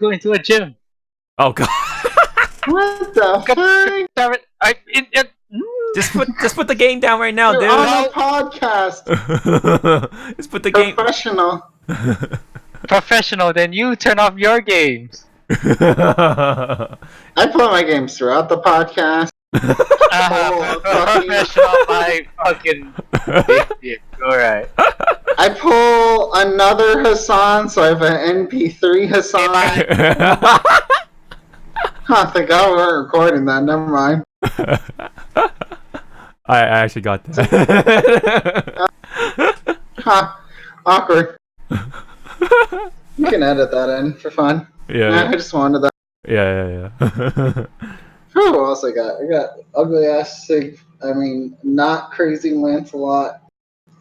go into a gym. Oh god. What the fuck? Damn it! Just put the game down right now, You're dude. on a podcast. Just put the game. Professional. Professional, then you turn off your games. I play my games throughout the podcast. Professional, my fucking. Alright. I pull another Hassan, so I have an NP3 Hassan. Thank God we weren't recording that. Never mind. I actually got that. Awkward. You can edit that in for fun. Yeah. I just wanted that. Yeah. Who else I got? I got ugly ass Sig. I mean, not crazy Lancelot.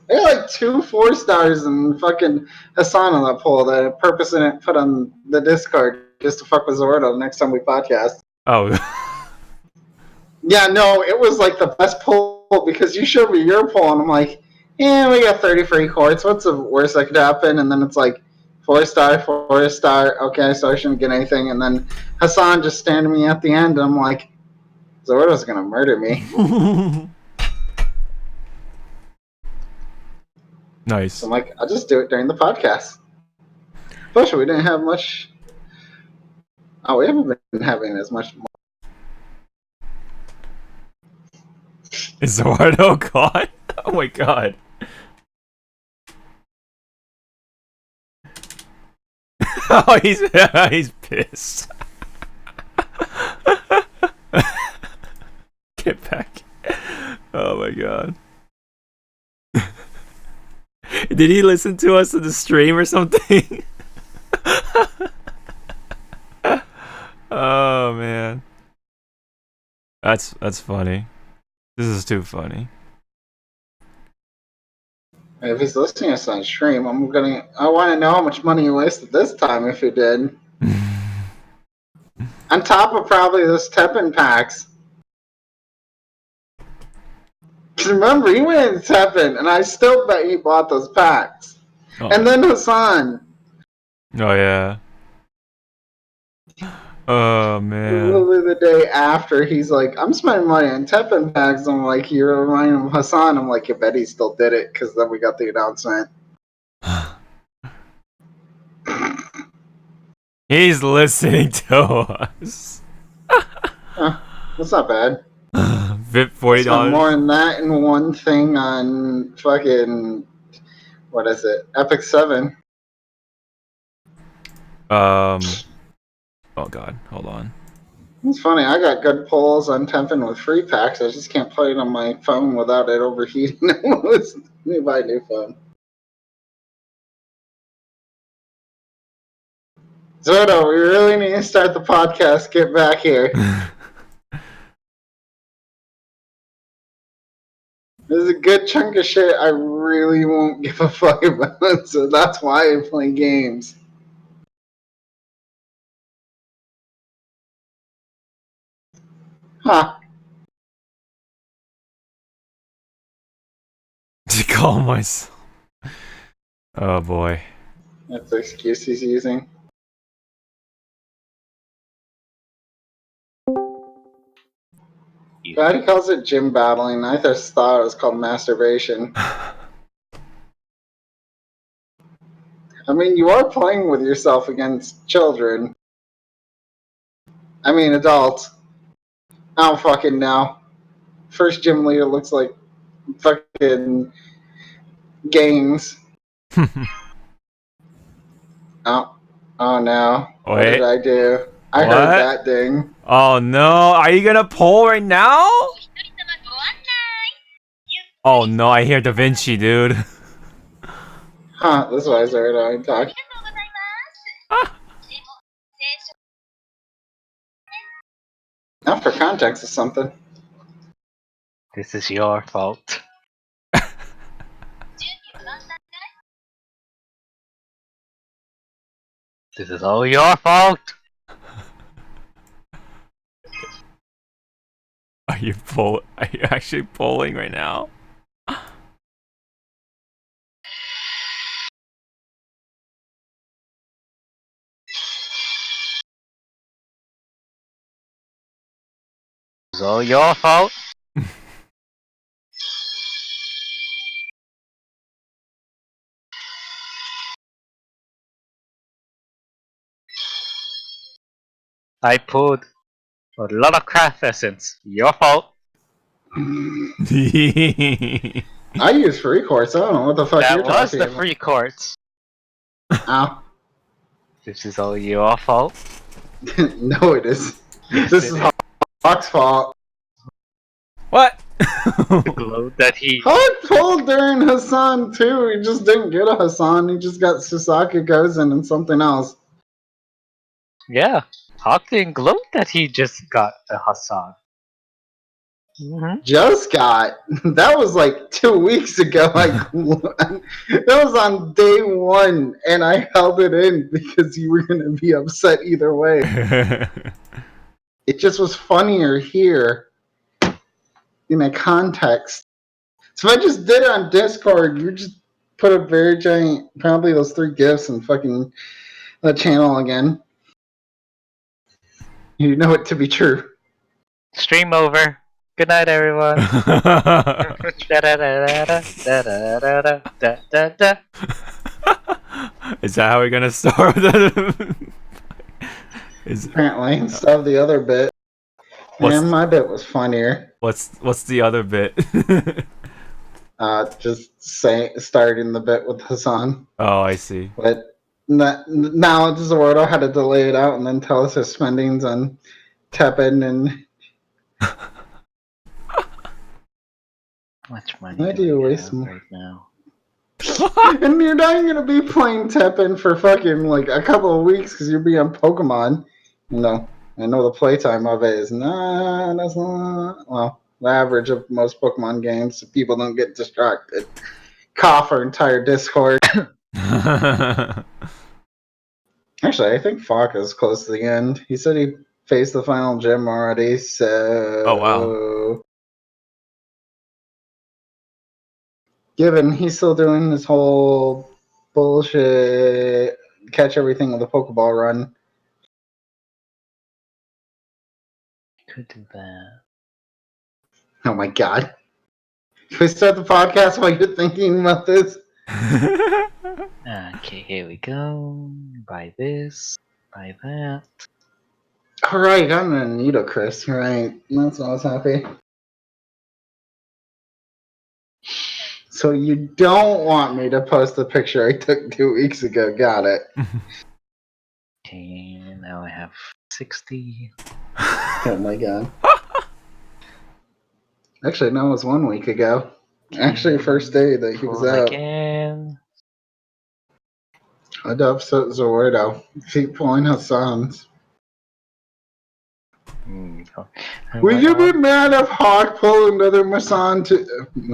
I got like 2 4-stars and fucking Hassan on that poll that I purposely didn't put on the Discord just to fuck with Zordo next time we podcast. Oh. Yeah, no, it was like the best poll because you showed me your poll and I'm like, yeah, we got 30 free courts. What's the worst that could happen? And then it's like 4-star, 4-star. Okay, so I shouldn't get anything. And then Hassan just standing me at the end. And I'm like, Zordo's gonna murder me. Nice. So I'm like, I'll just do it during the podcast. Plus, we didn't have much. Oh, we haven't been having as much. Is Zawardo caught? Oh my god. Oh, he's pissed. Get back. Oh my god. Did he listen to us in the stream or something? Oh man. That's funny. This is too funny. If he's listening to us on stream, I want to know how much money he wasted this time if he did. On top of probably those Teppen packs. Because remember, he went in Teppen, and I still bet he bought those packs. Oh. And then Hassan. Oh yeah. Oh man. Literally the day after, he's like, I'm spending money on Teppen packs. I'm like, you're reminding him of Hassan. I'm like, I bet he still did it, because then we got the announcement. He's listening to us. That's not bad. VIP $40. Spend more than that in one thing on fucking, what is it, Epic 7. Oh god, hold on. It's funny, I got good polls on Teppen with free packs. I just can't play it on my phone without it overheating. Let me buy a new phone. Zordo, we really need to start the podcast. Get back here. There's a good chunk of shit I really won't give a fuck about, so that's why I play games. Huh. To call myself. Oh boy. That's the excuse he's using. God, he calls it gym battling. I just thought it was called masturbation. I mean, you are playing with yourself against children. I mean, adults. I don't fucking know. First gym leader looks like fucking games. Oh no. Wait. What did I do? I heard that ding. Oh no, are you gonna pull right now? Oh no, I hear Da Vinci, dude. Huh, this is why I started talking. Now for context of something. This is your fault. This is all your fault. Are you actually polling right now? It's all your fault. I pulled a lot of craft essence. Your fault. I use free quartz. I don't know what the fuck That you're was talking the about. free quartz. Ow. This is all your fault. No, it is. Yes, This it is Hawk's fault. What? The glow that he. Hawk pulled during Hassan too. He just didn't get a Hassan. He just got Sasaki Gozen and something else. Yeah, Hawk didn't glow that he just got a Hassan. Mm-hmm. Just got. That was like 2 weeks ago. Like that was on day one, and I held it in because you were gonna be upset either way. It just was funnier here in a context. So if I just did it on Discord, you just put a very giant, probably those 3 gifs and fucking the channel again. You know it to be true. Stream over. Good night, everyone. Is that how we're gonna start? Apparently, instead of the other bit. And my bit was funnier. What's the other bit? Just starting the bit with Hassan. Oh, I see. But now Zawarudo had to delay it out and then tell us his spendings on Tepin and. Much money Why do you waste more right now? And you're not gonna be playing Tepin for fucking like a couple of weeks because you'll be on Pokemon. You know, I know the playtime of it is that's not well the average of most Pokemon games. So people don't get distracted. Cough our entire Discord. Actually, I think Falk is close to the end. He said he faced the final gym already. So Oh wow. Given he's still doing this whole bullshit catch everything with a Pokeball run. Could do that. Oh my god. Can we start the podcast while you're thinking about this? Okay, here we go. Buy this. Buy that. Alright, I'm gonna need a Chris, right? That's why I was happy. So you don't want me to post the picture I took 2 weeks ago. Got it. Okay, now I have 60. Oh my god. Actually, no, it was 1 week ago. Actually, first day that he was out. Again. I dub Zawarudo. Keep pulling Hassan's. Will you be mad if Hawk pulled another Hassan too? Yeah,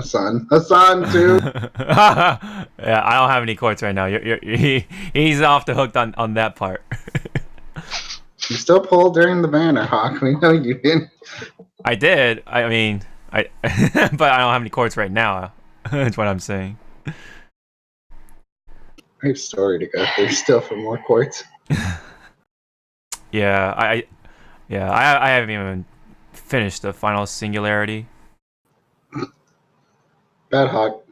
I don't have any quartz right now. He's off the hook on that part. You still pulled during the banner, Hawk. We know you didn't. I did. I mean, but I don't have any quartz right now. That's what I'm saying. I have a story to go through still for more quartz. Yeah, I haven't even finished the final singularity. Bad Hawk.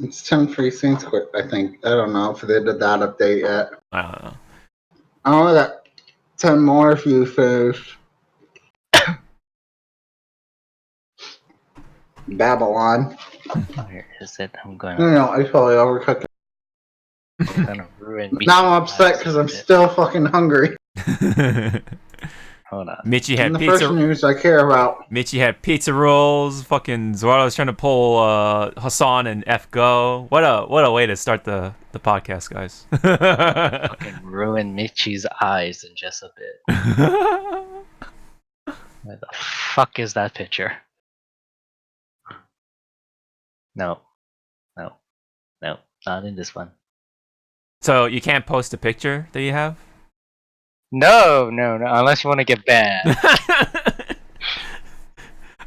It's 10 free scenes quick, I think. I don't know if they did that update yet. I don't know. I only got 10 more if you finish. Babylon. Where is it? I'm gonna, No, I probably overcooked it. I'm gonna ruin me. Now I'm upset because I'm still fucking hungry. Hold on. Michi And had the first pizza. news I care about. Michi had pizza rolls. Fucking Zawarudo's trying to pull Hassan and F go. What a way to start the podcast, guys. Fucking ruin Michi's eyes in just a bit. Where the fuck is that picture? No, not in this one. So you can't post a picture that you have? No, unless you want to get banned.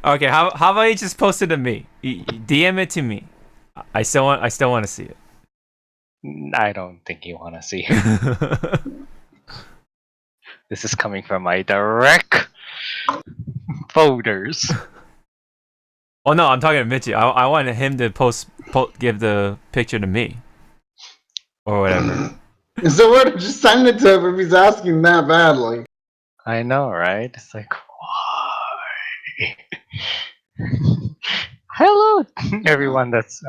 Okay, how about you just post it to me? DM it to me. I still want to see it. I don't think you want to see it. This is coming from my direct voters. Oh no, I'm talking to Michi. I wanted him to give the picture to me, or whatever. So what? Just send it to him if he's asking that badly. I know, right? It's like, why? Hello, everyone that's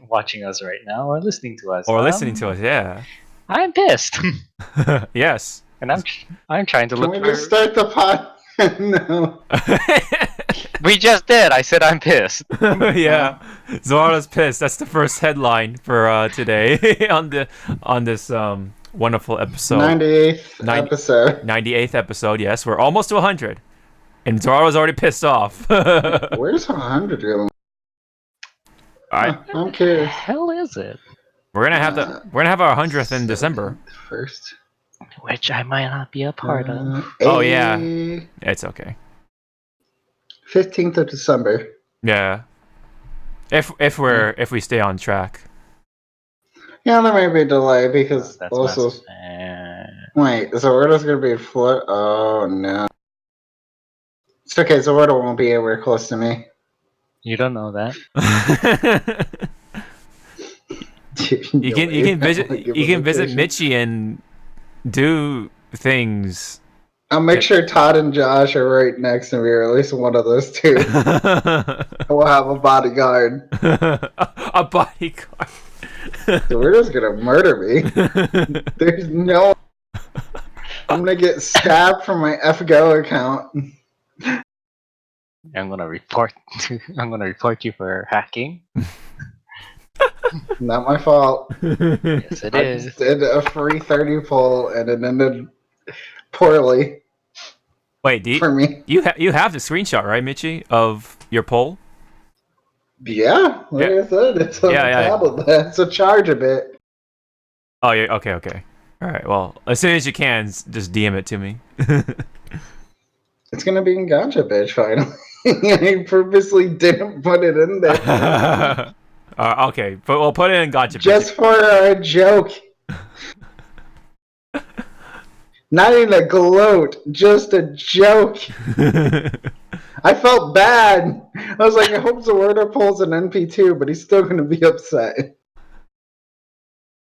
watching us right now or listening to us. Or listening to us, yeah. I'm pissed, Yes. and I'm trying to Can look we for. just start the pod? No. We just did. I said I'm pissed. Yeah. Zawarudo's pissed. That's the first headline for today on this wonderful episode. 98th episode. 98th episode, yes. We're almost to 100. And Zawarudo's already pissed off. Where's 100 going? Alright. I'm curious. Hell is it? We're gonna have our 100th in December. First. Which I might not be a part of. Oh, yeah. It's okay. 15th of December. Yeah. If we stay on track. Yeah, there may be a delay because That's also. massive. Wait, Zawarudo's gonna be in Florida? Oh no. It's okay, Zawarudo won't be anywhere close to me. You don't know that. You can visit Michi and do things. I'll make sure Todd and Josh are right next to me, or at least one of those two. We'll have a bodyguard. A bodyguard. Zawarudo's gonna murder me. There's no. I'm gonna get stabbed from my FGO account. I'm gonna report you for hacking. Not my fault. Yes, it I is. just did a free 30 poll and it ended poorly Wait, for me. you have the screenshot, right, Michi, of your poll? Yeah, like I said, it's on the tablet. That's a charge a bit. Oh, yeah. Okay. All right. Well, as soon as you can, just DM it to me. It's gonna be in Gotcha Bitch finally. I purposely didn't put it in there. Okay, but we'll put it in Gotcha. Just for a joke. Not even a gloat, just a joke. I felt bad. I was like, I hope Zawarudo pulls an NP2, but he's still gonna be upset.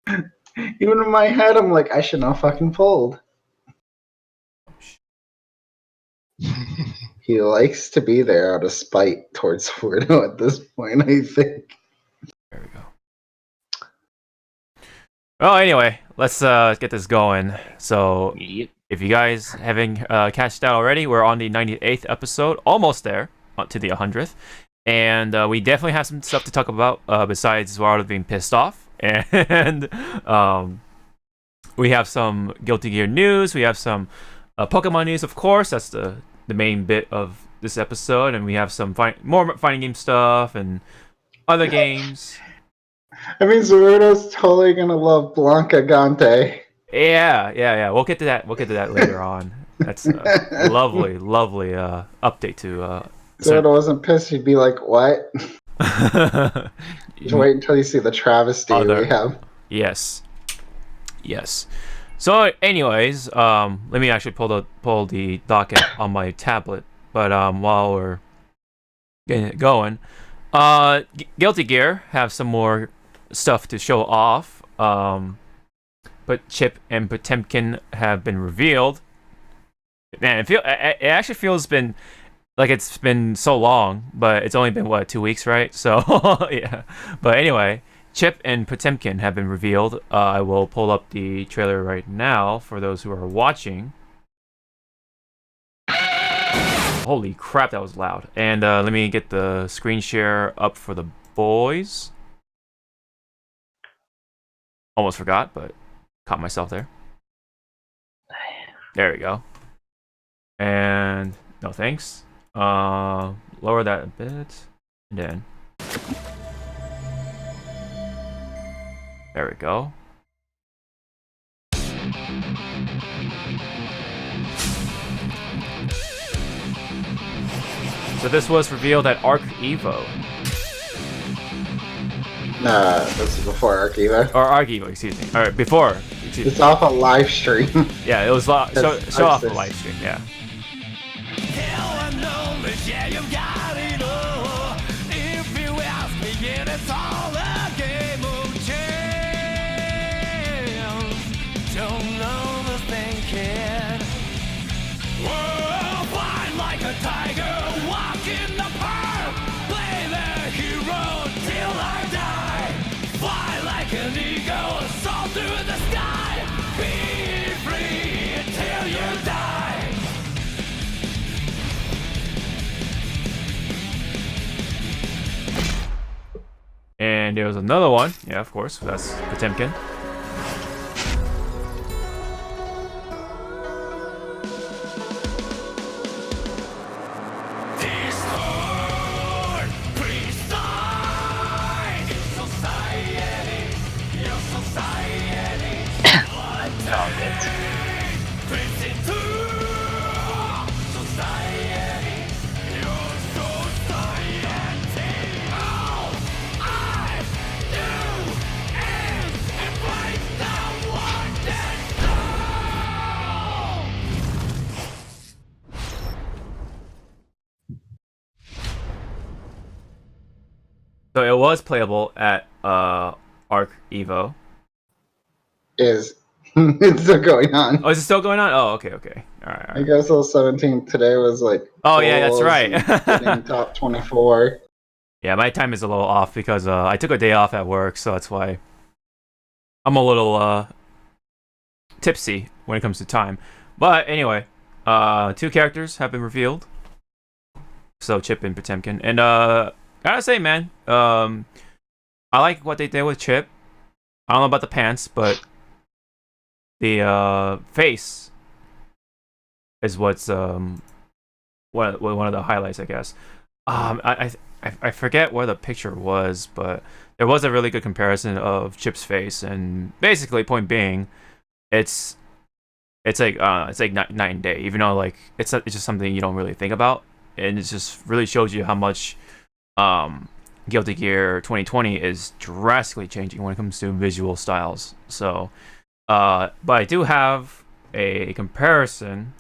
Even in my head, I'm like, I should not fucking pulled. He likes to be there out of spite towards Zawarudo at this point, I think. There we go. Well, anyway, let's get this going. So, if you guys haven't catched out already, we're on the 98th episode, almost there, to the 100th. And we definitely have some stuff to talk about besides Zawarudo being pissed off. And we have some Guilty Gear news. We have some Pokemon news, of course. That's the main bit of this episode. And we have some more fighting game stuff and other games. I mean, Zawarudo's totally gonna love Blanca Gante. Yeah. We'll get to that later on. That's a lovely update to. Zawarudo wasn't pissed. He'd be like, "What?" Just wait until you see the travesty we have. Yes. So, anyways, let me actually pull the docket on my tablet. But while we're getting it going, Guilty Gear have some more stuff to show off. But Chip and Potemkin have been revealed. Man, it actually feels it's been so long, but it's only been 2 weeks, right? So yeah. But anyway, Chip and Potemkin have been revealed. I will pull up the trailer right now for those who are watching. Holy crap, that was loud. And let me get the screen share up for the boys. Almost forgot, but caught myself there. There we go. And no thanks. Lower that a bit. And then. There we go. So this was revealed at Arc Evo. Nah, this is before Arc Evo. Or Arc Evo, excuse me. Alright, before. It's off a live stream. Yeah, it was show off the live stream, yeah. And there was another one. Yeah, of course. That's Potemkin. I found it. So it was playable at Arc Evo. Is it's still going on. Oh, is it still going on? Oh, okay. All right. I guess till 17 today was like. Oh yeah, that's right. Getting top 24. Yeah, my time is a little off because I took a day off at work, so that's why I'm a little tipsy when it comes to time. But anyway, 2 characters have been revealed. So Chip and Potemkin, and gotta say, man, I like what they did with Chip. I don't know about the pants, but the face is what's one of the highlights, I guess. I forget where the picture was, but there was a really good comparison of Chip's face, and basically, point being, it's like night and day. Even though like it's just something you don't really think about, and it just really shows you how much Guilty Gear 2020 is drastically changing when it comes to visual styles. So, but I do have a comparison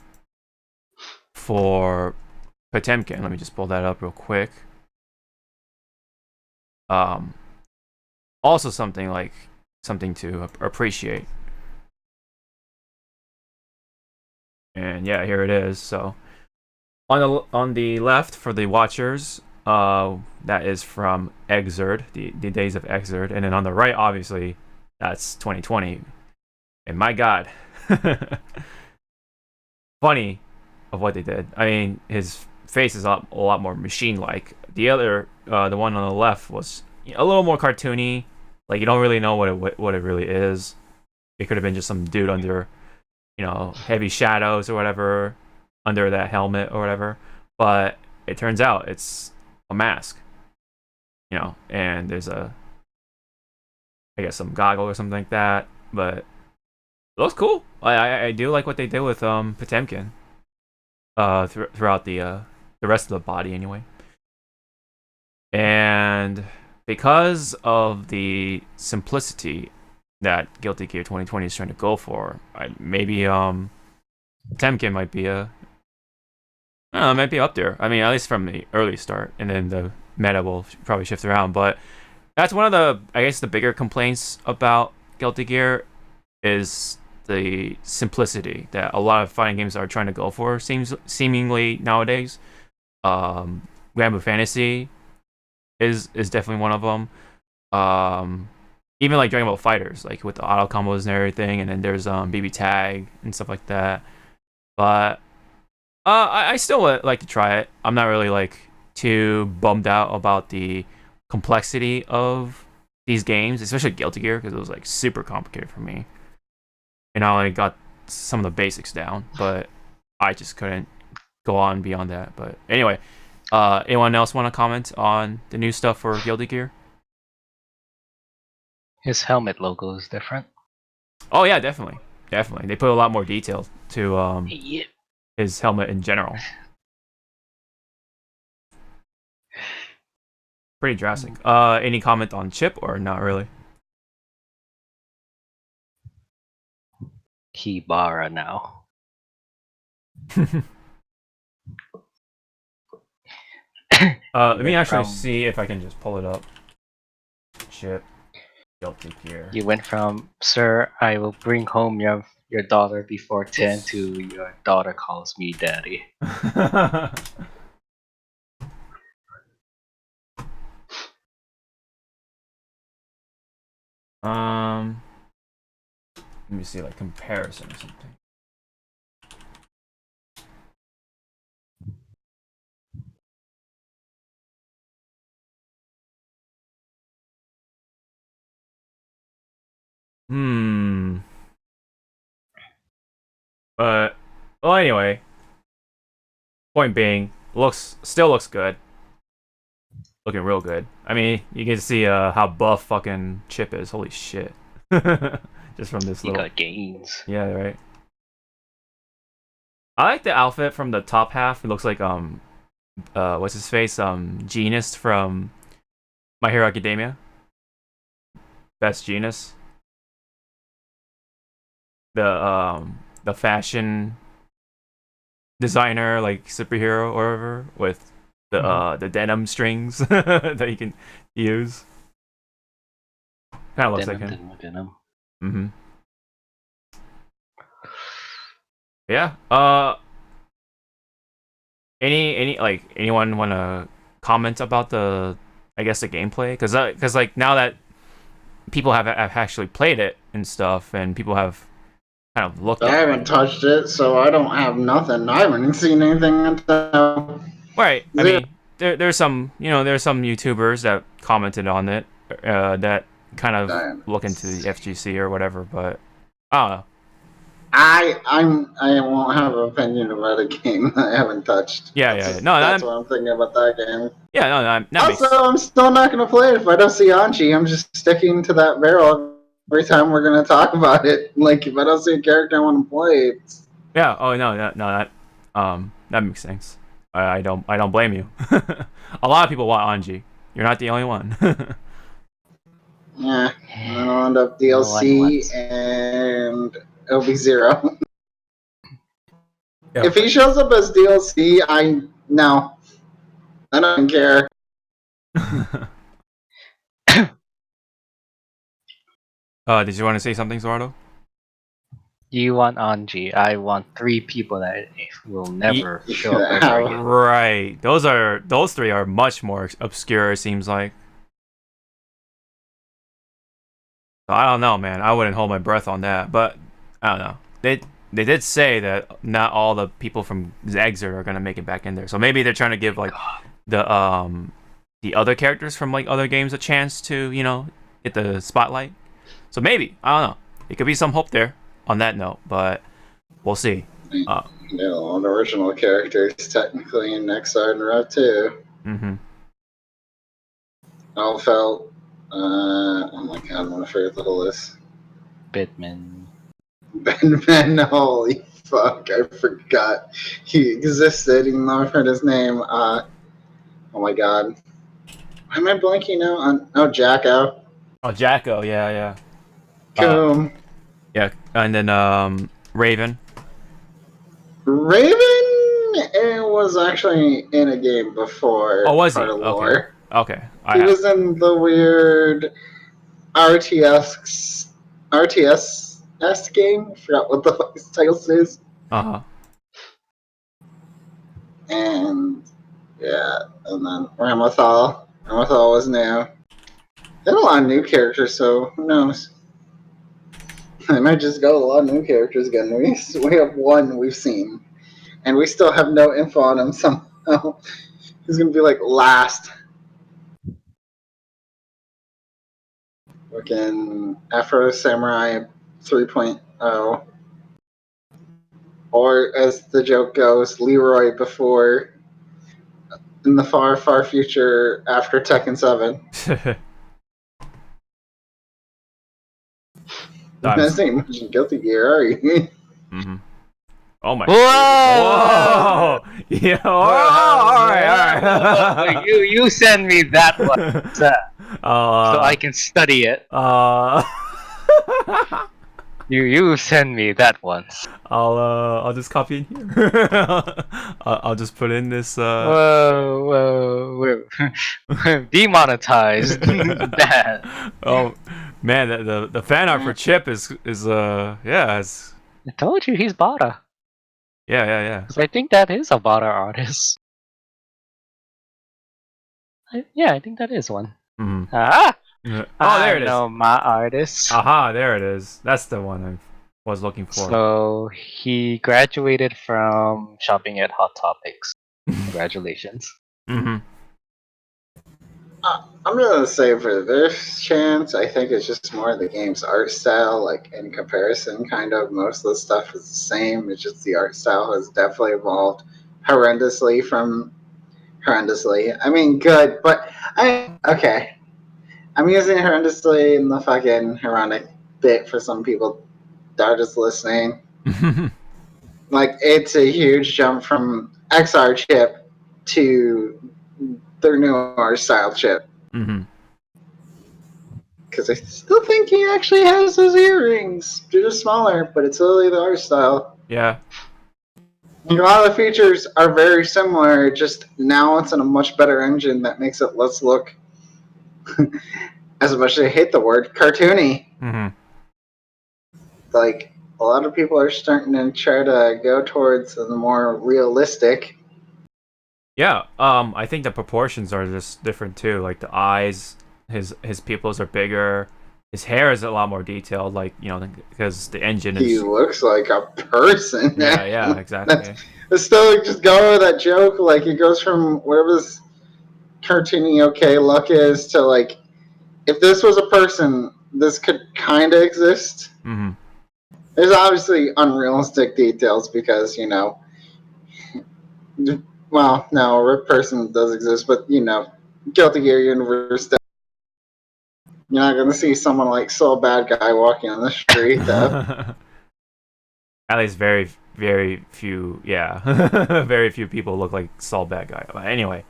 for Potemkin. Let me just pull that up real quick. Also something to appreciate. And yeah, here it is. So on the left for the watchers, that is from Exerd, the days of Exerd, and then on the right, obviously, that's 2020. And my God, funny of what they did. I mean, his face is a lot more machine-like. The other, the one on the left, was a little more cartoony. Like you don't really know what it really is. It could have been just some dude under, heavy shadows or whatever, under that helmet or whatever. But it turns out it's a mask, and there's I guess some goggle or something like that. But it looks cool. I do like what they did with Potemkin. Throughout the rest of the body anyway. And because of the simplicity that Guilty Gear 2020 is trying to go for, maybe Potemkin might be might be up there. I mean, at least from the early start, and then the meta will probably shift around. But that's one of the bigger complaints about Guilty Gear is the simplicity that a lot of fighting games are trying to go for. Seemingly nowadays, Granblue Fantasy is definitely one of them. Even like Dragon Ball Fighters, like with the auto combos and everything, and then there's BB Tag and stuff like that. But I still would like to try it. I'm not really like too bummed out about the complexity of these games, especially Guilty Gear, because it was like super complicated for me. And I only got some of the basics down, but I just couldn't go on beyond that. But anyway, anyone else want to comment on the new stuff for Guilty Gear? His helmet logo is different. Oh yeah, definitely. They put a lot more detail to Yeah. his helmet in general. Pretty drastic. Any comment on Chip or not really? Kibara now. Let me actually see if I can just pull it up. Chip, Guilty Gear. You went from, "Sir, I will bring home your daughter before 10" to "Your daughter calls me daddy." Let me see, like comparison or something. But well, anyway. Point being, still looks good. Looking real good. I mean, you can see how buff fucking Chip is. Holy shit! Just from this He little. got gains. Yeah, right. I like the outfit from the top half. It looks like what's his face? Genus from My Hero Academia. Best Genus. The fashion designer, like superhero or whatever, with the denim strings that you can use. Kind of looks like him. Denim. Mm-hmm. Yeah. Anyone want to comment about the gameplay? Because like now that people have actually played it and stuff, and people have kind of looked I at haven't touched it, so I don't have nothing. I haven't seen anything until right. I zero. mean, there's some YouTubers that commented on it that kind of look into the FGC or whatever, but I don't know. I won't have an opinion about a game that I haven't touched. Yeah. No, That's what I'm thinking about that game. yeah, no, that makes Also, I'm still not going to play it if I don't see Anchi. I'm just sticking to that barrel every time we're going to talk about it. Like, if I don't see a character I want to play, it's... Yeah. Oh no, that makes sense. I don't blame you. A lot of people want Anji. You're not the only one. Yeah, and then I'll end up DLC and it'll be 0. Yeah. If he shows up as DLC, no. I don't care. Did you want to say something, Zordo? You want Anji. I want 3 people that will never show up Yeah, ever again. Right. Those 3 are much more obscure. It seems like. I don't know, man. I wouldn't hold my breath on that, but I don't know. They did say that not all the people from Exit are gonna make it back in there, so maybe they're trying to give like the other characters from like other games a chance to get the spotlight. So maybe I don't know. It could be some hope there on that note, but we'll see. The original characters technically in Nexar and Rev 2. Mm-hmm. All felt. Oh my god, I'm gonna forget the whole list. Bitman. Ben, holy fuck, I forgot he existed, even though I've heard his name. Oh my god. Why am I blanking now on... Oh, Jacko. Oh, Jacko, yeah. Coom. Yeah, and then Raven. Raven was actually in a game before. Oh, was he? Part of lore. Okay. He was in the weird RTS game. I forgot what the fuck his title is. Uh-huh. And yeah, and then Ramathal. Ramathal was new. They had a lot of new characters, so who knows? I might just go a lot of new characters again. We have one we've seen, and we still have no info on him somehow. He's gonna be like last. Fucking Afro Samurai 3.0. Or as the joke goes, Leroy before in the far, far future after Tekken 7. You're not saying much in Guilty Gear, are you? Mm-hmm. Oh my! Whoa! Whoa! Yeah. All right. You send me that one, so I can study it. You send me that one. I'll just copy in here. I'll just put in this. Whoa! Demonetized. That. Oh man, the fan art for Chip is it's I told you he's Bada. yeah. 'Cause I think that is a Bada artist. I think that is one. Mm-hmm. Ah! Oh, there it is. I know my artist. Aha, there it is. That's the one I was looking for. So he graduated from shopping at Hot Topics. Congratulations. Mm-hmm. I'm gonna say for this chance, I think it's just more the game's art style. Like in comparison, kind of most of the stuff is the same. It's just the art style has definitely evolved horrendously. I mean, good, but okay. I'm using horrendously in the fucking ironic bit for some people that are just listening. Like, it's a huge jump from XR chip to their new art style chip. Mm-hmm. Because I still think he actually has those earrings. They're just smaller, but it's literally the art style. Yeah. And a lot of the features are very similar, just now it's in a much better engine that makes it less look, as much as I hate the word, cartoony. Mm-hmm. Like, a lot of people are starting to try to go towards the more realistic. Yeah. I think the proportions are just different too. Like the eyes, his pupils are bigger. His hair is a lot more detailed. Like because the engine He is. looks like a person. Yeah. Exactly. But still, just go with that joke. Like, he goes from whatever this cartoony okay look is to, like, if this was a person, this could kind of exist. Mm-hmm. There's obviously unrealistic details because, well, no, a real person does exist, but, Guilty Gear Universe, you're not going to see someone like Soul Bad Guy walking on the street, though. At least very, very few. Yeah, very few people look like Saul Bad Guy. But anyway,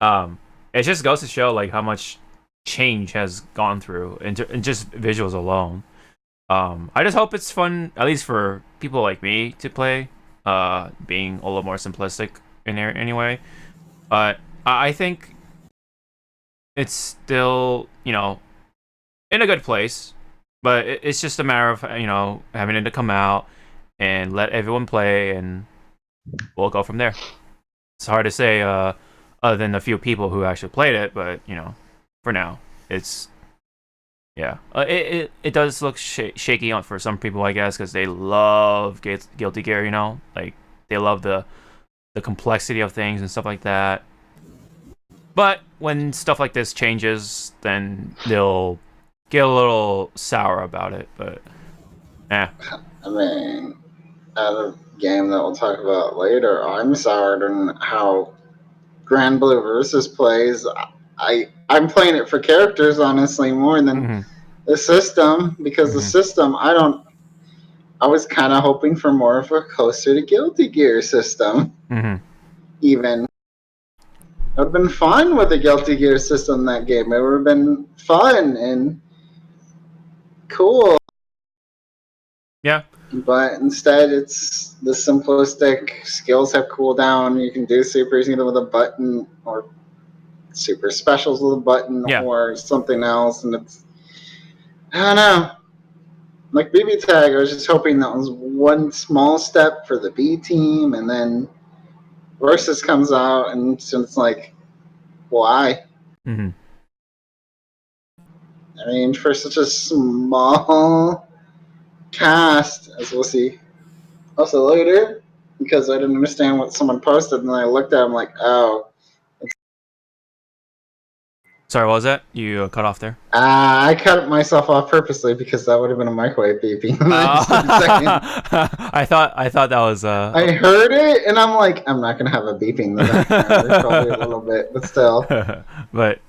it just goes to show like how much change has gone through in just visuals alone. I just hope it's fun, at least for people like me to play. Being a little more simplistic in there anyway. But I think it's still in a good place. But it's just a matter of having it to come out and let everyone play, and we'll go from there. It's hard to say, other than a few people who actually played it, but for now, it's it does look shaky for some people, I guess, because they love Guilty Gear. Like they love the complexity of things and stuff like that. But when stuff like this changes, then they'll get a little sour about it. But I mean, at a game that we'll talk about later, I'm soured on how Grand Blue Versus plays. I'm playing it for characters, honestly, more than the system, because the system, I was kind of hoping for more of a closer to Guilty Gear system. Even. It would have been fun with the Guilty Gear system in that game. It would have been fun and cool. yeah. But instead, it's the simplistic skills have cooldown. You can do supers either with a button or super specials with a button or something else. And it's, I don't know. Like BB Tag, I was just hoping that was one small step for the B team, and then Versus comes out, and it's like, why? I mean, for such a small cast, as we'll see also later, because I didn't understand what someone posted, and then I looked at it, I'm like, oh. Sorry, what was that? You cut off there? I cut myself off purposely because that would have been a microwave beeping. I thought that was. I heard it, and I'm like, I'm not gonna have a beeping in the background. There's probably a little bit, but still. But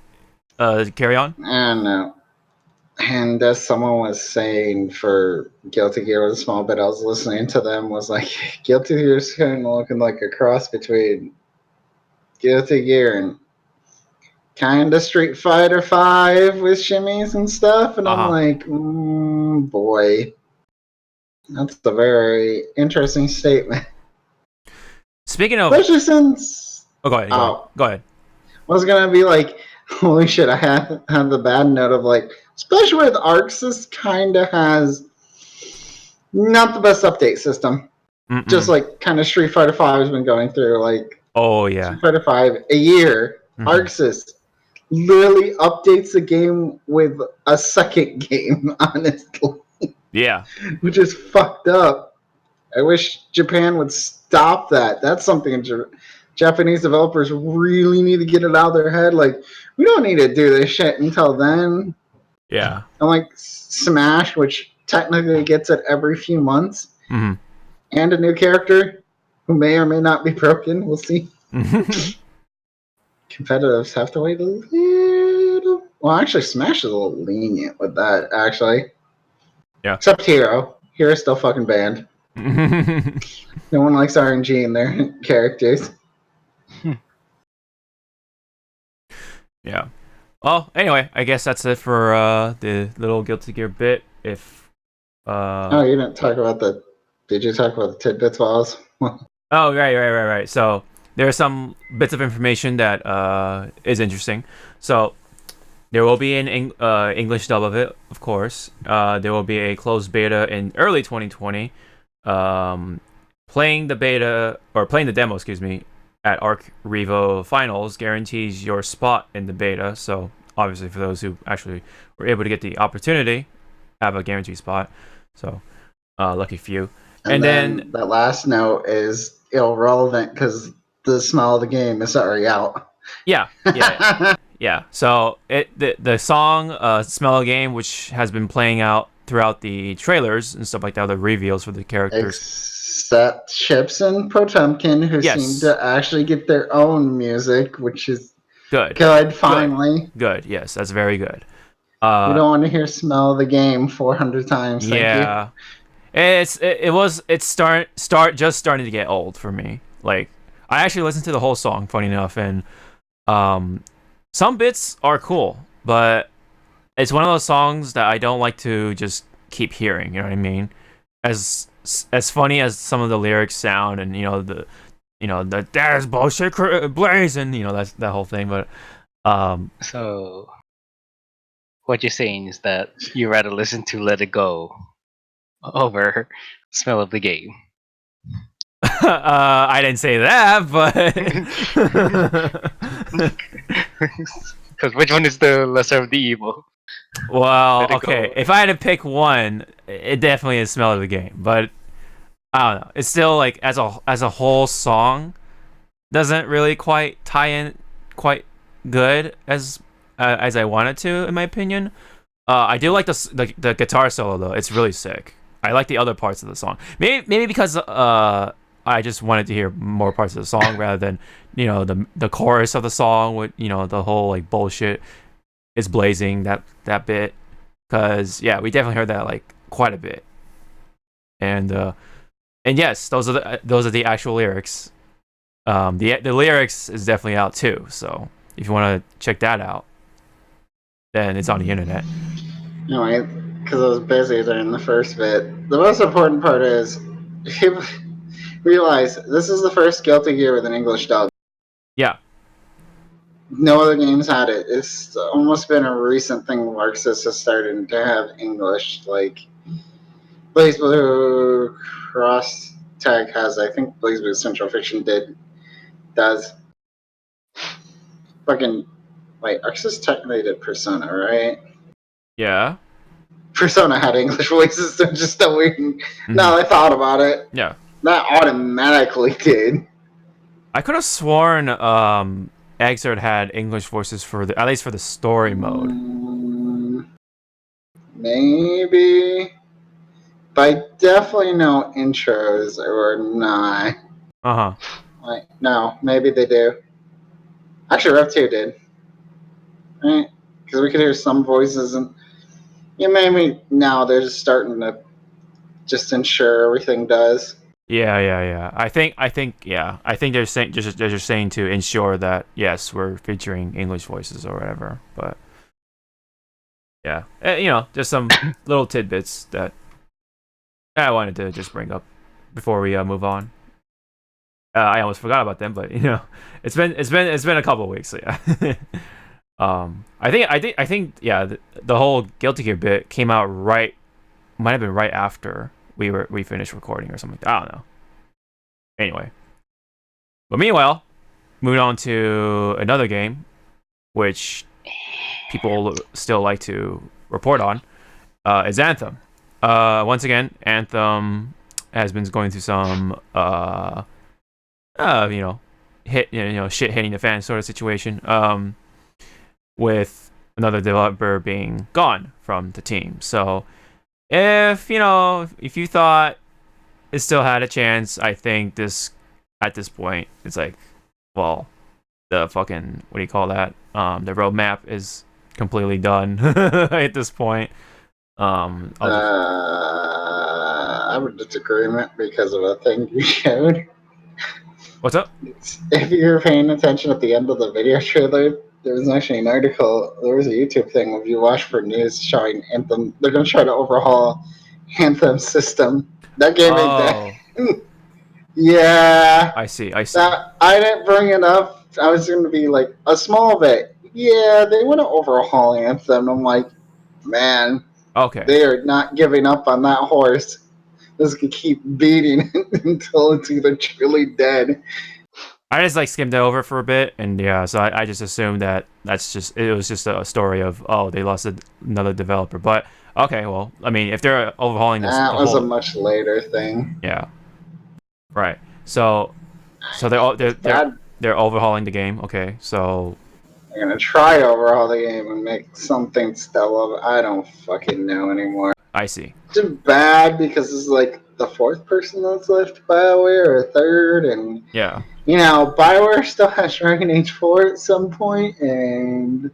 carry on. I don't know. And as someone was saying for Guilty Gear with a small bit, I was listening to them, was like, Guilty Gear is kind of looking like a cross between Guilty Gear and kind of Street Fighter 5 with shimmies and stuff. And I'm like, boy, that's a very interesting statement. Speaking of... Especially since... Oh, go ahead. I was going to be like, holy shit, I had the bad note of like, especially with Arcs, this kind of has not the best update system. Just like kind of Street Fighter 5 has been going through, like, Street Fighter 5 a year. Arxis literally updates the game with a second game, honestly. Yeah. Which is fucked up. I wish Japan would stop that. That's something Japanese developers really need to get it out of their head. Like, we don't need to do this shit until then. Yeah. And like Smash, which technically gets it every few months, Mm-hmm. and a new character who may or may not be broken. We'll see. Competitives have to wait a little. Well, actually, Smash is a little lenient with that, actually. Yeah. Except Hero. Hero's still fucking banned. No one likes RNG in their characters. Yeah. Well, anyway, I guess that's it for the little Guilty Gear bit. If Oh, you didn't talk about the. Did you talk about the tidbits files? Oh, right. So there are some bits of information that is interesting. So there will be an English dub of it, of course. There will be a closed beta in early 2020. Playing the demo, excuse me, at Arc Revo Finals guarantees your spot in the beta. So obviously, for those who actually were able to get the opportunity, have a guaranteed spot. So lucky few. And then that last note is irrelevant because the smell of the game is already out. Yeah. So the song "Smell of Game," which has been playing out throughout the trailers and stuff like that, the reveals for the characters. Except Chips and Potemkin, who seem to actually get their own music, which is good. Finally, good. Yes, that's very good. We don't want to hear "Smell of the Game" 400 times. Thank you. It's just starting to get old for me. Like, I actually listened to the whole song, funny enough, and some bits are cool, but it's one of those songs that I don't like to just keep hearing. You know what I mean? As funny as some of the lyrics sound, and the there's bullshit blazing, that whole thing. But so what you're saying is that you rather listen to "Let It Go" over "Smell of the Game." I didn't say that, but because which one is the lesser of the evil? Well, okay. If I had to pick one, it definitely is "Smell of the Game." But I don't know. It's still like as a whole song doesn't really quite tie in quite good as I want it to, in my opinion. I do like the guitar solo though. It's really sick. I like the other parts of the song. Maybe because I just wanted to hear more parts of the song rather than the chorus of the song with the whole like bullshit is blazing that bit, because we definitely heard that like quite a bit, and yes, those are the actual lyrics. The lyrics is definitely out too, so if you want to check that out, then it's on the internet. Anyway, because I was busy during the first bit. The most important part is you realize this is the first Guilty Gear with an English dub. Yeah. No other games had it. It's almost been a recent thing. Larxus has started to have English. Like BlazBlue Cross Tag has. I think BlazBlue Central Fiction does. Fucking wait, Arxus technically did Persona, right? Yeah. Persona had English voices, so just that weird. Now I thought about it. Yeah. That automatically did. I could have sworn Exert had English voices at least for the story mode. Maybe. But I definitely know intros or not. Like, no, maybe they do. Actually, Rev 2 did. Right? Because we could hear some voices, and maybe now they're just starting to just ensure everything does. Yeah. I think they're saying just saying to ensure that yes, we're featuring English voices or whatever. But yeah, just some little tidbits that I wanted to just bring up before we move on. I almost forgot about them, but it's been a couple of weeks. So yeah. I think the whole Guilty Gear bit came out might have been right after we finished recording or something. I don't know. Anyway, but meanwhile, moving on to another game, which people still like to report on, is Anthem. Once again, Anthem has been going through some shit hitting the fan sort of situation. With another developer being gone from the team. So if you thought it still had a chance, I think at this point it's like, well, the fucking, what do you call that? The roadmap is completely done at this point. I'm in disagreement because of a thing you showed. What's up? If you're paying attention at the end of the video trailer, there was actually an article. There was a YouTube thing if you watch for news showing Anthem. They're going to try to overhaul Anthem's system. That game ain't dead. Yeah. I see. That, I didn't bring it up. I was going to be like, a small bit. Yeah, they want to overhaul Anthem. I'm like, man. Okay. They are not giving up on that horse. This could keep beating until it's either truly dead. I just skimmed it over for a bit, and yeah, so I just assumed that it was just a story of, oh, they lost another developer. But okay, well, I mean, if they're overhauling this, That was a much later thing. Yeah. Right. So they're overhauling the game. Okay, so they're gonna try to overhaul the game and make something stellar. I don't fucking know anymore. I see. It's just bad because this is like the fourth person that's left BioWare or third, and yeah. BioWare still has Dragon Age 4 at some point, and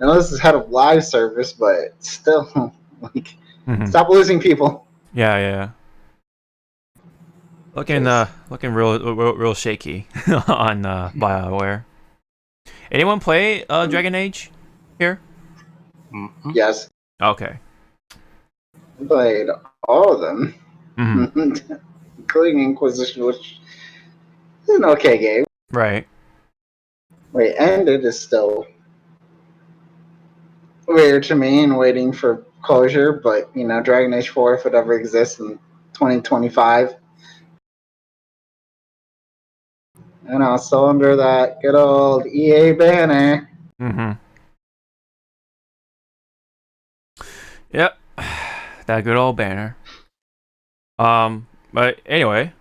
I know this is head of live service, but still, stop losing people. Yeah. Looking real shaky on BioWare. Anyone play Dragon Age here? Mm-hmm. Yes. Okay. I played all of them, including Inquisition, which is an okay game. Right. Wait, Ended is still weird to me and waiting for closure, but Dragon Age 4, if it ever exists in 2025. Still under that good old EA banner. Yep. That good old banner. But anyway,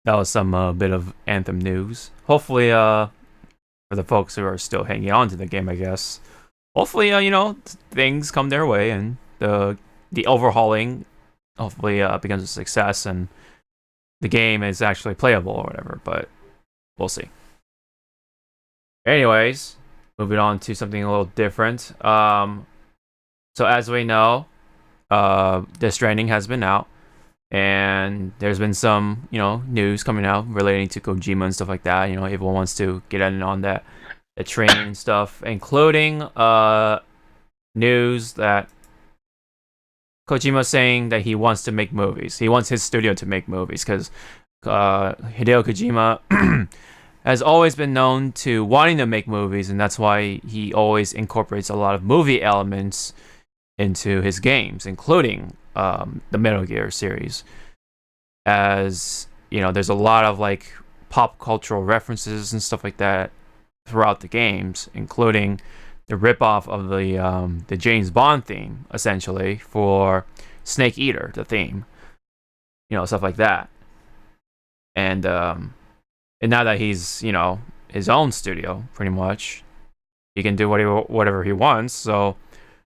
that was some bit of Anthem news. Hopefully, for the folks who are still hanging on to the game, I guess, hopefully, things come their way and the overhauling hopefully becomes a success and the game is actually playable or whatever. But we'll see. Anyways, moving on to something a little different. So as we know, Death Stranding has been out, and there's been some, news coming out relating to Kojima and stuff like that. Everyone wants to get in on the train and stuff, including news that Kojima saying that he wants to make movies. He wants his studio to make movies because Hideo Kojima has always been known to wanting to make movies, and that's why he always incorporates a lot of movie elements into his games, including the Metal Gear series. As there's a lot of pop cultural references and stuff like that throughout the games, including the ripoff of the James Bond theme, essentially, for Snake Eater, the theme, stuff like that. And now that he's his own studio, pretty much, he can do whatever he wants. So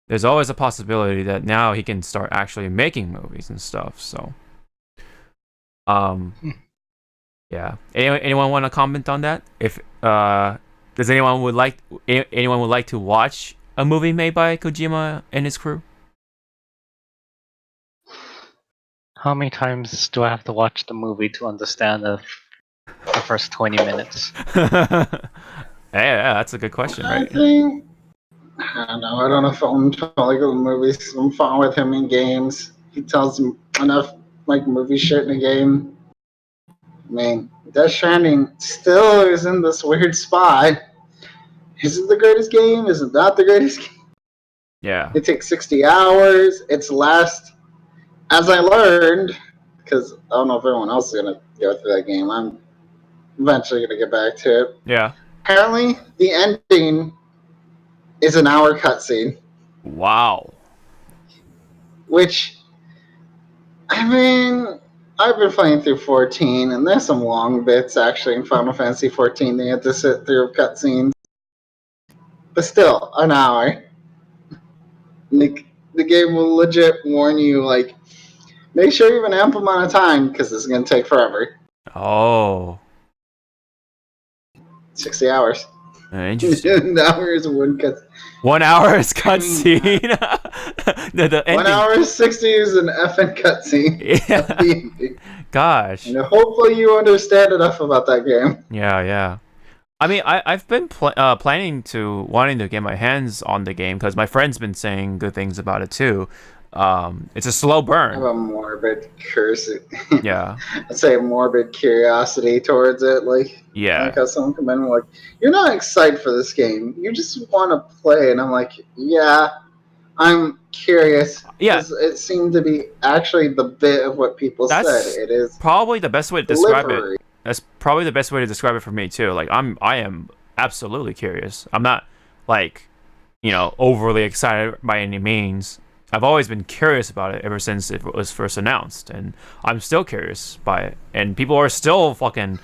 there's always a possibility that now he can start actually making movies and stuff. So, yeah. Anyone want to comment on that? If does anyone would like to watch a movie made by Kojima and his crew? How many times do I have to watch the movie to understand the first 20 minutes? Yeah, that's a good question, right? I don't know. I don't know if I'm totally good with movies. I'm fine with him in games. He tells him enough movie shit in a game. I mean, Death Stranding still is in this weird spot. Is it the greatest game? Is it not the greatest game? Yeah. It takes 60 hours. It's last, as I learned, because I don't know if everyone else is going to go through that game. I'm eventually going to get back to it. Yeah. Apparently, the ending is an hour cutscene. Wow. Which, I mean, I've been playing through 14, and there's some long bits actually in Final Fantasy 14 that you have to sit through cutscenes. But still, an hour. The game will legit warn you, like, make sure you have an ample amount of time, because this is going to take forever. Oh. 60 hours. Interesting. Hours of one cut. 1 hour is cutscene. the 1 hour 60 is an effing cutscene. Yeah. Gosh. And hopefully you understand enough about that game. Yeah. I mean, I've been wanting to get my hands on the game because my friend's been saying good things about it too. It's a slow burn. I have a morbid Yeah. I'd say a morbid curiosity towards it. Like, Yeah. like how someone come in and like, you're not excited for this game. You just want to play. And I'm like, yeah, I'm curious. Yeah. It seemed to be actually the bit of what people said. It is probably the best way to describe delivery. it. That's probably the best way to describe it for me too. Like I am absolutely curious. I'm not like, overly excited by any means. I've always been curious about it ever since it was first announced, and I'm still curious by it. And people are still fucking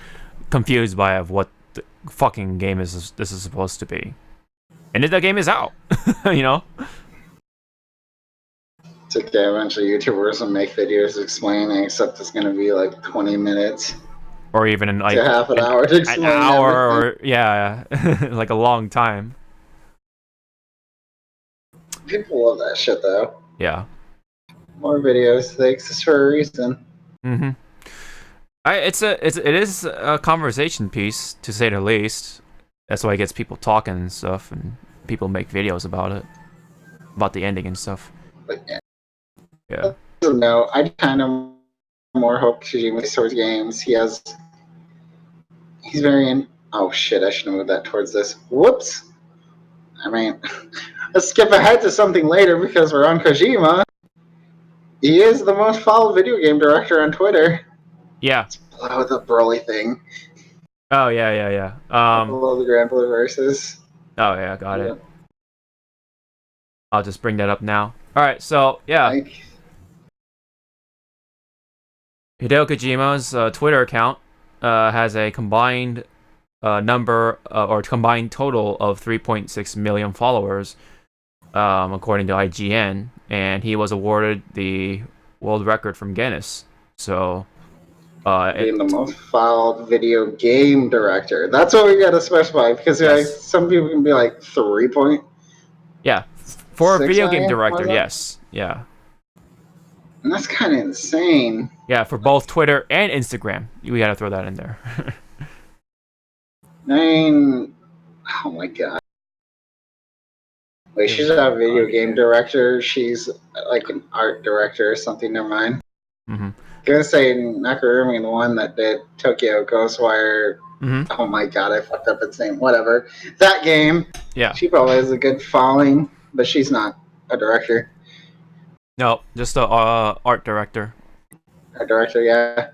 confused by what the fucking game this is supposed to be. And the game is out, It's okay, eventually YouTubers will make videos explaining, except it's going to be like 20 minutes. Or even like to half an hour to explain an hour, everything. or yeah, like a long time. People love that shit though. Yeah. More videos, they exist for a reason. Mm-hmm. It is a conversation piece, to say the least. That's why it gets people talking and stuff, and people make videos about it, about the ending and stuff. But yeah. No, I kind of more hope Kojima towards games. He's very in. Oh shit! I should have moved that towards this. Whoops. I mean, let's skip ahead to something later because we're on Kojima. He is the most followed video game director on Twitter. Yeah. Below the Broly thing. Oh yeah. Below the Grand Blue Versus. Oh yeah, got it. I'll just bring that up now. All right, so yeah. Hideo Kojima's Twitter account has a combined number or combined total of 3.6 million followers, according to IGN, and he was awarded the world record from Guinness. So, being the most followed video game director. That's what we gotta specify because some people can be like 3 point. Yeah, for a video game million, director, yes, yeah. And that's kind of insane. Yeah, for both Twitter and Instagram, we gotta throw that in there. I mean, oh my god. Wait, she's not a video game director. She's like an art director or something. Never mind. Mm-hmm. I'm gonna say Nakarumi, the one that did Tokyo Ghostwire. Mm-hmm. Oh my god, I fucked up its name. Whatever. That game. Yeah. She probably has a good following, but she's not a director. No, just a art director. Art director, yeah.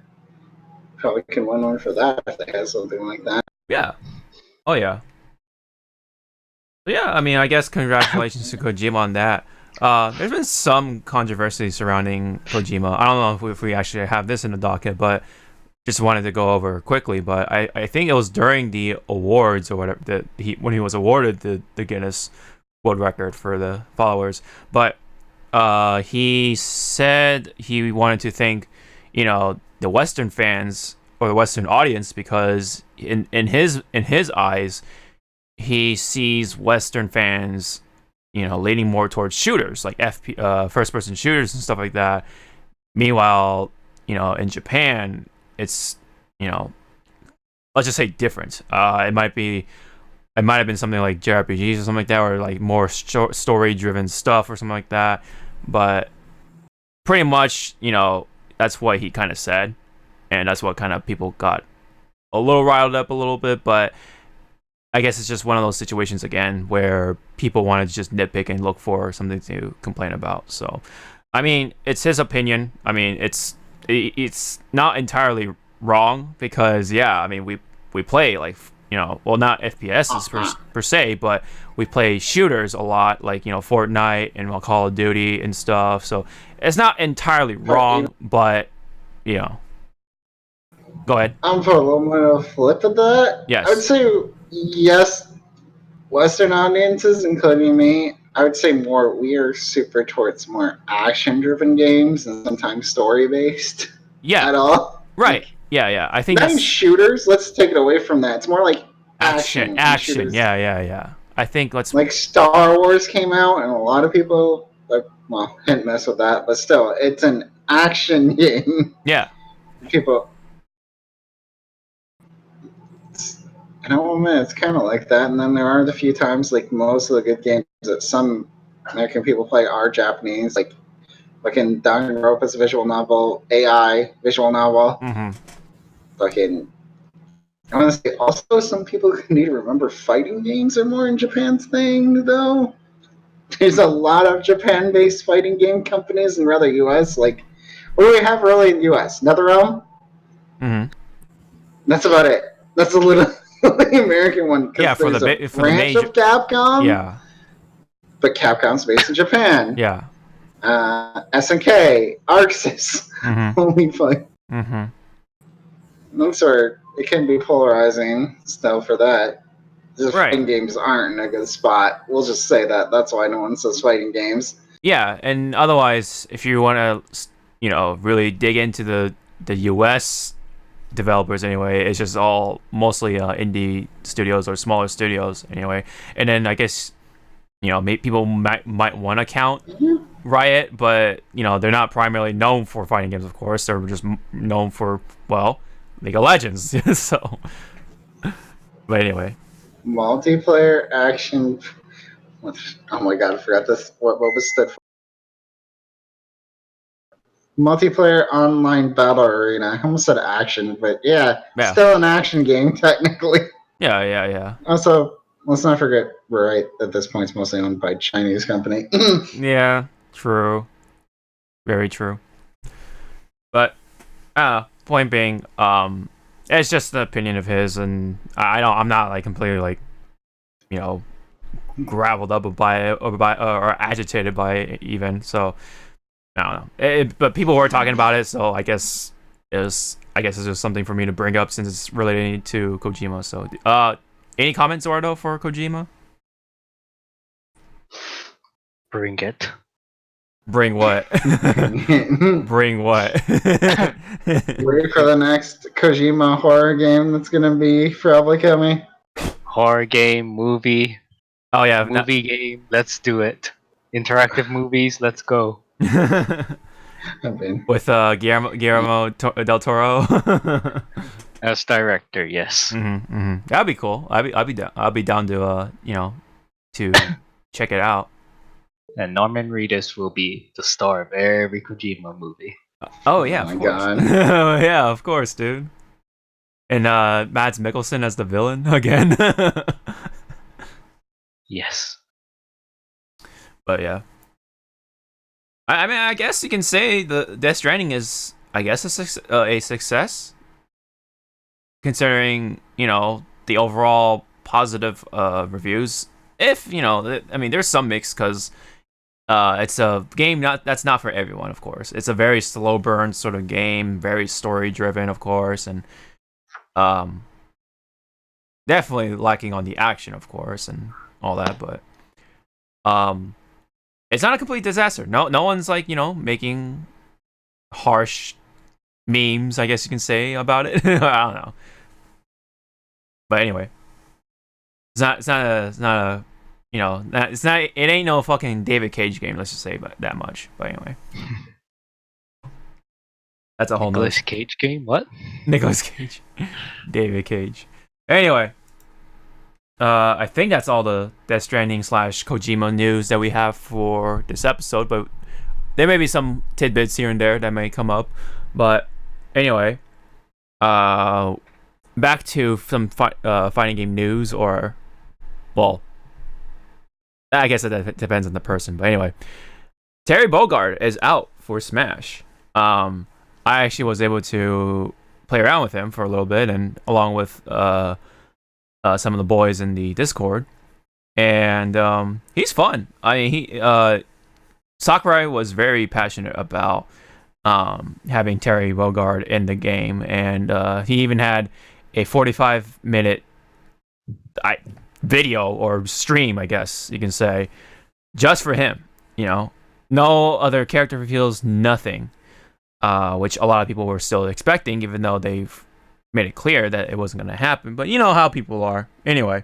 Probably can win one for that if they had something like that. Yeah. Oh yeah. Yeah, I mean, I guess congratulations to Kojima on that. There's been some controversy surrounding Kojima. I don't know if we actually have this in the docket, but just wanted to go over quickly. But I think it was during the awards or whatever that when he was awarded the Guinness World Record for the followers. But he said he wanted to thank, the Western fans or the Western audience because in his eyes, he sees Western fans, leaning more towards shooters like first-person shooters and stuff like that. Meanwhile, in Japan, it's let's just say different. It might have been something like JRPGs or something like that, or like more story-driven stuff or something like that. But pretty much, that's what he kind of said, and that's what kind of people got a little riled up a little bit. But I guess it's just one of those situations again where people want to just nitpick and look for something to complain about. So, I mean, it's his opinion. I mean, it's not entirely wrong because I mean, we play like well, not FPSs per se, but we play shooters a lot, like Fortnite and Call of Duty and stuff. So it's not entirely wrong, but Go ahead. I'm for a little bit of a flip of that. Yes. I would say yes, Western audiences, including me, I would say we are super towards more action-driven games and sometimes story-based Yeah. at all. Right. Like, Yeah. I think not even that's shooters. Let's take it away from that. It's more like action. action. And Action. shooters. Yeah. I think let's. Like Star Wars came out, and a lot of people didn't mess with that, but still, it's an action game. Yeah. People, I don't know, it's kind of like that. And then there are the few times, like most of the good games that some American people play are Japanese, like fucking Danganronpa's visual novel, AI visual novel. Mm-hmm. Fucking, I want to say also some people need to remember fighting games are more in Japan's thing, though. There's a lot of Japan-based fighting game companies and rather U.S. Like, what do we have really in U.S.? NetherRealm? Mm-hmm. That's about it. That's a little the American one. Yeah, for the branch major. of Capcom. Yeah. But Capcom's based in Japan. Yeah. SNK, Arxis, Mm-hmm. only fight. Mm-hmm. Those are it can be polarizing still for that. Just Right. fighting games aren't in a good spot. We'll just say that. That's why no one says fighting games. Yeah, and otherwise, if you want to, really dig into the U.S. developers anyway, it's just all mostly indie studios or smaller studios anyway. And then I guess people might want to count Riot, but they're not primarily known for fighting games. Of course, they're just known for League of Legends. So, but anyway, Multiplayer action. Oh my god, I forgot this. What was stood for? Multiplayer online battle arena. I almost said action, but yeah. Still an action game technically. Yeah. Also, let's not forget Riot at this point is mostly owned by a Chinese company. Yeah, true. Very true. But point being, it's just an opinion of his, and I'm not like completely like, graveled up by it or agitated by it even. So I don't know. But people were talking about it, so I guess it's just something for me to bring up since it's related to Kojima. So any comments, Zordo, for Kojima? Bring it. Bring what? Bring what? Wait for the next Kojima horror game that's gonna be probably coming. Horror game, movie. Oh yeah, movie game. Let's do it. Interactive movies. Let's go. With Guillermo del Toro as director. Yes. That'd be cool. I'd be down to to check it out. And Norman Reedus will be the star of every Kojima movie. Oh yeah, my of course. God. Yeah, of course, dude. And Mads Mikkelsen as the villain again. Yes. But yeah. I mean, I guess you can say the Death Stranding is, I guess, a success, considering the overall positive reviews. If I mean, there's some mix because it's a game that's not for everyone, of course. It's a very slow burn sort of game, very story driven, of course, and definitely lacking on the action, of course, and all that. But it's not a complete disaster. No one's like making harsh memes, I guess you can say, about it. I don't know. But anyway, it ain't no fucking David Cage game. Let's just say that much. But anyway, that's a whole Nicolas Cage game. What? Nicolas Cage, David Cage. Anyway, I think that's all the Death Stranding / Kojima news that we have for this episode. But there may be some tidbits here and there that may come up. But anyway, back to some fighting game news, or well, I guess it depends on the person. But anyway, Terry Bogard is out for Smash. I actually was able to play around with him for a little bit, and along with some of the boys in the Discord, and he's fun. I mean, Sakurai was very passionate about having Terry Bogard in the game, and he even had a 45-minute video or stream, I guess you can say, just for him. No other character reveals, nothing, which a lot of people were still expecting, even though they've made it clear that it wasn't going to happen. But you know how people are. Anyway,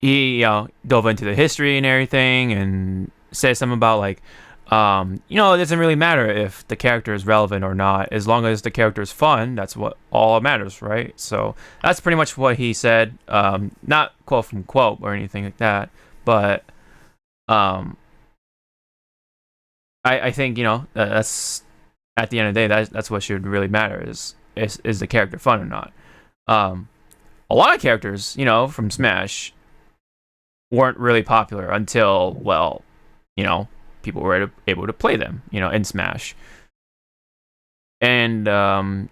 he dove into the history and everything, and said something about like, it doesn't really matter if the character is relevant or not, as long as the character is fun. That's what all matters, right? So that's pretty much what he said. Not quote from quote or anything like that, but I think that's at the end of the day, that's what should really matter is the character fun or not. A lot of characters, from Smash weren't really popular until people were able to play them, in Smash. And I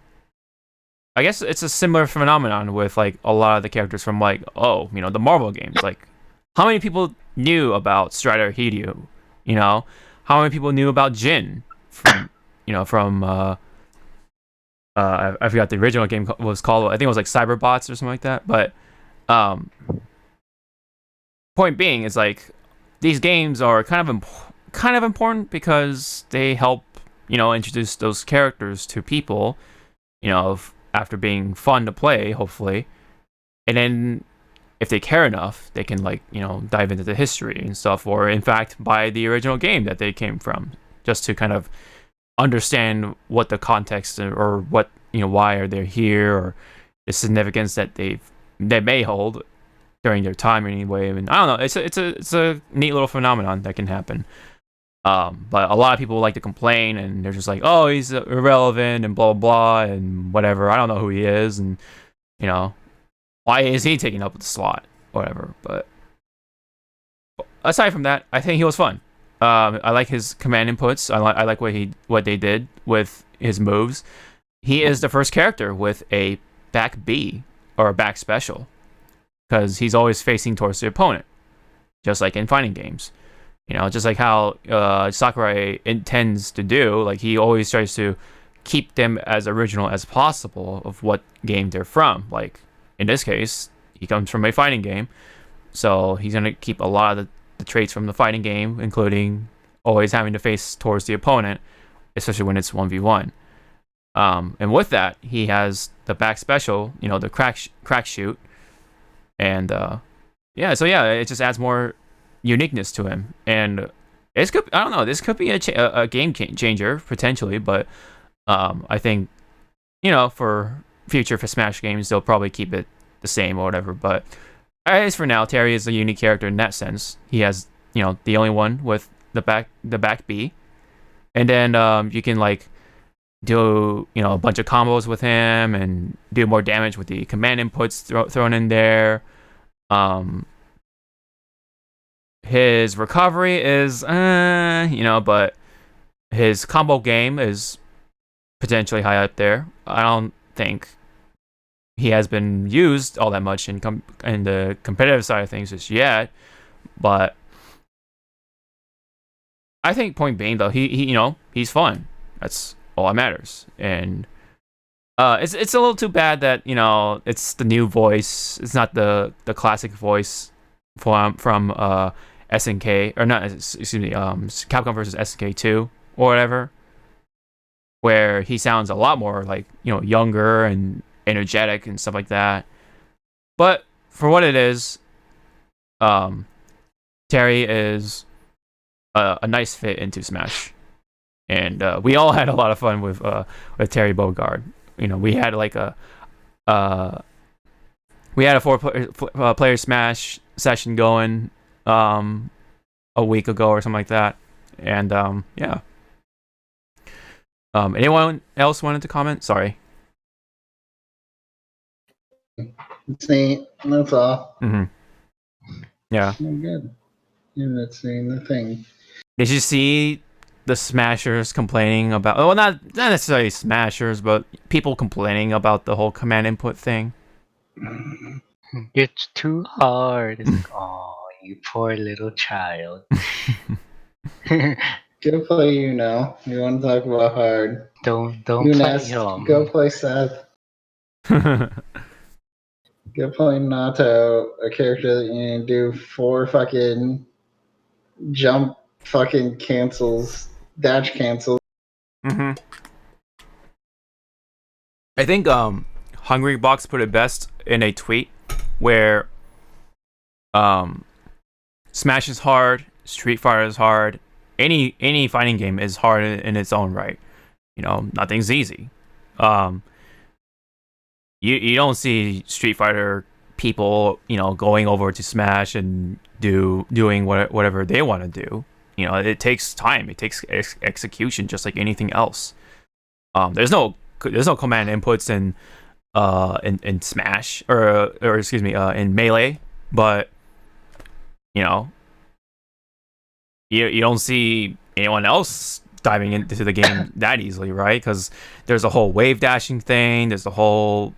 guess it's a similar phenomenon with like a lot of the characters from like the Marvel games. Like, how many people knew about Strider Hiryu? How many people knew about Jin from I forgot the original game was called. I think it was like Cyberbots or something like that. But point being is like these games are kind of important because they help introduce those characters to people, after being fun to play, hopefully, and then if they care enough, they can dive into the history and stuff, or in fact buy the original game that they came from, just to kind of understand what the context or what why are they here, or the significance that they may hold during their time anyway. And I don't know, it's a neat little phenomenon that can happen. But a lot of people like to complain, and they're just like, oh, he's irrelevant and blah blah blah and whatever. I don't know who he is, and why is he taking up the slot, whatever. But aside from that, I think he was fun. I like his command inputs. I like what they did with his moves. He is the first character with a back B or a back special, because he's always facing towards the opponent, just like in fighting games. Just like how Sakurai intends to do. Like, he always tries to keep them as original as possible of what game they're from. Like, in this case, he comes from a fighting game, so he's going to keep a lot of the traits from the fighting game, including always having to face towards the opponent, especially when it's 1v1. And with that, he has the back special, the crack shoot, and it just adds more uniqueness to him. And this could be a game changer potentially, but I think for future for Smash games they'll probably keep it the same or whatever. But as for now, Terry is a unique character in that sense. He has the only one with the back B, and then you can do a bunch of combos with him and do more damage with the command inputs thrown in there. His recovery is but his combo game is potentially high up there. I don't think he has been used all that much in the competitive side of things just yet, but I think point being though, he's fun. That's all that matters. And it's a little too bad that it's the new voice. It's not the classic voice from SNK, or not, excuse me, Capcom versus SNK 2 or whatever, where he sounds a lot more like younger and energetic and stuff like that. But for what it is, Terry is a nice fit into Smash, and we all had a lot of fun with Terry Bogard. We had we had a 4-player Smash session going a week ago or something like that, and anyone else wanted to comment? Sorry. It's neat. That's all. Mm-hmm. Yeah. Oh, good. Yeah, that's the thing. Did you see the Smashers complaining about? Well, not necessarily Smashers, but people complaining about the whole command input thing. It's too hard. It's like, oh, you poor little child. Go play You want to talk about hard. Don't You play go play Seth. Go play Nato, a character that you do 4 fucking jump fucking cancels, dash cancels. I think Hungry Box put it best in a tweet where Smash is hard, Street Fighter is hard, any fighting game is hard in its own right. Nothing's easy. You don't see Street Fighter people, going over to Smash and doing whatever they want to do. It takes time. It takes execution, just like anything else. There's no command inputs in Smash or excuse me, in Melee, but you don't see anyone else diving into the game that easily, right? Because there's a whole wave dashing thing. There's a whole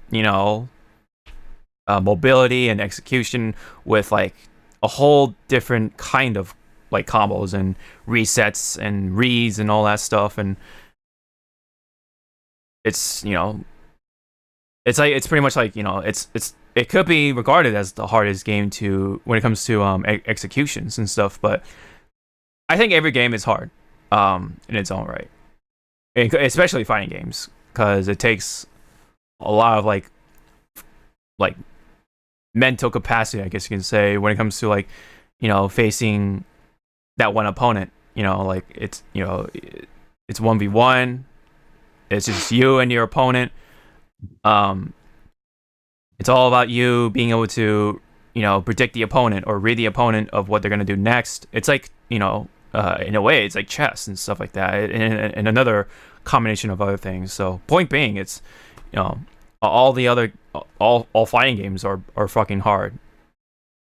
mobility and execution with like a whole different kind of like combos and resets and reads and all that stuff. And it's pretty much like it could be regarded as the hardest game when it comes to executions and stuff, but I think every game is hard in its own right, especially fighting games, because it takes a lot of like mental capacity, I guess you can say, when it comes to like facing that one opponent. Like it's 1v1. It's just you and your opponent. It's all about you being able to predict the opponent or read the opponent of what they're going to do next. It's like in a way it's like chess and stuff like that, and another combination of other things. So point being, it's all the other all fighting games are fucking hard,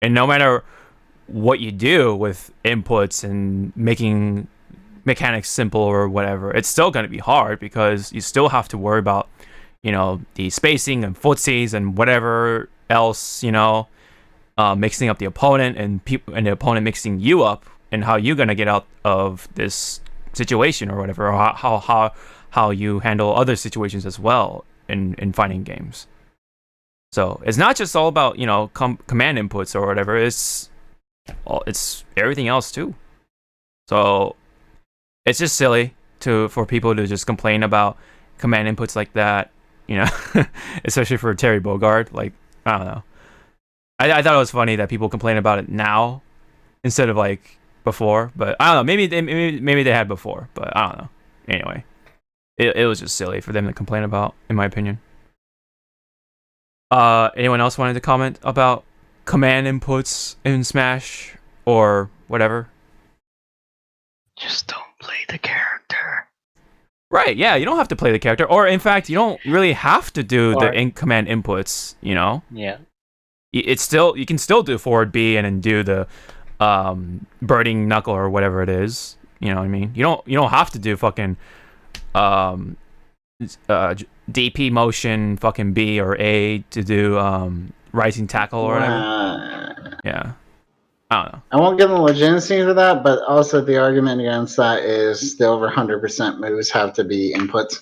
and no matter what you do with inputs and making mechanics simple or whatever, it's still going to be hard, because you still have to worry about the spacing and footsies and whatever else, mixing up the opponent and the opponent mixing you up, and how you're gonna get out of this situation or whatever, or how you handle other situations as well in fighting games. So it's not just all about command inputs or whatever. It's everything else too. So it's just silly for people to just complain about command inputs like that, especially for Terry Bogard. Like, I don't know. I thought it was funny that people complain about it now instead of like before, but I don't know. Maybe they had before, but I don't know. Anyway, it was just silly for them to complain about, in my opinion. Anyone else wanted to comment about command inputs in Smash or whatever? Just don't play the character. Right, yeah, you don't have to play the character, or in fact, you don't really have to do the command inputs. Yeah. You can still do forward B and then do the birding knuckle or whatever it is. You know what I mean? You don't have to do fucking DP motion fucking B or A to do rising tackle or whatever. Yeah. I don't know. I won't give them legitimacy for that, but also the argument against that is the over 100% moves have to be inputs.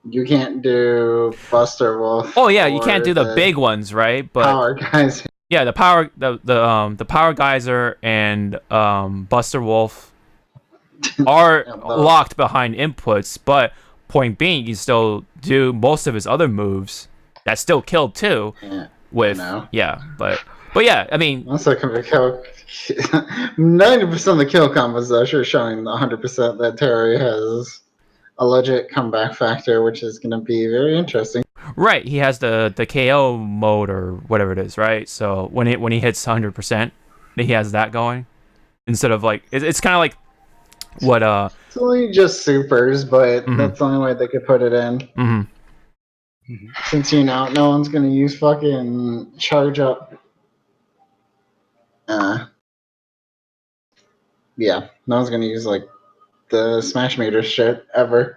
You can't do Buster Wolf. Oh yeah, you can't do the big ones, right? But power guys. Yeah, the power geyser and Buster Wolf are locked behind inputs, but point being, you still do most of his other moves that still killed too. Yeah, But yeah, I mean, also can be kill. 90% of the kill combos though are showing 100% that Terry has a legit comeback factor, which is going to be very interesting. Right, he has the KO mode or whatever it is, right? So when he hits 100%, he has that going instead of like it's kind of like what It's only just supers, but that's the only way they could put it in. Mm-hmm. Since no one's going to use fucking charge up. Yeah, no one's going to use like the Smash Meter shit ever.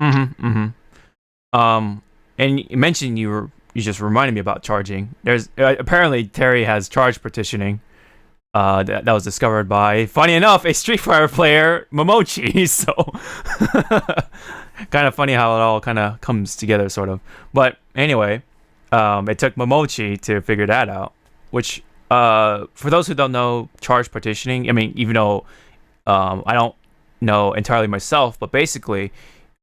And you mentioned you just reminded me about charging. There's apparently Terry has charge partitioning, that was discovered by, funny enough, a Street Fighter player, Momochi. So, kind of funny how it all kind of comes together, sort of. But anyway, it took Momochi to figure that out. Which, for those who don't know, charge partitioning. I mean, even though I don't know entirely myself, but basically,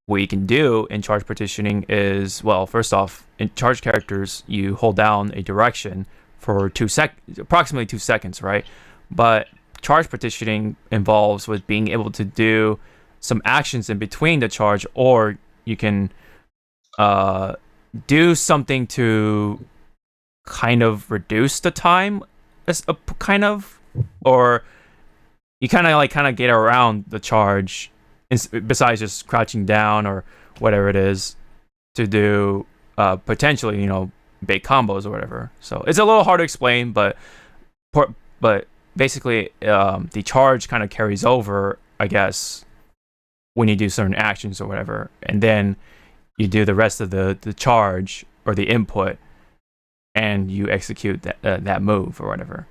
what you can do in charge partitioning is, well, first off, in charge characters, you hold down a direction for approximately 2 seconds, right? But charge partitioning involves with being able to do some actions in between the charge, or you can do something to kind of reduce the time, or you kind of get around the charge, besides just crouching down or whatever it is to do potentially, big combos or whatever. So it's a little hard to explain, but basically the charge kind of carries over, I guess, when you do certain actions or whatever, and then you do the rest of the charge or the input, and you execute that move or whatever.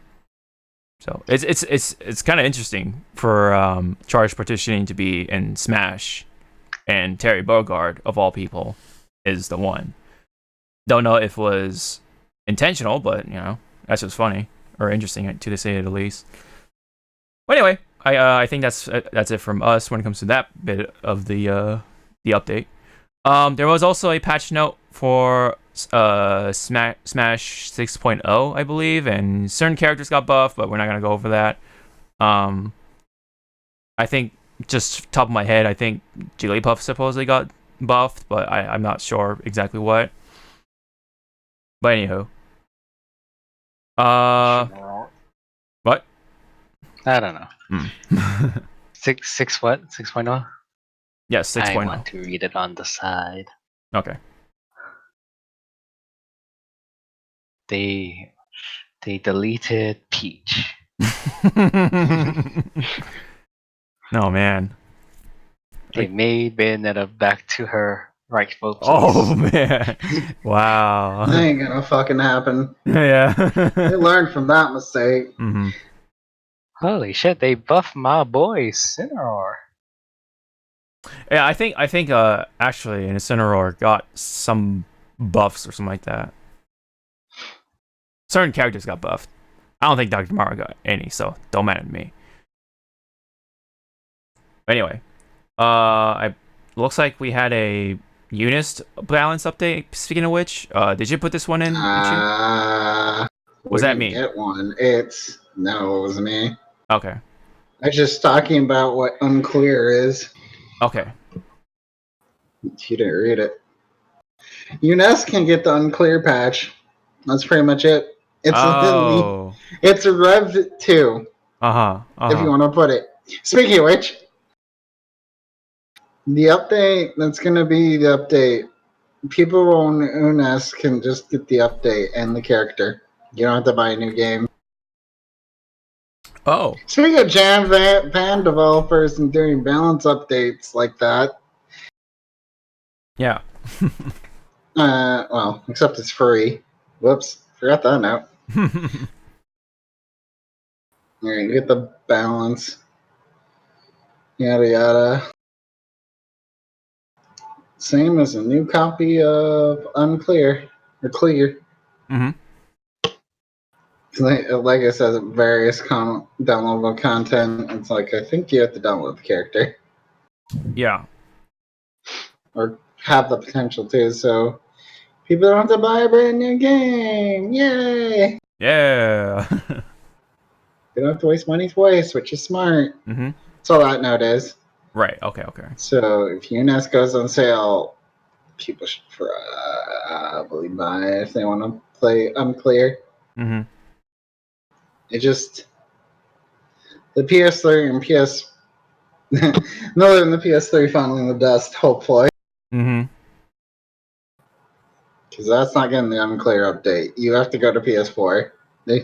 So it's kind of interesting for charge partitioning to be in Smash, and Terry Bogard, of all people, is the one. Don't know if it was intentional, but that's just funny or interesting, to say the least. But anyway, I think that's it from us when it comes to that bit of the update. There was also a patch note for Smash 6.0, I believe, and certain characters got buffed, but we're not gonna go over that. I think, just top of my head, I think Jigglypuff supposedly got buffed, but I'm not sure exactly what. But anywho, what? I don't know. 6 what? 6.0? Yes, 6.0. I want to read it on the side. Okay. They deleted Peach. No, man. They made Bayonetta back to her rightful place. Oh, man. Wow. That ain't gonna fucking happen. Yeah. They learned from that mistake. Mm-hmm. Holy shit, they buffed my boy Cinnamon. Yeah, I think actually Incineroar got some buffs or something like that. Certain characters got buffed. I don't think Dr. Mario got any, so don't matter to me. But anyway, looks like we had a Eunice balance update. Speaking of which, did you put this one in? Was that me? Get one. No, it was me. Okay. I was just talking about what unclear is. Okay. You didn't read it. Eunice can get the unclear patch. That's pretty much it. It's a Rev 2. If you want to put it. Speaking of which, the update that's going to be the update. People who own Eunice can just get the update and the character. You don't have to buy a new game. Oh. Speaking of Jam Van developers and doing balance updates like that. Yeah. Well, except it's free. Whoops, forgot that note. Alright, get the balance. Yada yada. Same as a new copy of Unclear or Clear. Mm-hmm. Like I said, various downloadable content. It's like, I think you have to download the character. Yeah. Or have the potential to, so people don't have to buy a brand new game. Yay! Yeah. They don't have to waste money twice, which is smart. Mm-hmm. That's all that note is. Right. Okay. So if Eunice goes on sale, people should probably buy it if they want to play Unclear. Mm-hmm. It just... The PS3 and PS... no, than the PS3 finally in the dust, hopefully. Mm-hmm. Because that's not getting the Unclear update. You have to go to PS4.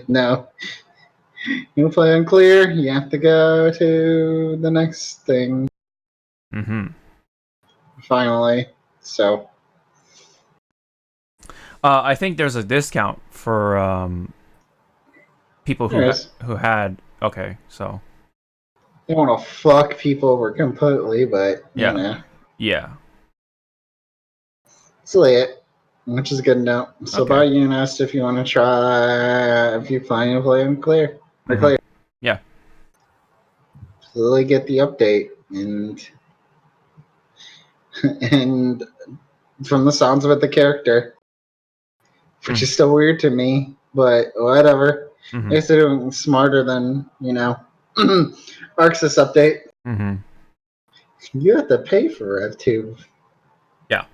No. You play Unclear, you have to go to the next thing. Mm-hmm. Finally. So. I think there's a discount for people who had Okay, so They want to fuck people over completely, but Yeah. you know, yeah. it's lit, which is good to know. So Okay. about you, Nest, if you want to try, if you plan to play in clear, or Mhm. clear. Yeah. So they get the update, and and from the sounds of it, the character, which is still weird to me, but whatever. Mhm. At least they're doing smarter than, you know, Arxis update. Mhm. You have to pay for RevTube. Yeah.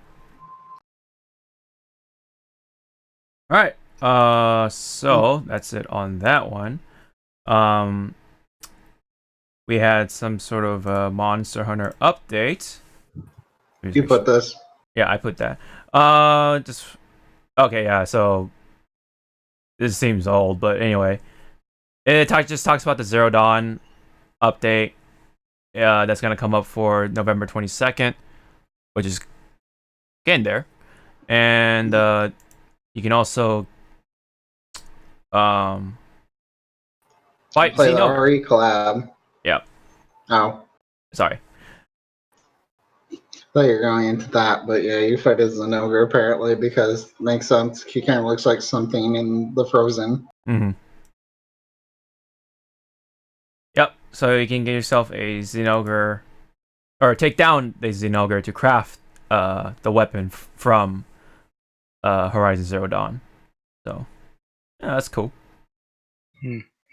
All right. So that's it on that one. We had some sort of Monster Hunter update. You put this. Yeah, I put that. Just okay. Yeah. So this seems old, but anyway, it just talks about the Zero Dawn update. That's gonna come up for November 22nd, which is getting there, and you can also fight Play the Xenogear. RE collab. Yeah. Oh. Sorry. I thought you were going into that, but yeah, you fight as an ogre apparently because it makes sense. He kind of looks like something in the Frozen. Mm-hmm. Yep. So you can get yourself a Xenogear, or take down the Xenogear to craft the weapon from Horizon Zero Dawn. So yeah, that's cool.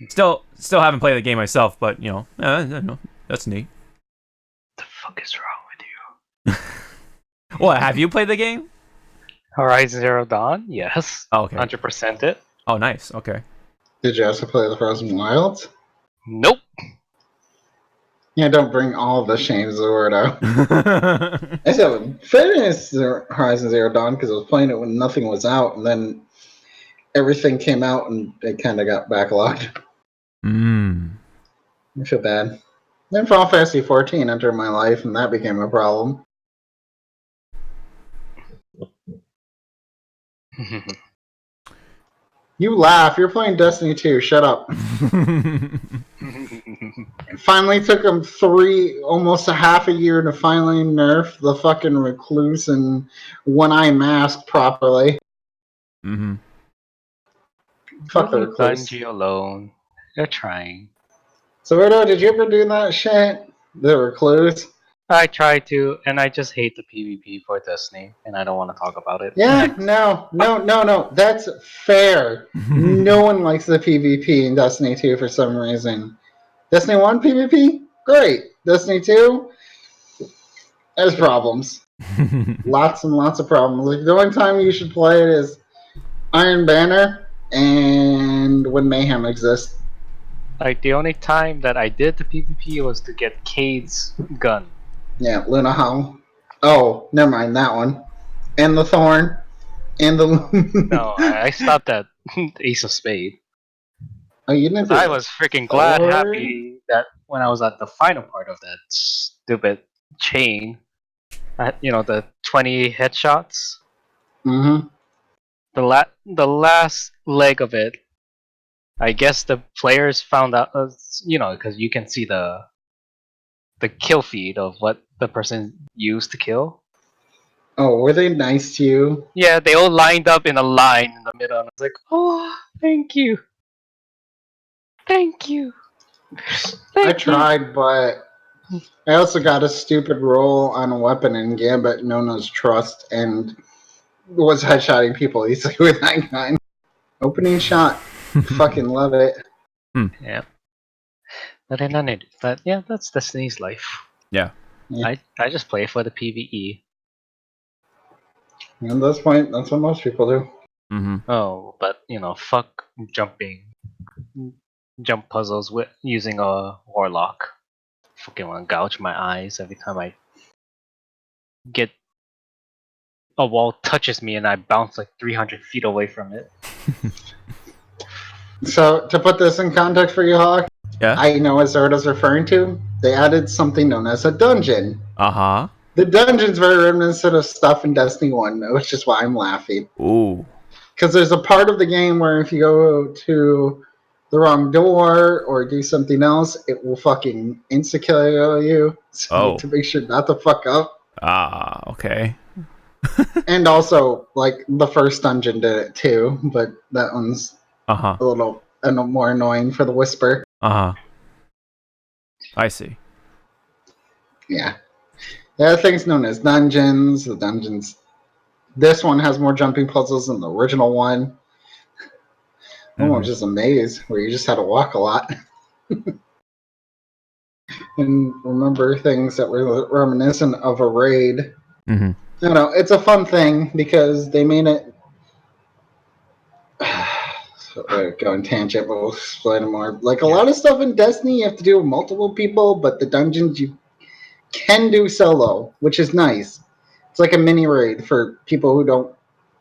Still haven't played the game myself, but you know, that's neat. The fuck is wrong with you? What, have you played the game? Horizon Zero Dawn? Yes. Oh, okay. 100% it. Oh, nice. Okay. Did you also play the Frozen Wilds? Nope. Yeah, don't bring all the shames of the word out. I said, finished Horizon Zero Dawn because I was playing it when nothing was out, and then everything came out and it kind of got backlogged. I feel bad. Then Final Fantasy 14 entered my life, and that became a problem. You laugh. You're playing Destiny 2. Shut up. It finally took them almost a half a year to finally nerf the fucking recluse and one-eye mask properly. Mm-hmm. Fuck the recluse. Bungie alone. They're trying. So, Rudo, did you ever do that shit? The recluse? I try to, and I just hate the PvP for Destiny, and I don't want to talk about it. Yeah, no. That's fair. No one likes the PvP in Destiny 2 for some reason. Destiny 1 PvP? Great. Destiny 2? There's problems. Lots and lots of problems. Like, the only time you should play it is Iron Banner and when Mayhem exists. Like, the only time that I did the PvP was to get Cade's gun. Yeah, Luna Howl. Oh, never mind that one. And the Thorn. And the... No, I stopped at Ace of Spade. Oh, you didn't do I was freaking glad, Thorn? happy that when I was at the final part of that stupid chain, you know, the 20 headshots. Mm-hmm. The last leg of it, I guess the players found out, you know, because you can see the kill feed of what the person used to kill. Oh, were they nice to you? Yeah, they all lined up in a line in the middle, and I was like, oh, thank you. Thank you. I tried, but I also got a stupid roll on a weapon in Gambit known as Trust and was headshotting people easily with that gun. Opening shot. Fucking love it. Yeah. But then I but yeah, that's Destiny's life. Yeah. I just play for the PvE. At this point, that's what most people do. Mm-hmm. Oh, but you know, fuck jump puzzles with using a warlock. Fucking want to gouge my eyes every time I get a wall touches me and I bounce like 300 feet away from it. So, to put this in context for you, Hawk, Yeah. I know what Zardo's referring to. They added something known as a dungeon. Uh-huh. The dungeon's very reminiscent of stuff in Destiny 1, which is why I'm laughing. Ooh. Because there's a part of the game where if you go to the wrong door or do something else, it will fucking insta-kill you. So you need to make sure not to fuck up. Okay. And also, like, the first dungeon did it too, but that one's a little more annoying for the whisper. I see. Yeah. There are things known as dungeons. The dungeons. This one has more jumping puzzles than the original one. One was just a maze where you just had to walk a lot. And remember things that were reminiscent of a raid. Mm-hmm. You know, it's a fun thing because they made it. Going tangent, but we'll explain it more. Like a lot of stuff in Destiny, you have to do with multiple people, but the dungeons you can do solo, which is nice. It's like a mini raid for people who don't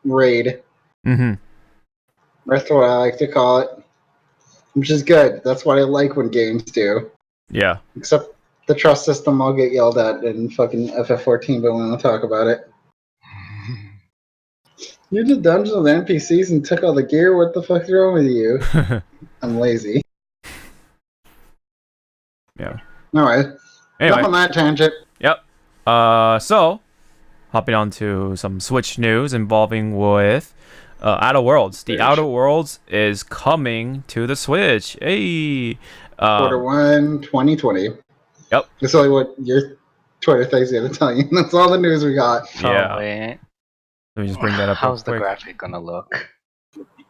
raid. That's what I like to call it, which is good. That's what I like when games do. Yeah. Except the trust system, I'll get yelled at in fucking FF14, but we won't talk about it. You did dungeons with NPCs and took all the gear. What the fuck's wrong with you? I'm lazy. Yeah. Alright. Anyway. Enough on that tangent. Yep. So, hopping on to some Switch news involving with Outer Worlds. The Outer Worlds is coming to the Switch. Hey! Q1 2020. Yep. That's only what your Twitter thing's gonna tell you. That's all the news we got. Yeah. Oh, wait. Let me just bring that up. How's the graphic gonna look?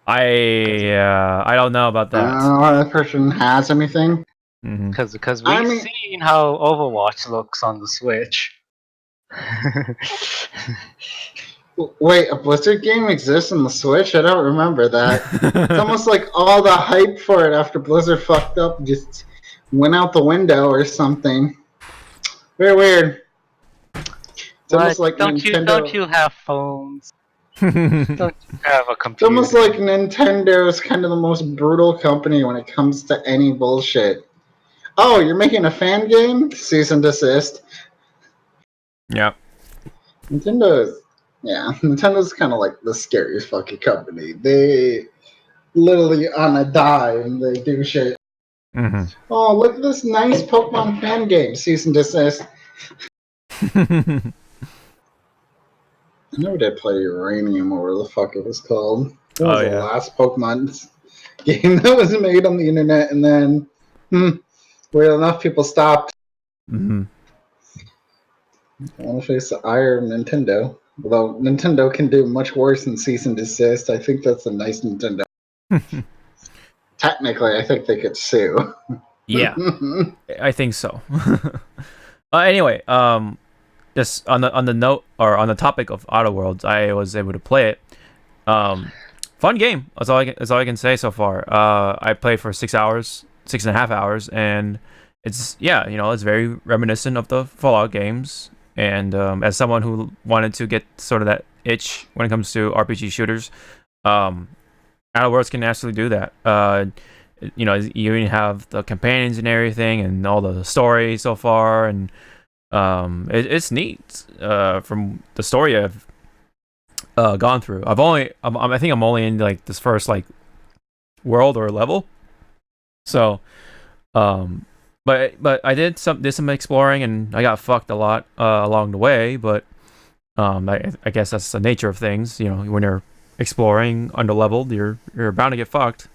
I don't know about that. That person has anything? Because we've seen how Overwatch looks on the Switch. Wait, a Blizzard game exists on the Switch? I don't remember that. It's almost like all the hype for it after Blizzard fucked up just went out the window or something. Very weird. It's almost like Nintendo. Don't you have phones? Don't you have a computer? It's almost like Nintendo is kind of the most brutal company when it comes to any bullshit. Oh, you're making a fan game? Cease and desist. Yep. Nintendo's kind of like the scariest fucking company. They literally on a dime they do shit. Oh, look at this nice Pokemon fan game. Cease and desist. I never did play Uranium or whatever the fuck it was called. It was the last Pokemon game that was made on the internet, and then where enough people stopped. I want to face the ire of Nintendo. Although Nintendo can do much worse than cease and desist, I think that's a nice Nintendo. Technically, I think they could sue. Yeah, I think so. Anyway, just on the note or on the topic of Outer Worlds, I was able to play it. Fun game. That's all I can say so far. I played for 6.5 hours, and it's it's very reminiscent of the Fallout games. And as someone who wanted to get sort of that itch when it comes to RPG shooters, Outer Worlds can actually do that. You even have the companions and everything, and all the story so far, and it's neat. From the story I've gone through, I think I'm only in like this first like world or level. So, but I did some exploring, and I got fucked a lot along the way. But I guess that's the nature of things. When you're exploring underleveled, you're bound to get fucked.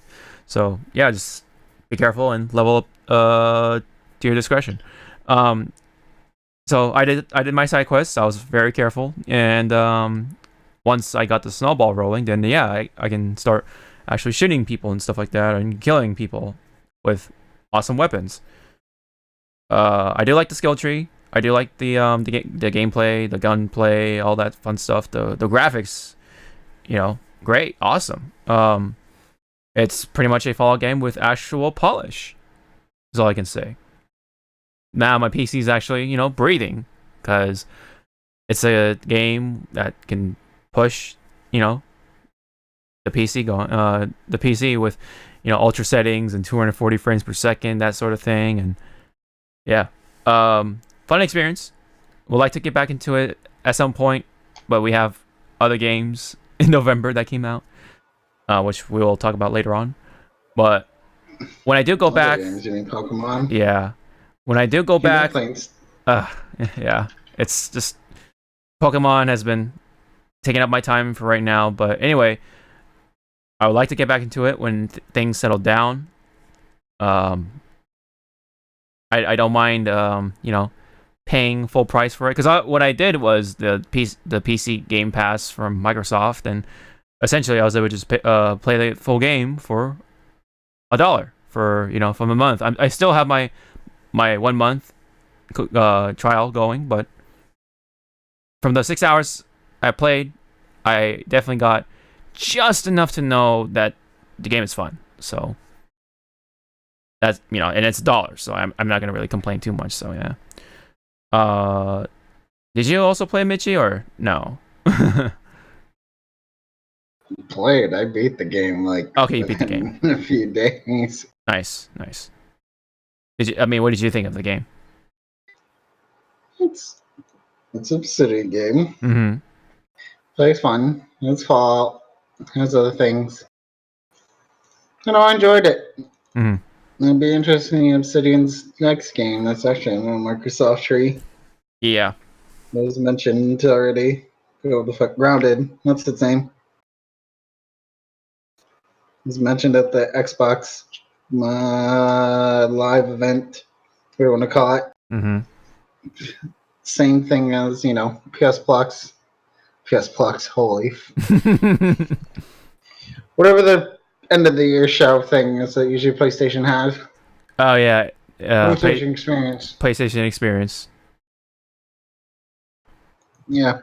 So yeah, just be careful and level up to your discretion. So I did my side quests. I was very careful, and once I got the snowball rolling, then I can start actually shooting people and stuff like that, and killing people with awesome weapons. I do like the skill tree. I do like the gameplay, the gunplay, all that fun stuff. The graphics, great, awesome. It's pretty much a Fallout game with actual polish. Is all I can say. Now my PC is actually, breathing, because it's a game that can push, the PC with, ultra settings and 240 frames per second, that sort of thing, and yeah, fun experience. Would like to get back into it at some point, but we have other games in November that came out, which we will talk about later on. But when I do go Other back, games, you mean Pokemon? yeah, when I do go Human back, things. yeah, it's just Pokemon has been taking up my time for right now. But anyway, I would like to get back into it when things settle down. I don't mind, paying full price for it, because what I did was the PC Game Pass from Microsoft, and essentially I was able to just play the full game for $1 from a month. I still have my 1 month trial going, but from the 6 hours I played, I definitely got just enough to know that the game is fun. So that's and it's $1, so I'm not gonna really complain too much. So yeah. Did you also play Michi or no? Played. I beat the game Okay, you beat the game. in a few days. Nice. What did you think of the game? It's a city game. Mm-hmm. Plays fun. It's Fallout. There's other things. I enjoyed it. Mm-hmm. It'll be interesting in Obsidian's next game. That's actually on Microsoft tree. Yeah. It was mentioned already. Go the fuck Grounded. That's its name. It was mentioned at the Xbox live event. We want to call it. Mm-hmm. Same thing as PS Plus. PS Plus. Holy. Whatever the end of the year show thing is that usually PlayStation has. Oh yeah. PlayStation Experience. PlayStation Experience. Yeah.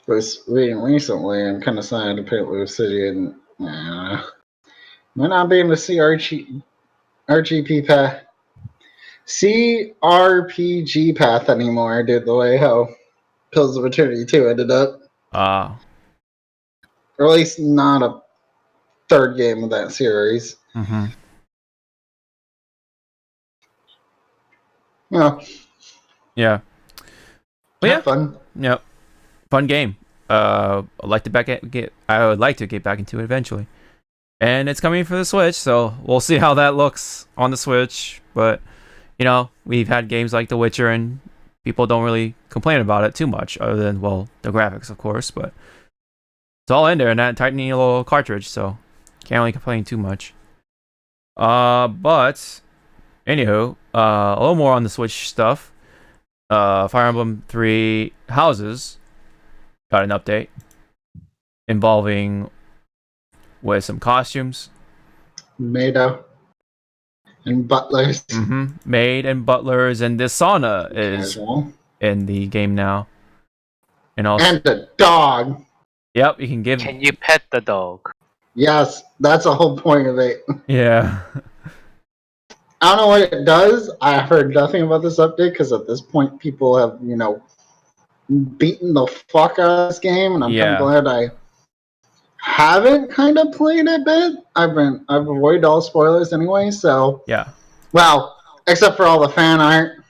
Was reading recently. I'm kind of sad to pick Blue City and might not be able to see RGP path, CRPG path anymore. Due to the way how Pills of Eternity 2 ended up, or at least not a third game of that series. Mm-hmm. Yeah. But yeah, Fun. yeah, fun game. I would like to get back into it eventually, and it's coming for the Switch, so we'll see how that looks on the Switch. But we've had games like The Witcher, and people don't really complain about it too much, other than the graphics, of course. But it's all in there in that tiny little cartridge, so can't really complain too much. But anywho, a little more on the Switch stuff. Fire Emblem 3 Houses got an update involving with some costumes. Mado and butlers. Mm-hmm. Maid and butlers, and this sauna is Casual. in the game now. And also, And a dog. yep, you can give. Can you pet the dog? Yes, that's the whole point of it. Yeah. I don't know what it does. I heard nothing about this update because at this point people have, beaten the fuck out of this game, and I'm kind of glad I haven't kind of played it a bit. I've avoided all spoilers anyway, so Yeah. Well, except for all the fan art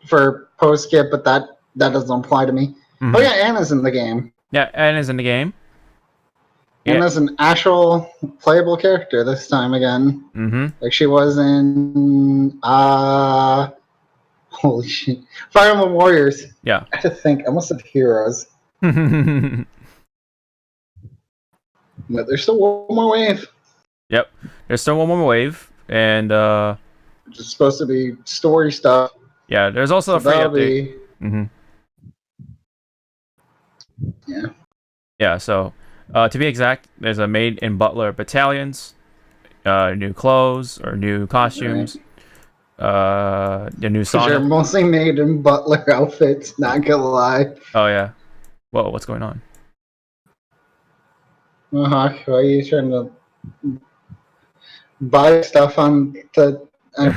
for post skip, but that doesn't apply to me. Mm-hmm. Oh yeah, Anna's in the game. Yeah, Anna's in the game. Anna's an actual playable character this time again. Mm-hmm. Like she was in holy shit, Fire Emblem Warriors. Yeah. I have to think. I must have Heroes. But there's still one more wave. Yep. There's still one more wave, and Which is supposed to be story stuff. yeah, there's also a free update. Mm-hmm. Yeah. Yeah, so to be exact, there's a maid and butler battalions, new clothes or new costumes, the new Because you're sauna. mostly made in butler outfits, not gonna lie. Oh yeah. Whoa, what's going on? Why are you trying to buy stuff on the... I'm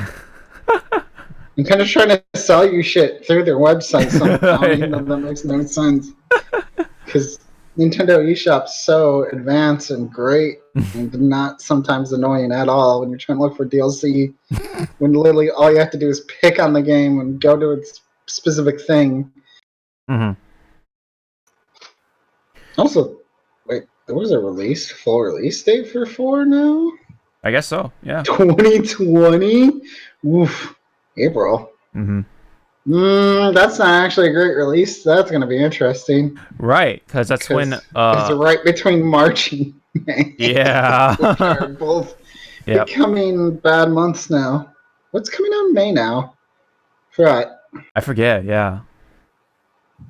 kind of trying to sell you shit through their website somehow, even though that makes no sense. Because Nintendo eShop's so advanced and great, and not sometimes annoying at all when you're trying to look for DLC, when literally all you have to do is pick on the game and go to its specific thing. Mm-hmm. Also, wait, there was a full release date for 4 now? I guess so. Yeah. 2020? Oof. April. That's not actually a great release. That's going to be interesting. Right, because that's when. It's right between March and May. Yeah. Which are both Yep. becoming bad months now. What's coming out in May now? Forgot. I forget. Yeah.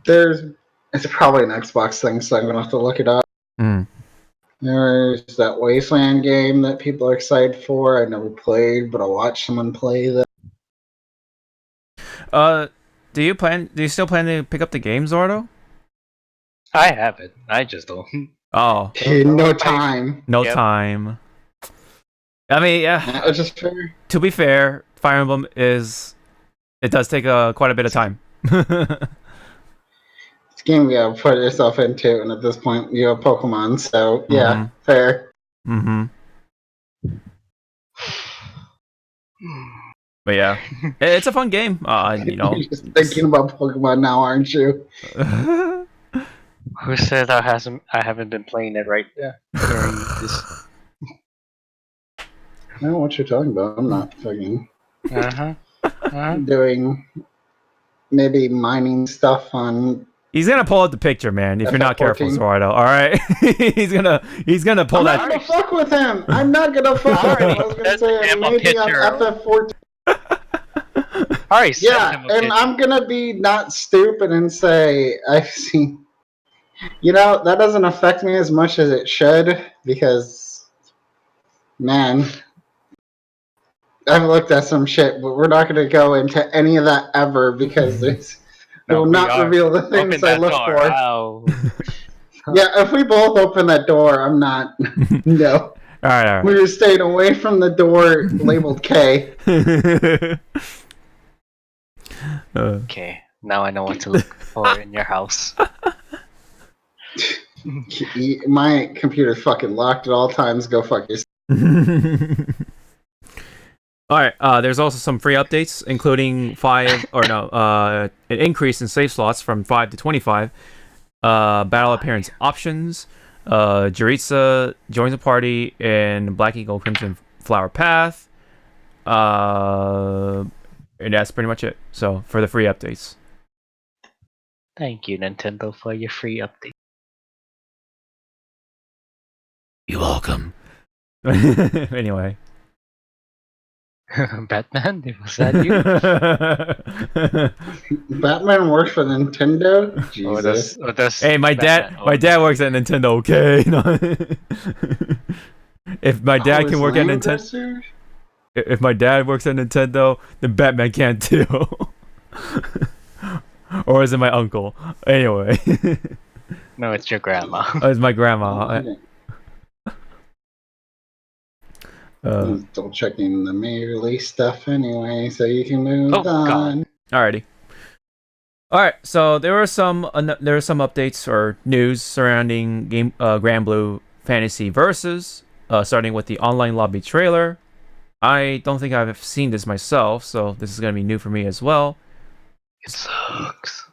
It's probably an Xbox thing, so I'm going to have to look it up. There's that Wasteland game that people are excited for. I never played, but I watched someone play that. Do you still plan to pick up the game, Zordo? I have it. I just don't. Oh. No time. No time. I mean, yeah. It's just fair. To be fair, Fire Emblem it does take quite a bit of time. It's a game you gotta put yourself into, and at this point, you have Pokemon, so yeah, fair. But yeah, it's a fun game. You're just thinking about Pokemon now, aren't you? Who said I haven't been playing it right during this? I don't know what you're talking about. I'm not fucking Uh-huh. doing maybe mining stuff on. He's gonna pull out the picture, man. If you're not careful, FF14. Zordo. All right, he's gonna pull that. I'm not gonna fuck with him. I'm not gonna fuck with him. I was gonna say maybe on FF14. Alright, Yeah, and I'm gonna be not stupid and say I've seen. That doesn't affect me as much as it should because, man, I've looked at some shit, but we're not gonna go into any of that ever because it will not reveal the things I look for. Ow. Yeah, if we both open that door, I'm not. No. All right. We were staying away from the door labeled K. Okay, now I know what to look for in your house. My computer's fucking locked at all times. Go fuck yourself. All right. There's also some free updates, including an increase in save slots from 5 to 25. Battle appearance options. Jaritza joins the party in Black Eagle Crimson Flower Path. And that's pretty much it. So for the free updates. Thank you, Nintendo, for your free update. You're welcome. Anyway. Batman? Was that you? Batman works for Nintendo? Jesus. Hey, my dad works at Nintendo, okay? If my dad can work at Nintendo, if my dad works at Nintendo, then Batman can too. Or is it my uncle? Anyway. No, it's your grandma. Oh, it's my grandma. Still checking the May release stuff anyway, so you can move on. God. Alrighty. Alright, so there are some updates or news surrounding Grand Blue Fantasy Versus, starting with the online lobby trailer. I don't think I've seen this myself, so this is going to be new for me as well. It sucks.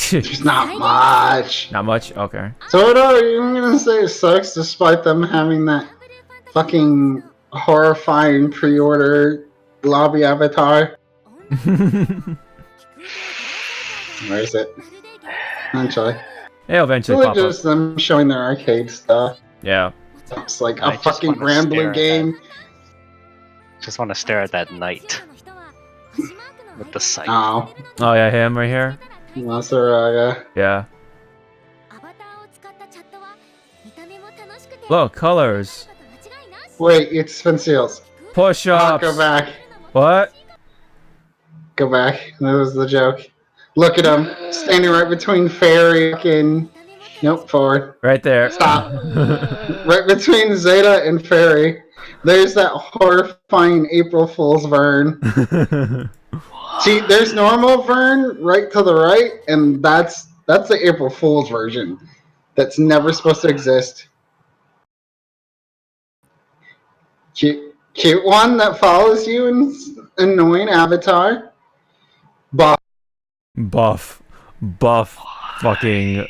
There's not much. Not much? Okay. So what are you going to say it sucks despite them having that fucking horrifying pre-order lobby avatar? Where is it? Eventually. Yeah, eventually Really pop just up. them showing their arcade stuff. Yeah. It's like I a just fucking wanna Grand stare Blue at game. Just want to stare at that knight with the sight. Oh, Oh yeah, him right here. Masaraga. Yeah. Look, colors. Wait, it's Spin Seals. Push-ups. Go back. What? Go back. That was the joke. Look at him. Standing right between Fairy and... Nope, forward. Right there. Stop. Right between Zeta and Fairy. There's that horrifying April Fool's Vern. See, there's normal Vern right to the right, and that's the April Fool's version. That's never supposed to exist. Cute one that follows you in annoying avatar. Buff. Fucking.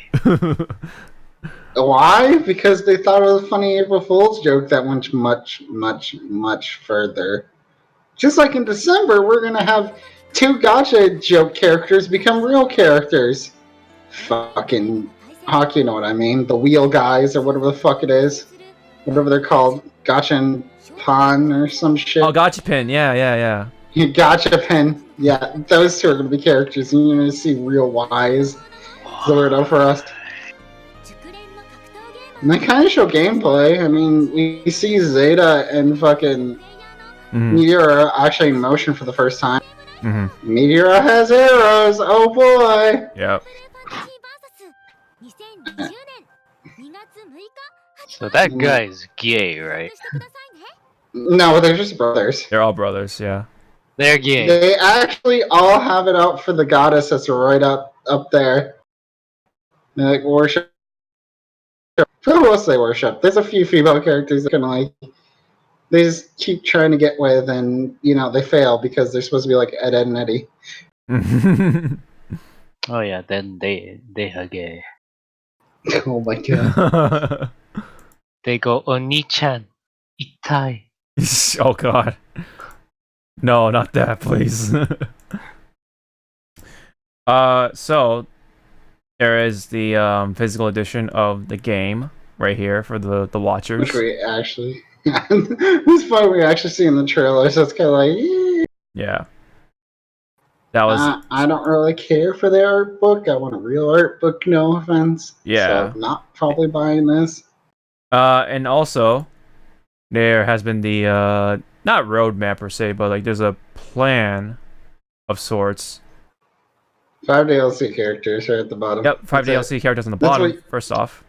Why? Because they thought it was a funny April Fool's joke that went much, much, much further. Just like in December, we're gonna have 2 gotcha joke characters become real characters. Fucking hockey, you know what I mean? The wheel guys or whatever the fuck it is. Whatever they're called. Gotcha and Pon or some shit. Oh, gotcha pin. Yeah. Gotcha Pin. Yeah, those 2 are gonna be characters, and you're gonna see real wise Zawarudo for us. And they kind of show gameplay. I mean, we see Zeta and fucking Meteora actually in motion for the first time. Meteora has arrows. Oh boy. Yep. So that guy's gay, right? No, they're just brothers. They're all brothers. Yeah. They're gay. They actually all have it out for the goddess that's right up there. They like worship. Who else they worship? There's a few female characters that can like. They just keep trying to get with, and they fail because they're supposed to be like Ed, Ed, and Eddie. Oh yeah, then they are gay. Oh my god. They go Oni-chan, itai. Oh god. No, not that, please. So there is the physical edition of the game right here for the watchers. Which we actually, it's funny we actually see in the trailer, so it's kind of like, yeah. That was. I don't really care for the art book. I want a real art book. No offense. Yeah. So not probably buying this. And also, there has been the not roadmap per se, but like there's a plan of sorts. 5 DLC characters right at the bottom. Yep, 5 That's DLC characters on the That's bottom. what- First off,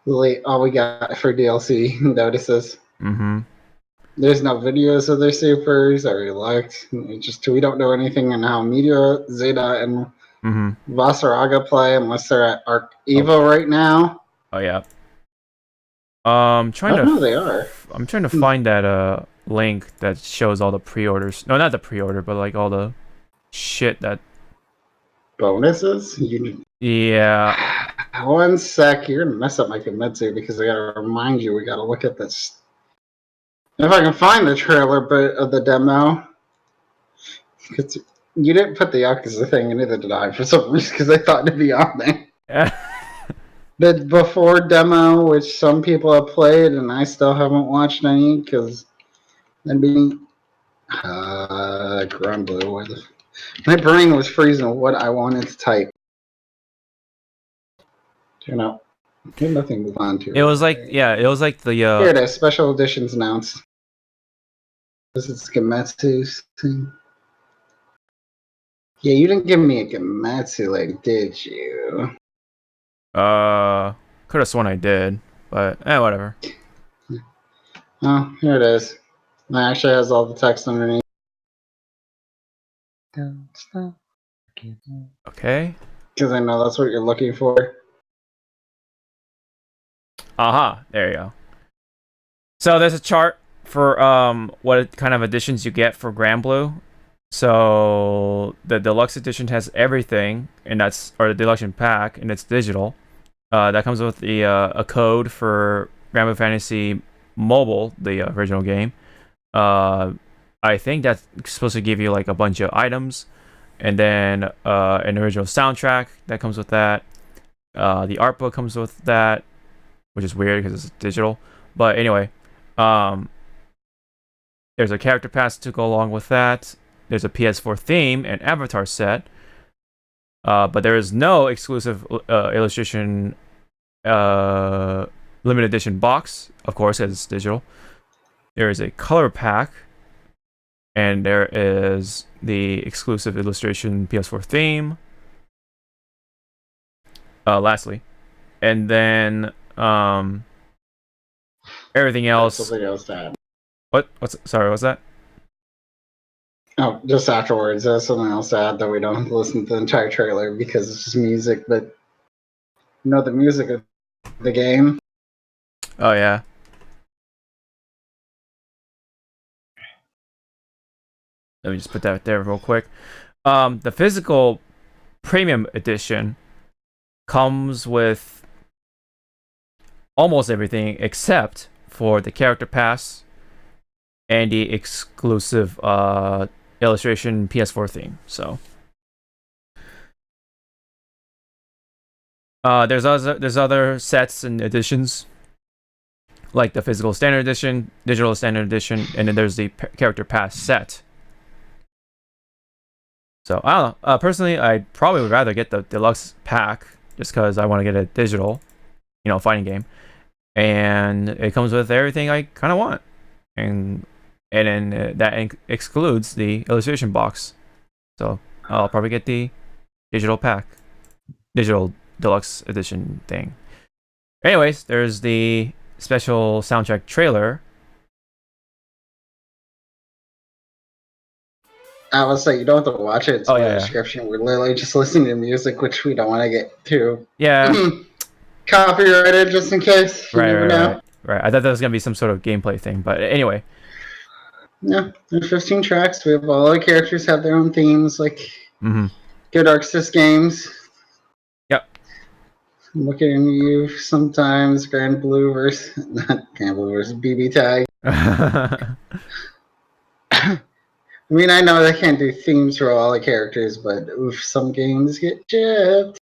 Really, all we got for DLC notices. There's no videos of their supers or elect. We don't know anything on how Meteor, Zeta, and Vasaraga play unless they're at Arc Evo right now. Oh yeah. I don't know they are. I'm trying to find that link that shows all the pre-orders. No, not the pre-order, but like all the shit that. Bonuses? Yeah. 1 sec, you're gonna mess up my Kimetsu because I gotta remind you we gotta look at this. If I can find the trailer bit of the demo. Because you didn't put the Yakuza thing, and neither did I for some reason, because I thought it'd be on there. The before demo, which some people have played, and I still haven't watched any, because then being ground blue. My brain was freezing what I wanted to type. Nothing to move on to. It was like the Here it is, special editions announced. This is Gemetsu thing. Yeah, you didn't give me a Gemetsu link, did you? could have sworn I did, but whatever. Oh, here it is. It actually has all the text underneath. Okay. Because I know that's what you're looking for. There you go. So there's a chart for what kind of editions you get for Grand Blue. So the deluxe edition has everything, and or the deluxe pack, and it's digital. That comes with a code for Grand Blue Fantasy Mobile, the original game. I think that's supposed to give you like a bunch of items, and then an original soundtrack that comes with that. The art book comes with that, which is weird because it's digital. But anyway, there's a character pass to go along with that. There's a PS4 theme and avatar set. But there is no exclusive illustration limited edition box, of course, as it's digital. There is a color pack, and there is the exclusive illustration PS4 theme. Lastly, and then everything else. Something else to add. Sorry, what's that? Oh, just afterwards. There's something else to add that we don't have to listen to the entire trailer because it's just music, but the music of the game. Oh yeah. Let me just put that there real quick. The physical premium edition comes with almost everything except for the character pass and the exclusive illustration PS4 theme. So there's other sets and editions, like the physical standard edition, digital standard edition, and then there's the character pass set. So I don't know. Personally, I probably would rather get the deluxe pack just because I want to get a digital, fighting game, and it comes with everything I kind of want, and then that excludes the illustration box. So I'll probably get the digital pack, digital deluxe edition thing. Anyways, there's the special soundtrack trailer. I would say you don't have to watch it. It's Oh, in the yeah. description. We're literally just listening to music, which we don't want to get to. Yeah. Copyrighted, just in case. You never know. Right. I thought that was gonna be some sort of gameplay thing, but anyway. Yeah, there's 15 tracks. We have all the characters have their own themes, like good Arc Sys games. Yep. I'm looking at you sometimes. Not Grand Blue versus BB Tag. I mean, I know they can't do themes for all the characters, but some games get gypped.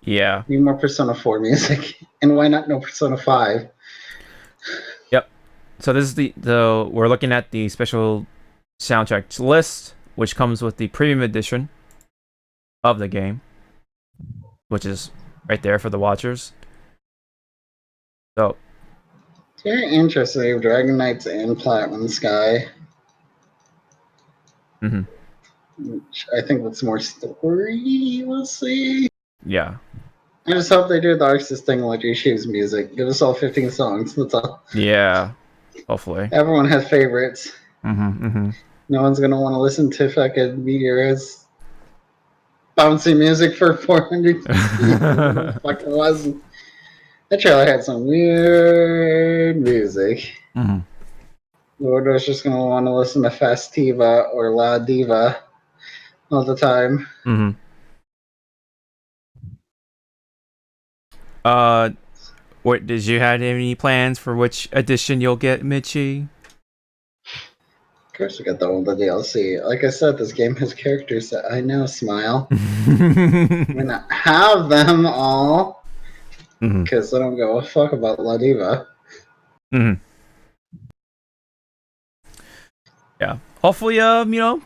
Yeah. Need more Persona 4 music, and why not no Persona 5? Yep. So this is we're looking at the special soundtrack list, which comes with the premium edition of the game, which is right there for the watchers. So it's very interesting. Dragon Knights and Platinum Sky. Which I think that's more story. We'll see. Yeah. I just hope they do the Arc Sys thing like Yoshi's music. Give us all 15 songs. That's all. Yeah. Hopefully. Everyone has favorites. No one's gonna want to listen to fucking Meteor's bouncy music for 400 fucking wasn't. That trailer had some weird music. Lord was just gonna want to listen to Festiva or La Diva all the time. What did you have any plans for which edition you'll get, Michi? Of course, we got the older DLC. Like I said, this game has characters that I know. Smile. I'm gonna have them all because I don't give a fuck about La Diva. Yeah. Hopefully, I mean,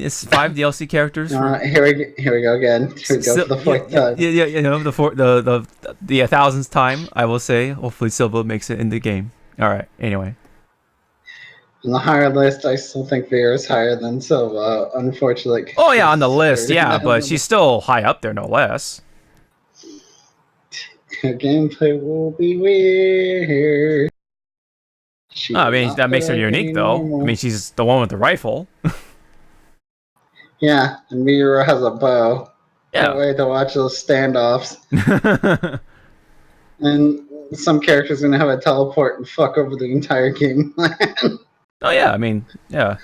it's 5 DLC characters. Here we go again. Here we go for the fourth time. Yeah, the 1000th time, I will say. Hopefully, Silva makes it in the game. All right. Anyway. On the higher list, I still think Vera is higher than Silva. Unfortunately. Oh yeah, on the list, yeah, but she's still high up there, no less. Gameplay will be weird. I mean, that makes her unique, though. I mean, she's the one with the rifle. Yeah, and Miura has a bow. Yeah. Can't wait to watch those standoffs. And some character's gonna have a teleport and fuck over the entire game plan. Oh yeah, I mean, yeah.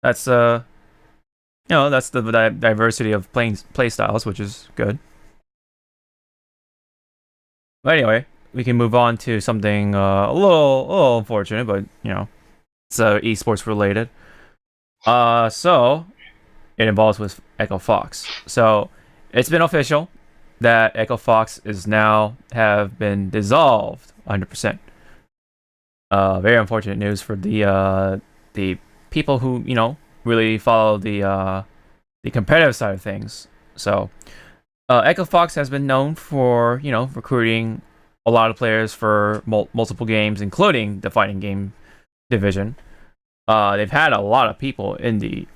That's that's the diversity of play styles, which is good. But anyway, we can move on to something a little unfortunate, but it's esports related. So it involves with Echo Fox. So it's been official that Echo Fox is now have been dissolved 100%. Very unfortunate news for the people who really follow the competitive side of things. So Echo Fox has been known for recruiting a lot of players for multiple games, including the fighting game division. They've had a lot of people in the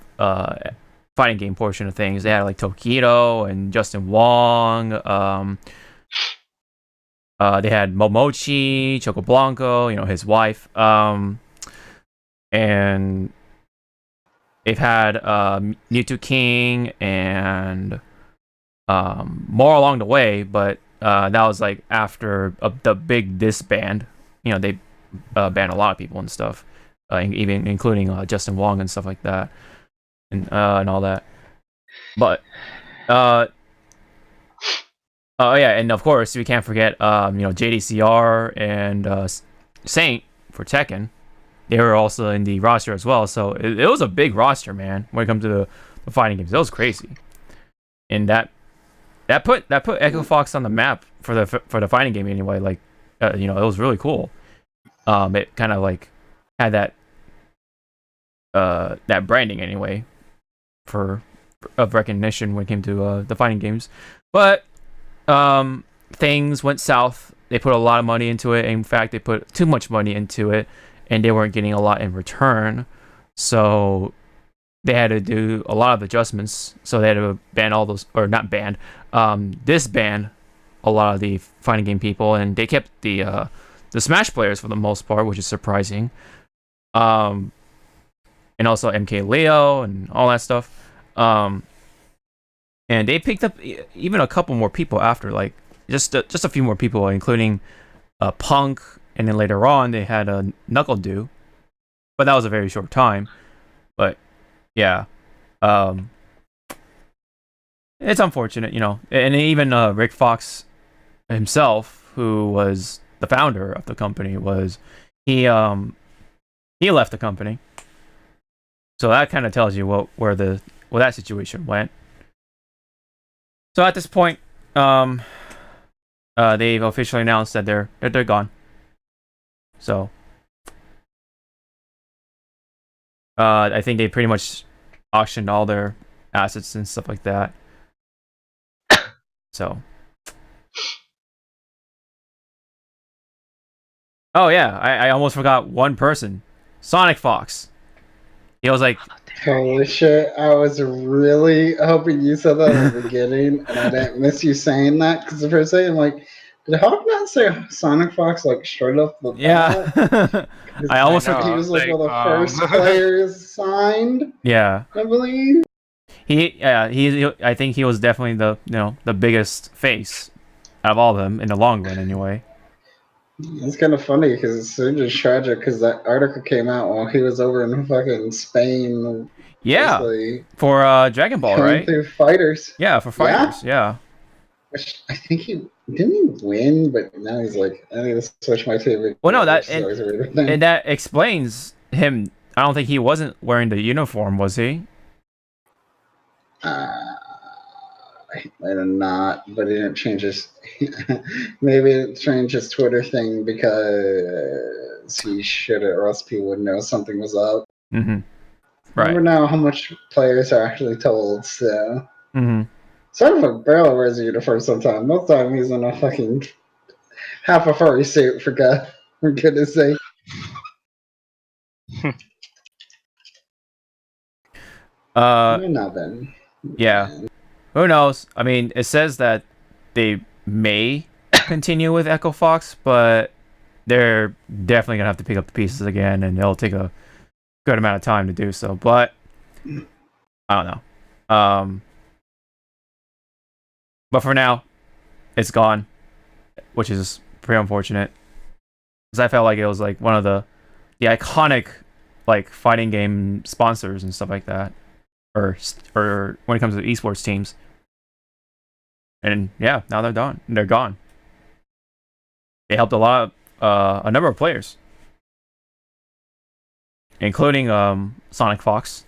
fighting game portion of things. They had like Tokido and Justin Wong. They had Momochi, Choco Blanco, his wife. And they've had Mewtwo King and more along the way, but that was like after the big disband. They banned a lot of people and stuff, even including Justin Wong and stuff like that, and all that. But Oh yeah, and of course we can't forget JDCR and Saint for Tekken. They were also in the roster as well, so it was a big roster, man. When it comes to the fighting games, it was crazy, and that put Echo Fox on the map for the fighting game anyway. Like, it was really cool. It kind of like had that branding anyway of recognition when it came to the fighting games, but things went south. They put a lot of money into it. In fact, they put too much money into it, and they weren't getting a lot in return. So they had to do a lot of adjustments. So they had to ban all those, or not ban, disband a lot of the fighting game people, and they kept the Smash players for the most part, which is surprising. And also MK Leo and all that stuff. And they picked up even a couple more people after, like just a few more people, including Punk, and then later on they had a Knuckle Do, but that was a very short time. But yeah, it's unfortunate, and even Rick Fox himself, who was the founder of the company, he left the company. So that kind of tells you where that situation went. So at this point, they've officially announced that they're gone. So I think they pretty much auctioned all their assets and stuff like that. So, oh yeah, I almost forgot one person, Sonic Fox. He was like, holy shit, I was really hoping you said that at the beginning, and I didn't miss you saying that, because the first thing I'm like, did Hawk not say Sonic Fox like straight up the bat? yeah. I almost forgot. He was like one of the first players signed. Yeah, I believe. I think he was definitely the biggest face out of all of them in the long run, anyway. It's kind of funny because it's just tragic because that article came out while he was over in fucking Spain. Yeah, for Dragon Ball, right? Through fighters. Yeah, for fighters. Yeah. Which I think he win, but now he's like, I need to switch my favorite. Well, no, and that explains him. I don't think he wasn't wearing the uniform, was he? Might have not, but he didn't change his. Maybe it changed his Twitter thing because he should have, or else people would know something was up. Mm-hmm. Right. I never know how much players are actually told, so. Mm-hmm. Sort of a barrel wears a uniform sometimes. Most of the time he's in a fucking half a furry suit, for goodness sake. Not then. Yeah. Who knows? I mean, it says that they may continue with Echo Fox, but they're definitely gonna have to pick up the pieces again, and it'll take a good amount of time to do so. But I don't know. But for now, it's gone, which is pretty unfortunate, because I felt like it was like one of the iconic like fighting game sponsors and stuff like that, or when it comes to esports teams. And yeah, now they're done. They're gone. They helped a number of players, including Sonic Fox,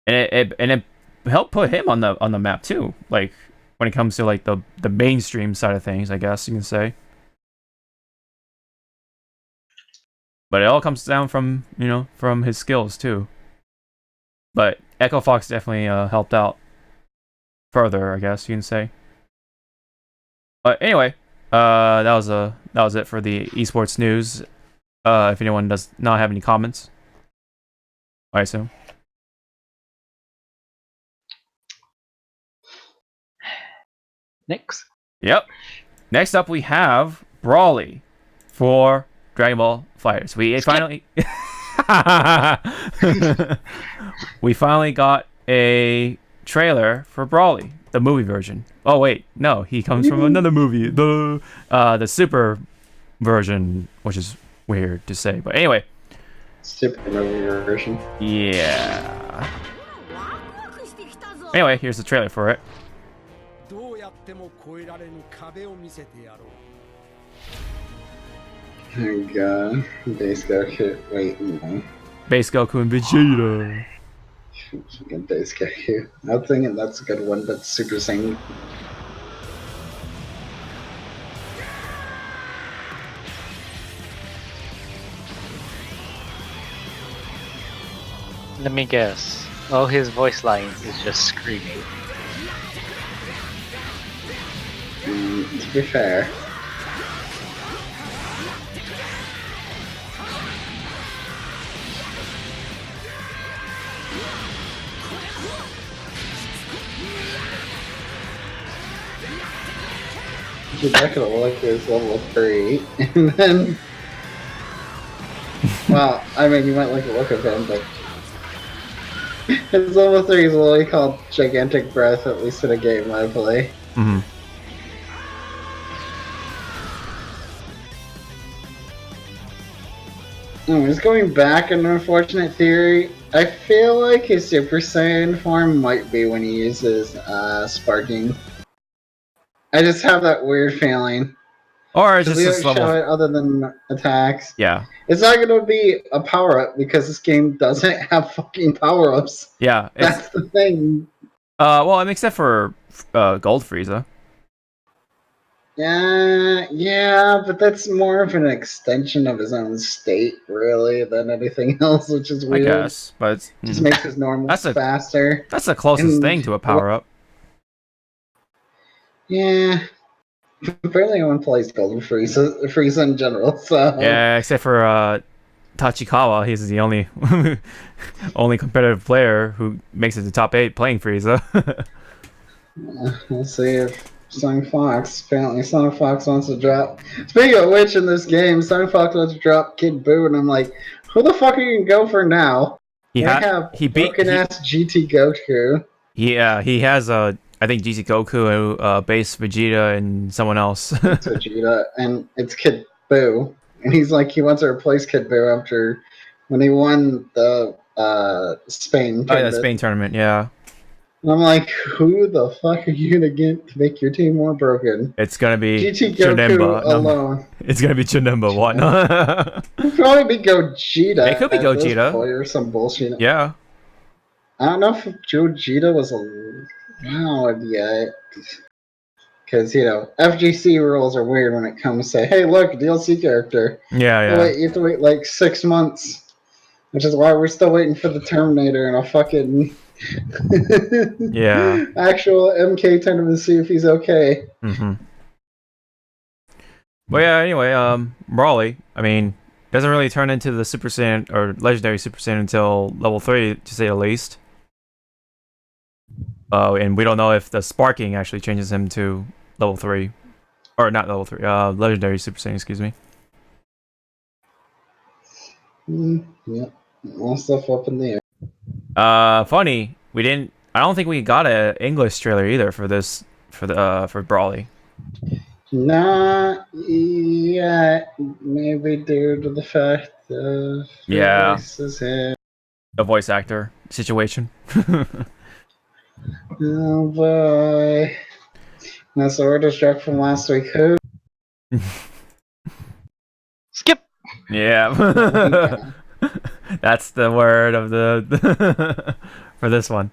and it helped put him on the map too. Like when it comes to like the mainstream side of things, I guess you can say. But it all comes down from from his skills too. But Echo Fox definitely helped out further, I guess you can say. But anyway, that was it for the esports news. If anyone does not have any comments, I assume. Next. Yep. Next up, we have Brawly for Dragon Ball FighterZ. We finally got a trailer for Brawly, the movie version. Oh wait, no, he comes from another movie, the Super version, which is weird to say, but anyway. Super movie version. Yeah. Anyway, here's the trailer for it. どうやっても越えられぬ壁を見せてやろう。 Oh god. Base Goku. Wait, no. Base Goku and Vegeta. Fucking Base Goku. I'm thinking that's a good one, but Super Saiyan. Let me guess. All his voice lines is just screaming. To be fair. You're not gonna look at his level 3, and then... Well, I mean, you might like the look of him, but... His level 3 is what we call Gigantic Breath, at least in a game I play. Mm-hmm. Just going back an unfortunate theory, I feel like his Super Saiyan form might be when he uses sparking. I just have that weird feeling. Or it's just We this don't show level. it other than attacks. Yeah. It's not going to be a power-up because this game doesn't have fucking power-ups. Yeah. That's the thing. Well, I mean, except for Gold Frieza. Yeah, but that's more of an extension of his own state, really, than anything else, which is I weird. guess, but it's, Just makes his normal faster. That's the closest And- thing to a power up. Yeah. Apparently no one plays Golden Frieza in general, so... Yeah, except for Tachikawa, he's the only only competitive player who makes it to top 8 playing Frieza. We'll see if Song Fox, apparently Song Fox wants to drop... Speaking of which, in this game, Song Fox wants to drop Kid Buu, and I'm like, who the fuck are you gonna go for now? he beat broken-ass GT Goku. he has I think GT Goku, base Vegeta, and someone else. It's Vegeta, and it's Kid Buu. And he's like, he wants to replace Kid Buu after when he won the Spain Oh, tournament. yeah, Spain tournament, yeah. And I'm like, who the fuck are you gonna get to make your team more broken? It's gonna be GT Goku Janemba. No, alone. it's gonna be Janemba. What? No. It'd probably be Gogeta. It could be at this Gogeta. point, or some bullshit. Yeah. I don't know if Gogeta was allowed yet. Because, you know, FGC rules are weird when it comes to, hey, look, DLC character. Yeah. Wait, you have to wait like 6 months. Which is why we're still waiting for the Terminator and a fucking Yeah. actual MK tournament to see if he's okay. Mm-hmm. But yeah, anyway, Brawly, I mean, doesn't really turn into the Super Saiyan or Legendary Super Saiyan until level 3, to say the least. And we don't know if the sparking actually changes him to level 3. Or not level 3, Legendary Super Saiyan, excuse me. Yep. All stuff up in the air. Funny, I don't think we got an English trailer either for this, for Brawly. Not yet. Maybe due to the fact of Yeah. voice is here. The voice actor situation. Oh boy. That's the order struck from last week. Who? Skip! Yeah. That's the word of the for this one.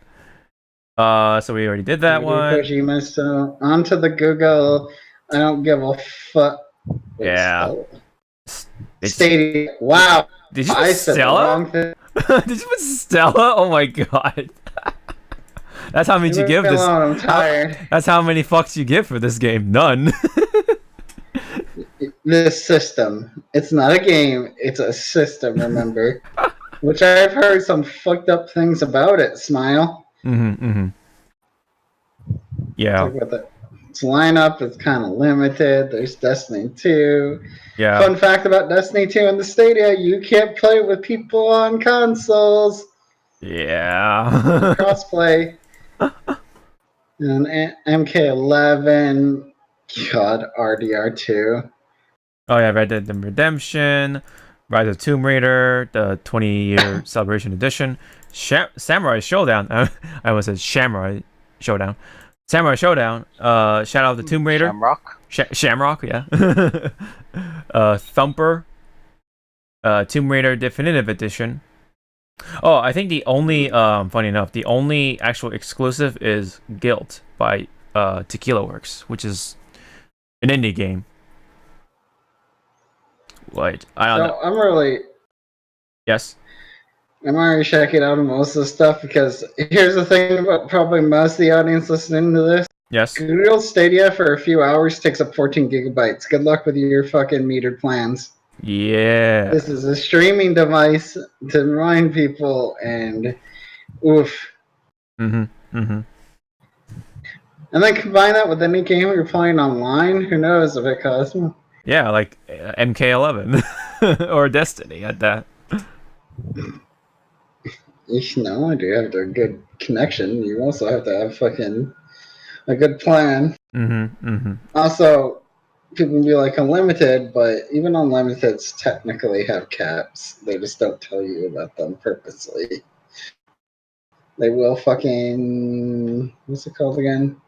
So we already did that one. Kojima, so onto the Google. I don't give a fuck. Yeah. Stadia. Wow. Did you I put said the Stella? wrong thing. Did you put Stella? Oh my god. That's how many you give Leave me this. alone, I'm tired. That's how many fucks you give for this game. None. This system. It's not a game. It's a system. Remember, which I've heard some fucked up things about it. Smile. Yeah. Talk about that. Its lineup is kind of limited. There's Destiny 2. Yeah. Fun fact about Destiny 2 in the Stadia: you can't play with people on consoles. Yeah. Crossplay. And MK11. God, RDR2. Oh yeah, Red Dead Redemption, Rise of Tomb Raider, the 20-year celebration edition, Samurai Showdown. I almost said Samurai Showdown. Samurai Showdown. Shout out to Tomb Raider. Shamrock. Shamrock, yeah. Thumper. Tomb Raider Definitive Edition. Oh, I think the only, funny enough, the only actual exclusive is Guilt by Tequila Works, which is an indie game. What? I don't know. I'm really. Yes? I'm already checking out most of the stuff because here's the thing about probably most of the audience listening to this. Yes? Google Stadia for a few hours takes up 14 gigabytes. Good luck with your fucking metered plans. Yeah. This is a streaming device to remind people, and oof. Mm-hmm. And then combine that with any game you're playing online. Who knows if it costs more? Yeah, like MK11 or Destiny at that. No, I do have a good connection. You also have to have fucking a good plan. Also, people can be like unlimited, but even unlimiteds technically have caps. They just don't tell you about them purposely. They will fucking what's it called again?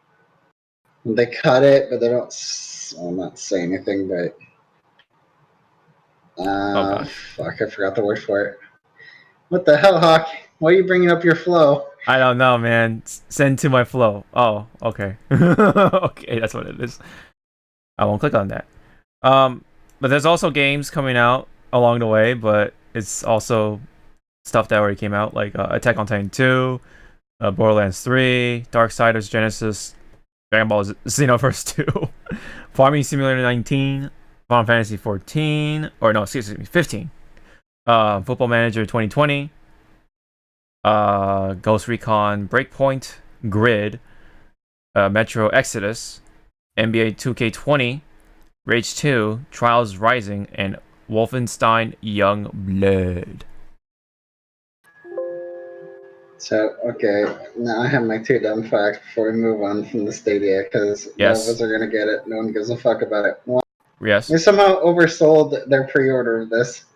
They cut it, but they don't. Well, not say anything, but Oh, gosh. fuck, I forgot the word for it. What the hell, Hawk? Why are you bringing up your flow? I don't know, man. Send to my flow. Oh, okay. Okay, that's what it is. I won't click on that. But there's also games coming out along the way, but it's also stuff that already came out, like Attack on Titan 2, Borderlands 3, Darksiders Genesis, Dragon Ball Xenoverse 2, Farming Simulator 19, Final Fantasy 14, or no, excuse me, 15, Football Manager 2020, Ghost Recon Breakpoint, Grid, Metro Exodus, NBA 2K20, Rage 2, Trials Rising, and Wolfenstein Young Blood. So, okay, now I have my two dumb facts before we move on from the Stadia, because none of us are going to get it. No one gives a fuck about it. One, Yes. they somehow oversold their pre-order of this.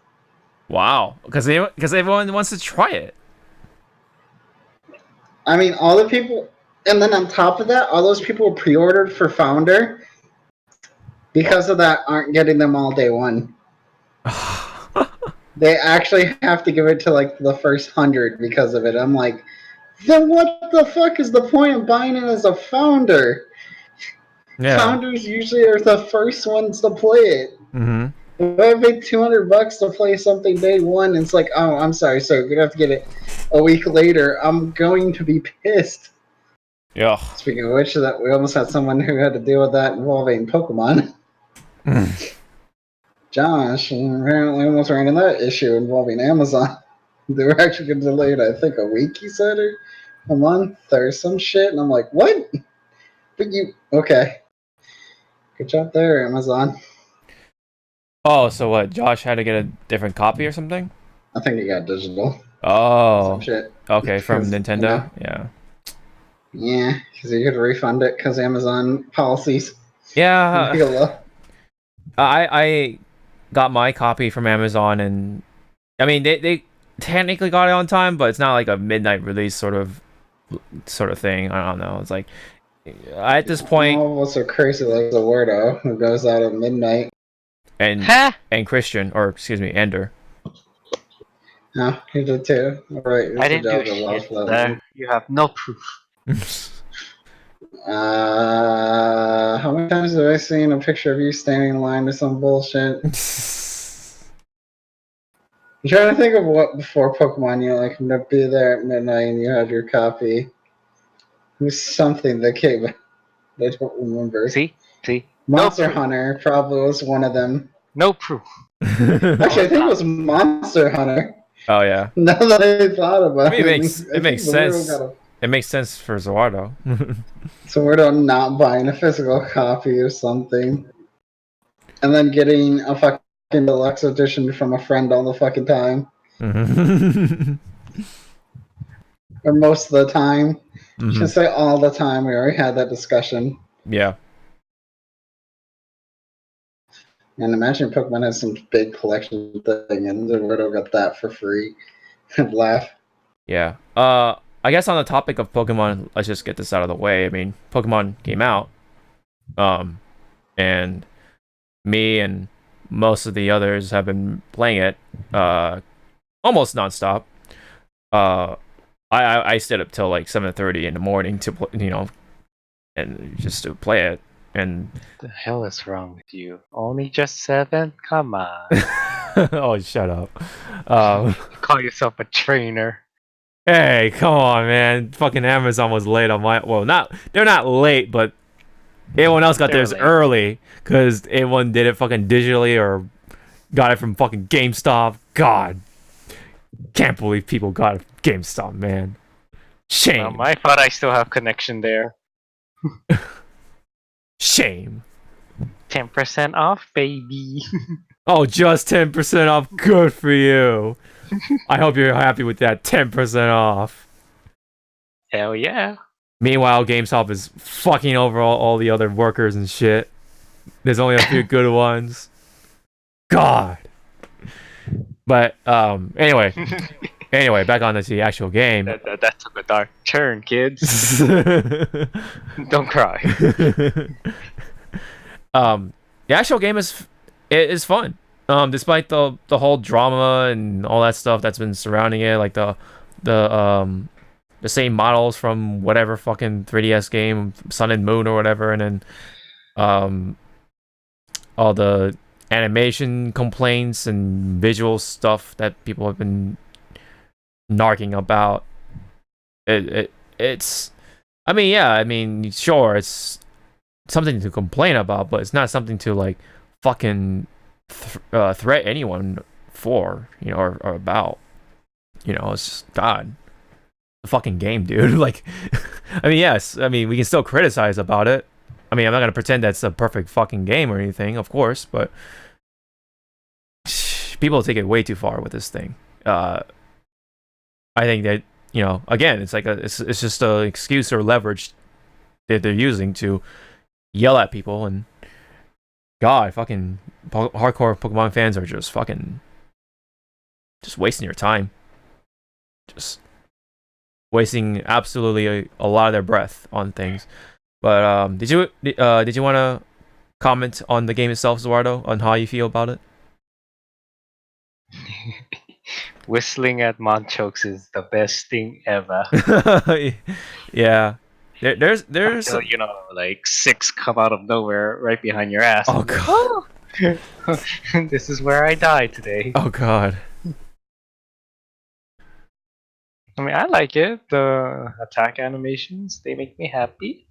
Wow, because everyone wants to try it. I mean, all the people, and then on top of that, all those people who pre-ordered for Founder, because of that, aren't getting them all day one. They actually have to give it to like the first 100 because of it. I'm like, then what the fuck is the point of buying it as a Founder? Yeah. Founders usually are the first ones to play it. Mm-hmm. If I paid $200 to play something day one, it's like, oh, I'm sorry, so you're gonna have to get it a week later. I'm going to be pissed. Yeah. Speaking of which, that we almost had someone who had to deal with that involving Pokemon. Josh apparently almost ran into that issue involving Amazon. They were actually going to delay it, I think, a week, he said, or a month, or some shit. And I'm like, what? But you, okay. Good job there, Amazon. Oh, so what? Josh had to get a different copy or something? I think he got digital. Oh. Some shit. Okay, from Nintendo? You know, Yeah. yeah, because you could refund it because Amazon policies. Yeah. I got my copy from Amazon, and I mean they technically got it on time, but it's not like a midnight release sort of thing. I don't know. It's like at this point, all of us are crazy like Zawardo, who goes out at midnight. And Christian, or excuse me, Ender. No, he did too. All right, I didn't do shit there. You have no proof. How many times have I seen a picture of you standing in line to some bullshit? I'm trying to think of what before Pokemon you like to be there at midnight and you had your copy. It was something that came. I don't remember. See? Monster Hunter probably was one of them. No proof. Actually, I think it was Monster Hunter. Oh yeah. Now that I thought about it, it makes sense. It makes sense for Zawardo. Zawardo not buying a physical copy or something, and then getting a fucking deluxe edition from a friend all the fucking time, or most of the time. You should say all the time. We already had that discussion. Yeah. And imagine Pokemon has some big collection thing, and Zawardo got that for free. And laugh. Yeah. I guess on the topic of Pokemon, let's just get this out of the way. I mean, Pokemon came out, and me and most of the others have been playing it, almost nonstop. I stayed up till like 7:30 in the morning to and just to play it. And The hell is wrong with you? Only just 7? Come on. oh, shut up. You call yourself a trainer. Hey, come on, man. Fucking Amazon was late on my. Well, they're not late, but everyone else got They're theirs late. early because everyone did it fucking digitally or got it from fucking GameStop. God, can't believe people got it from GameStop, man. Shame. I thought I still have connection there. Shame. 10% off, baby. Oh, just 10% off. Good for you. I hope you're happy with that 10% off. Hell yeah. Meanwhile, GameStop is fucking over all the other workers and shit. There's only a few good ones. God. But anyway, back on to the actual game. That took a dark turn, kids. Don't cry. The actual game is fun. Despite the whole drama and all that stuff that's been surrounding it, like the same models from whatever fucking 3DS game, Sun and Moon or whatever, and then all the animation complaints and visual stuff that people have been narking about. It's I mean, sure, it's something to complain about, but it's not something to like fucking threat anyone for, or about. It's just God. The fucking game, dude. Like, I mean, yes, I mean, we can still criticize about it. I mean, I'm not gonna pretend that's a perfect fucking game or anything, of course, but people take it way too far with this thing. I think that again, it's like it's just an excuse or leverage that they're using to yell at people, and God, fucking hardcore Pokemon fans are just wasting your time, just wasting absolutely a lot of their breath on things. But did you want to comment on the game itself, Zawardo, on how you feel about it? Whistling at Monchokes is the best thing ever. Yeah. There's Until, like 6 come out of nowhere right behind your ass. Oh god. This is where I die today. Oh god. I mean, I like it. The attack animations, they make me happy.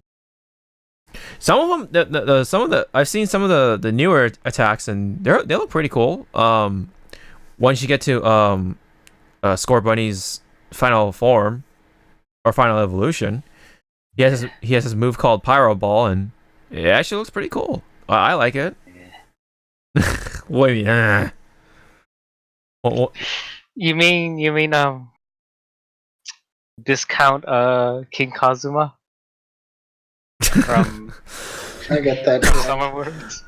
Some of them, I've seen some of the newer attacks, and they look pretty cool. Once you get to Score Bunny's final form or final evolution, he has his move called Pyro Ball, and it actually looks pretty cool. I like it. Yeah. Wait, what? You mean discount King Kazuma from I get that. Summer Words?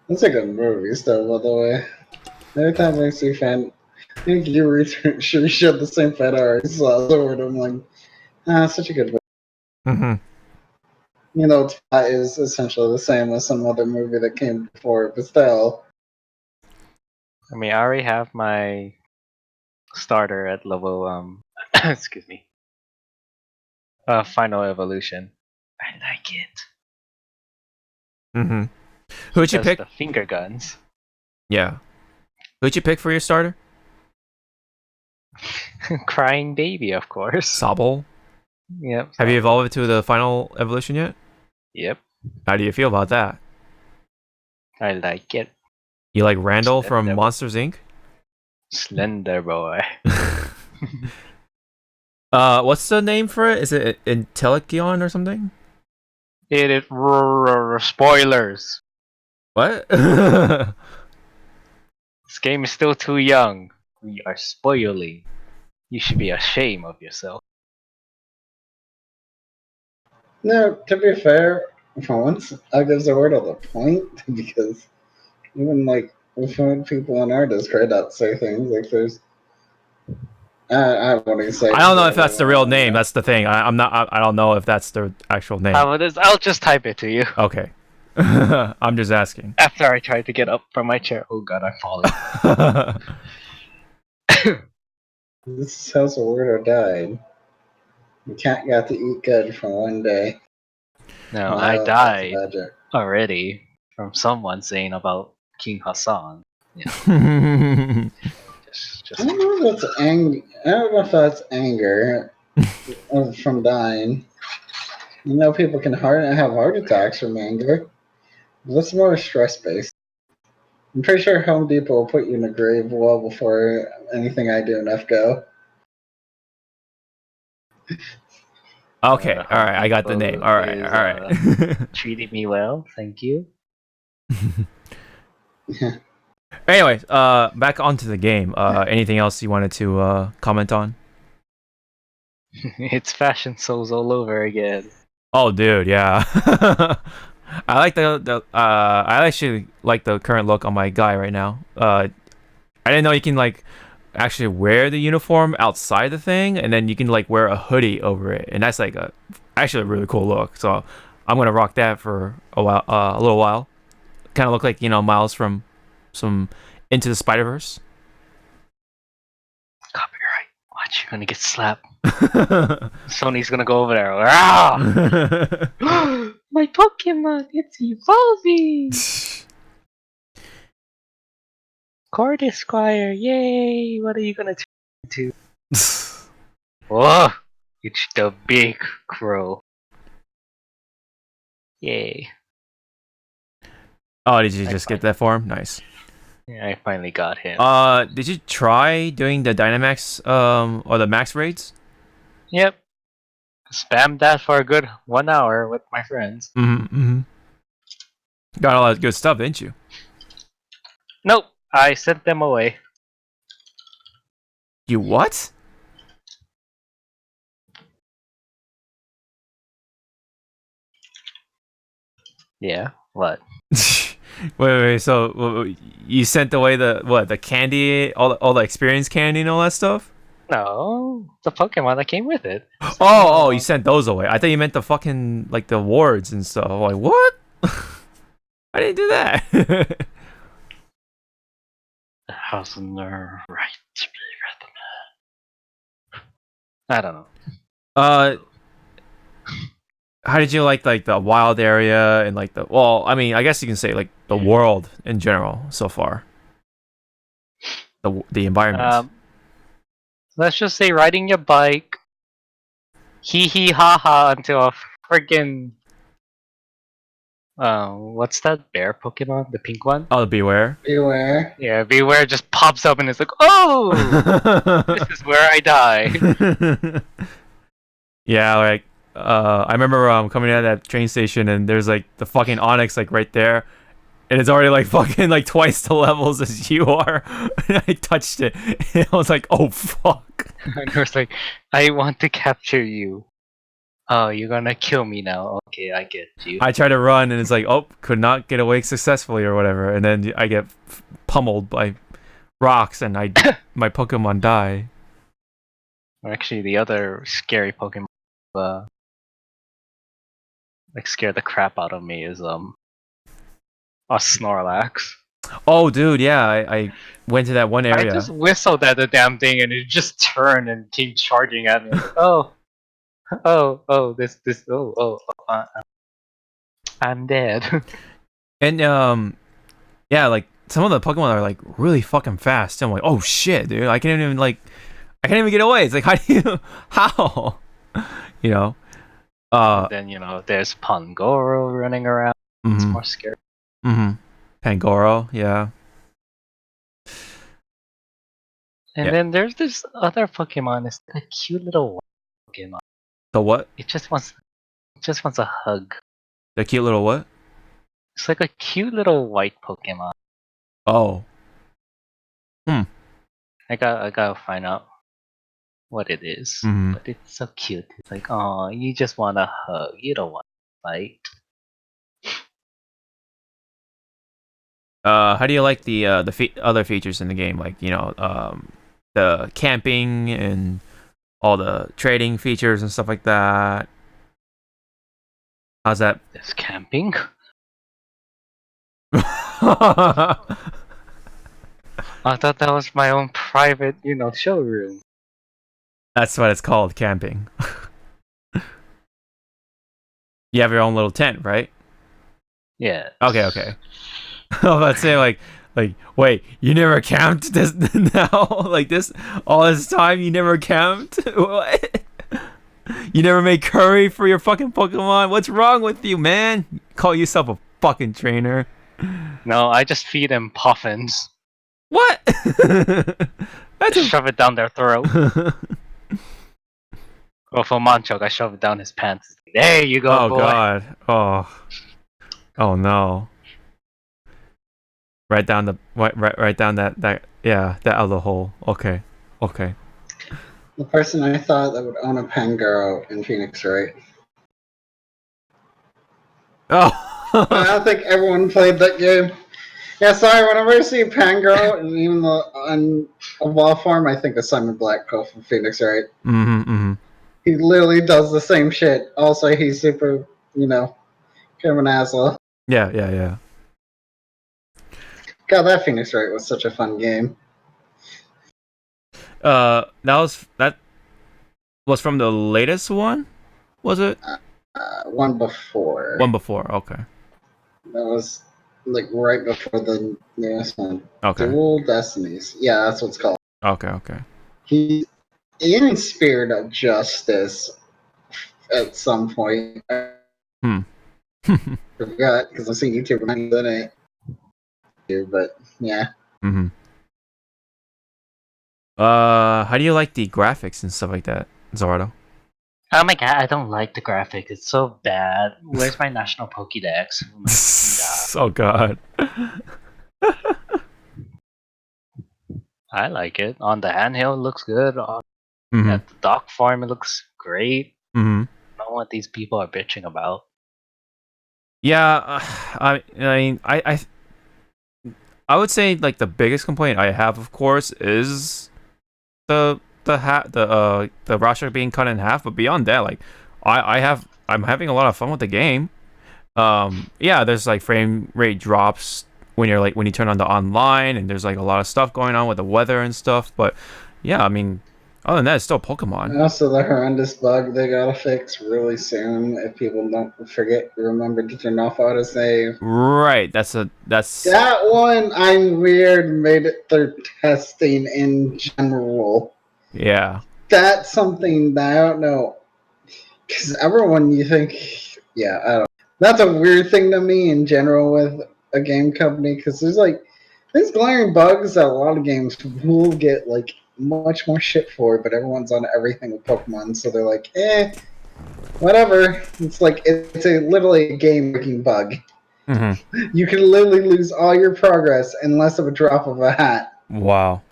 That's a good movie still, by the way. Every time I see fan, I think you showed the same fan art I saw Sword. I'm like, such a good movie. Mm-hmm. Plot is essentially the same as some other movie that came before it, but still. I mean, I already have my starter at level excuse me. Final evolution. I like it. Mm-hmm. Who'd you Just pick? the finger guns. Yeah. Who'd you pick for your starter? Crying baby, of course. Sobble. Yep. Have you evolved it to the final evolution yet? Yep. How do you feel about that? I like it. You like Randall from Slender. Monsters Inc.? Slender boy. What's the name for it? Is it Intelekion or something? It is spoilers. What? This game is still too young. We are spoiling. You should be ashamed of yourself. No, to be fair, for once, I'll give Zawardo the point, because even, like, we've heard people on our Discord that say things like there's I wouldn't say. I don't know if that's the real name. That's the thing. I'm not. I don't know if that's the actual name. I'll just type it to you. Okay. I'm just asking. After I tried to get up from my chair. Oh god, I'm falling. This is how Zawarudo died. The cat got to eat good for one day. No, Wow, I that's died a bad joke. already from someone saying about King Hassan. Yeah, just I don't know if that's I don't know if that's anger from dying. You know, people can have heart attacks from anger. That's more stress based. I'm pretty sure Home Depot will put you in a grave well before anything I do enough go. Okay. All right. I got the name. All right. All right. Treating me well, thank you. Anyways, back onto the game. Anything else you wanted to comment on? It's Fashion Souls all over again. Oh, dude, yeah. I like I actually like the current look on my guy right now. I didn't know you can like actually wear the uniform outside the thing, and then you can like wear a hoodie over it, and that's like actually a really cool look. So I'm gonna rock that for a while, a little while. Kind of look like Miles from some Into the Spider-Verse. Copyright. Watch, you're gonna get slapped. Sony's gonna go over there. Ah! My Pokemon, it's evolving! Cord Esquire, yay! What are you gonna turn into? Oh, it's the big crow. Yay. Oh, did you just get that for him? Nice. Yeah, I finally got him. Did you try doing the Dynamax or the max raids? Yep. Spammed that for a good 1 hour with my friends. Mm-hmm. Got a lot of good stuff, didn't you? Nope, I sent them away. You what? Yeah, what? wait. So you sent away the candy, all the experience candy and all that stuff? No, the Pokemon that came with it. Oh, you sent those away. I thought you meant the fucking like the awards and stuff. I'm like, what? I didn't do that. It has no right to be written. I don't know. How did you like the wild area and like I mean, I guess you can say like the world in general so far. The environment. Let's just say riding your bike, hee hee ha ha until a friggin' what's that bear Pokemon? The pink one? Oh, Beware. Beware. Yeah, Beware just pops up and it's like, oh, this is where I die. Yeah, like I remember coming out of that train station and there's like the fucking Onyx like right there, and it's already like fucking like twice the levels as you are. And I touched it, and I was like, oh fuck. And it was like, I want to capture you. Oh, you're gonna kill me now. Okay, I get you. I try to run and it's like, oh, could not get away successfully or whatever, and then I get pummeled by rocks and my Pokemon die. Or actually, the other scary Pokemon, like scare the crap out of me is a Snorlax. Oh, dude, yeah, I went to that one area. I just whistled at the damn thing and it just turned and came charging at me. Oh, I'm dead. And yeah, like some of the Pokemon are like really fucking fast. I'm like, oh shit, dude, I can't even get away. It's like, how? You know. And then there's Pangoro running around. It's more scary. Pangoro, yeah. And then there's this other Pokemon. It's a cute little Pokemon. The what? It just wants a hug. The cute little what? It's like a cute little white Pokemon. Oh. I gotta find out what it is. But it's so cute. It's like, oh, you just want a hug. You don't want to fight. How do you like the other features in the game? Like, the camping and all the trading features and stuff like that. How's that? There's camping. That's I thought that was my own private, showroom. what it's called, camping. You have your own little tent, right? Yeah. Okay. I was about to say, like, wait, you never camped this now? Like this, all this time you never camped? What? You never made curry for your fucking Pokemon? What's wrong with you, man? You call yourself a fucking trainer? No, I just feed them puffins. What? That's Just shove it down their throat. Or for Manchok, I shove it down his pants. There you go, oh boy. god. Oh no. Right down that other hole. Okay. The person I thought that would own a Pangoro in Phoenix, right? Oh. I don't think everyone played that game. Yeah, sorry, whenever I see Pangoro, and even on a wall form, I think of Simon Blackpool from Phoenix, right? Mm-hmm. He literally does the same shit. Also, he's super, kind of an asshole. Yeah. God, that Phoenix Wright was such a fun game. That was from the latest one, was it? One before. One before, okay. That was like right before the newest one. Okay. Dual Destinies. Yeah, that's what it's called. Okay. He's in Spirit of Justice at some point. I forgot because I'm seeing YouTube and I didn't. But yeah. Mm-hmm. How do you like the graphics and stuff like that, Zawardo? Oh my god, I don't like the graphic. It's so bad. Where's my national Pokédex? Oh god. I like it. On the handheld, it looks good. Mm-hmm. At the dock farm, it looks great. Mm-hmm. I don't know what these people are bitching about. Yeah, I mean, I would say like the biggest complaint I have, of course, is the roster being cut in half. But beyond that, like I'm having a lot of fun with the game. Yeah, there's like frame rate drops when you turn on the online, and there's like a lot of stuff going on with the weather and stuff. But yeah, I mean, other than that, it's still Pokemon. And also the horrendous bug they gotta fix really soon if people don't remember to turn off autosave. Right, that's that one. I'm weird made it through testing in general. Yeah, that's something that I don't know because everyone you think, yeah, I don't. That's a weird thing to me in general with a game company because there's glaring bugs that a lot of games will get like much more shit for, but everyone's on everything with Pokemon, so they're like, whatever. It's like it's literally a game-breaking bug. Mm-hmm. You can literally lose all your progress in less of a drop of a hat. Wow,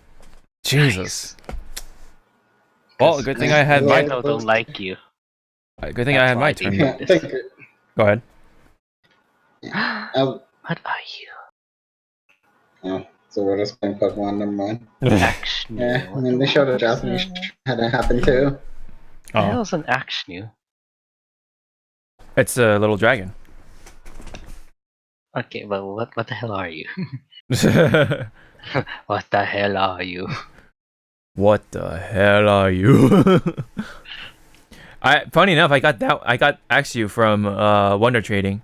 Jesus. Well, good thing I had my. I don't like you. Good thing I had my turn. Go ahead. What are you? Oh, so we're just playing Pokemon. Never mind. Action. Yeah, I mean they showed a Japanese had it happen too. Oh. That was an action. It's a little dragon. Okay, well, what the hell are you? What the hell are you? What the hell are you? Funny enough, I got Axew from Wonder Trading.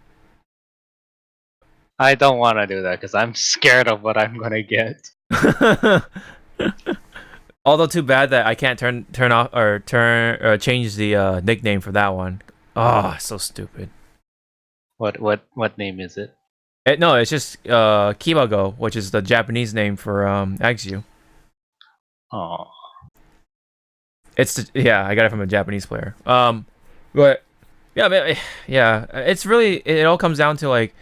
I don't want to do that because I'm scared of what I'm gonna get. Although too bad that I can't turn off or change the nickname for that one. Oh, so stupid. What name is it? No, it's just Kibago, which is the Japanese name for Axew. Oh. I got it from a Japanese player. But yeah, it all comes down to like,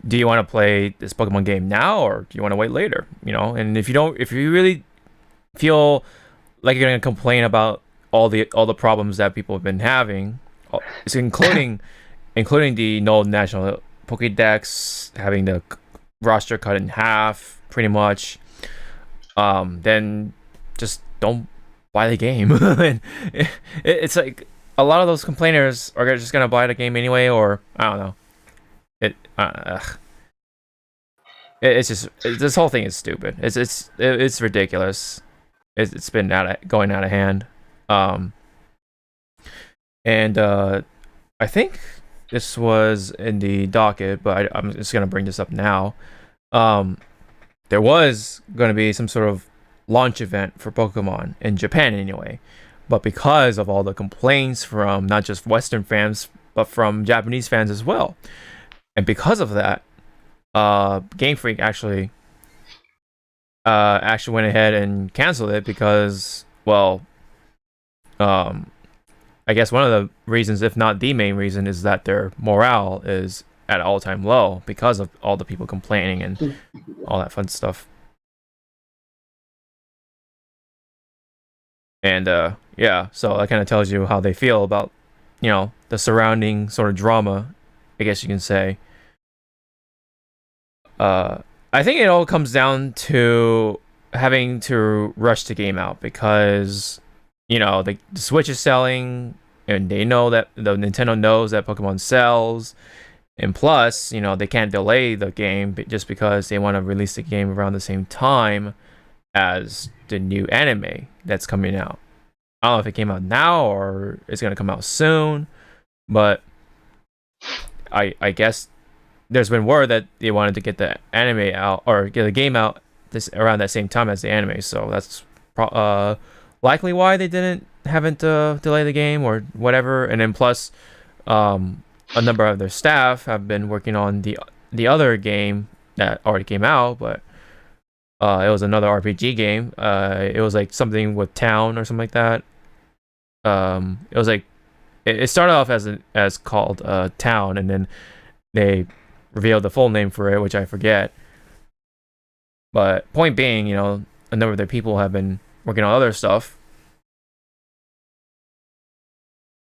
do you want to play this Pokemon game now or do you want to wait later? And if you really feel like you're gonna complain about all the problems that people have been having, including the no national Pokédex, having the roster cut in half, pretty much, then just don't buy the game. And it's like a lot of those complainers are just gonna buy the game anyway, or I don't know. It's just this whole thing is stupid. It's ridiculous. It's been going out of hand. And I think this was in the docket, but I'm just gonna bring this up now. There was gonna be some sort of launch event for Pokemon in Japan anyway, but because of all the complaints from not just Western fans but from Japanese fans as well, and because of that, Game Freak actually went ahead and canceled it because, well, I guess one of the reasons, if not the main reason, is that their morale is at an all-time low because of all the people complaining and all that fun stuff. And yeah, so that kind of tells you how they feel about, the surrounding sort of drama, I guess you can say. I think it all comes down to having to rush the game out because, the Switch is selling, and they know that the Nintendo knows that Pokemon sells, and plus, they can't delay the game just because they want to release the game around the same time as the new anime that's coming out. I don't know if it came out now or it's gonna come out soon, but I guess there's been word that they wanted to get the anime out or get the game out around that same time as the anime, so that's likely why they haven't delayed the game or whatever. And then plus, a number of their staff have been working on the other game that already came out, but it was another RPG game. It was like something with town or something like that. It was like it started off as called Town, and then they revealed the full name for it, which I forget. But point being, a number of their people have been working on other stuff,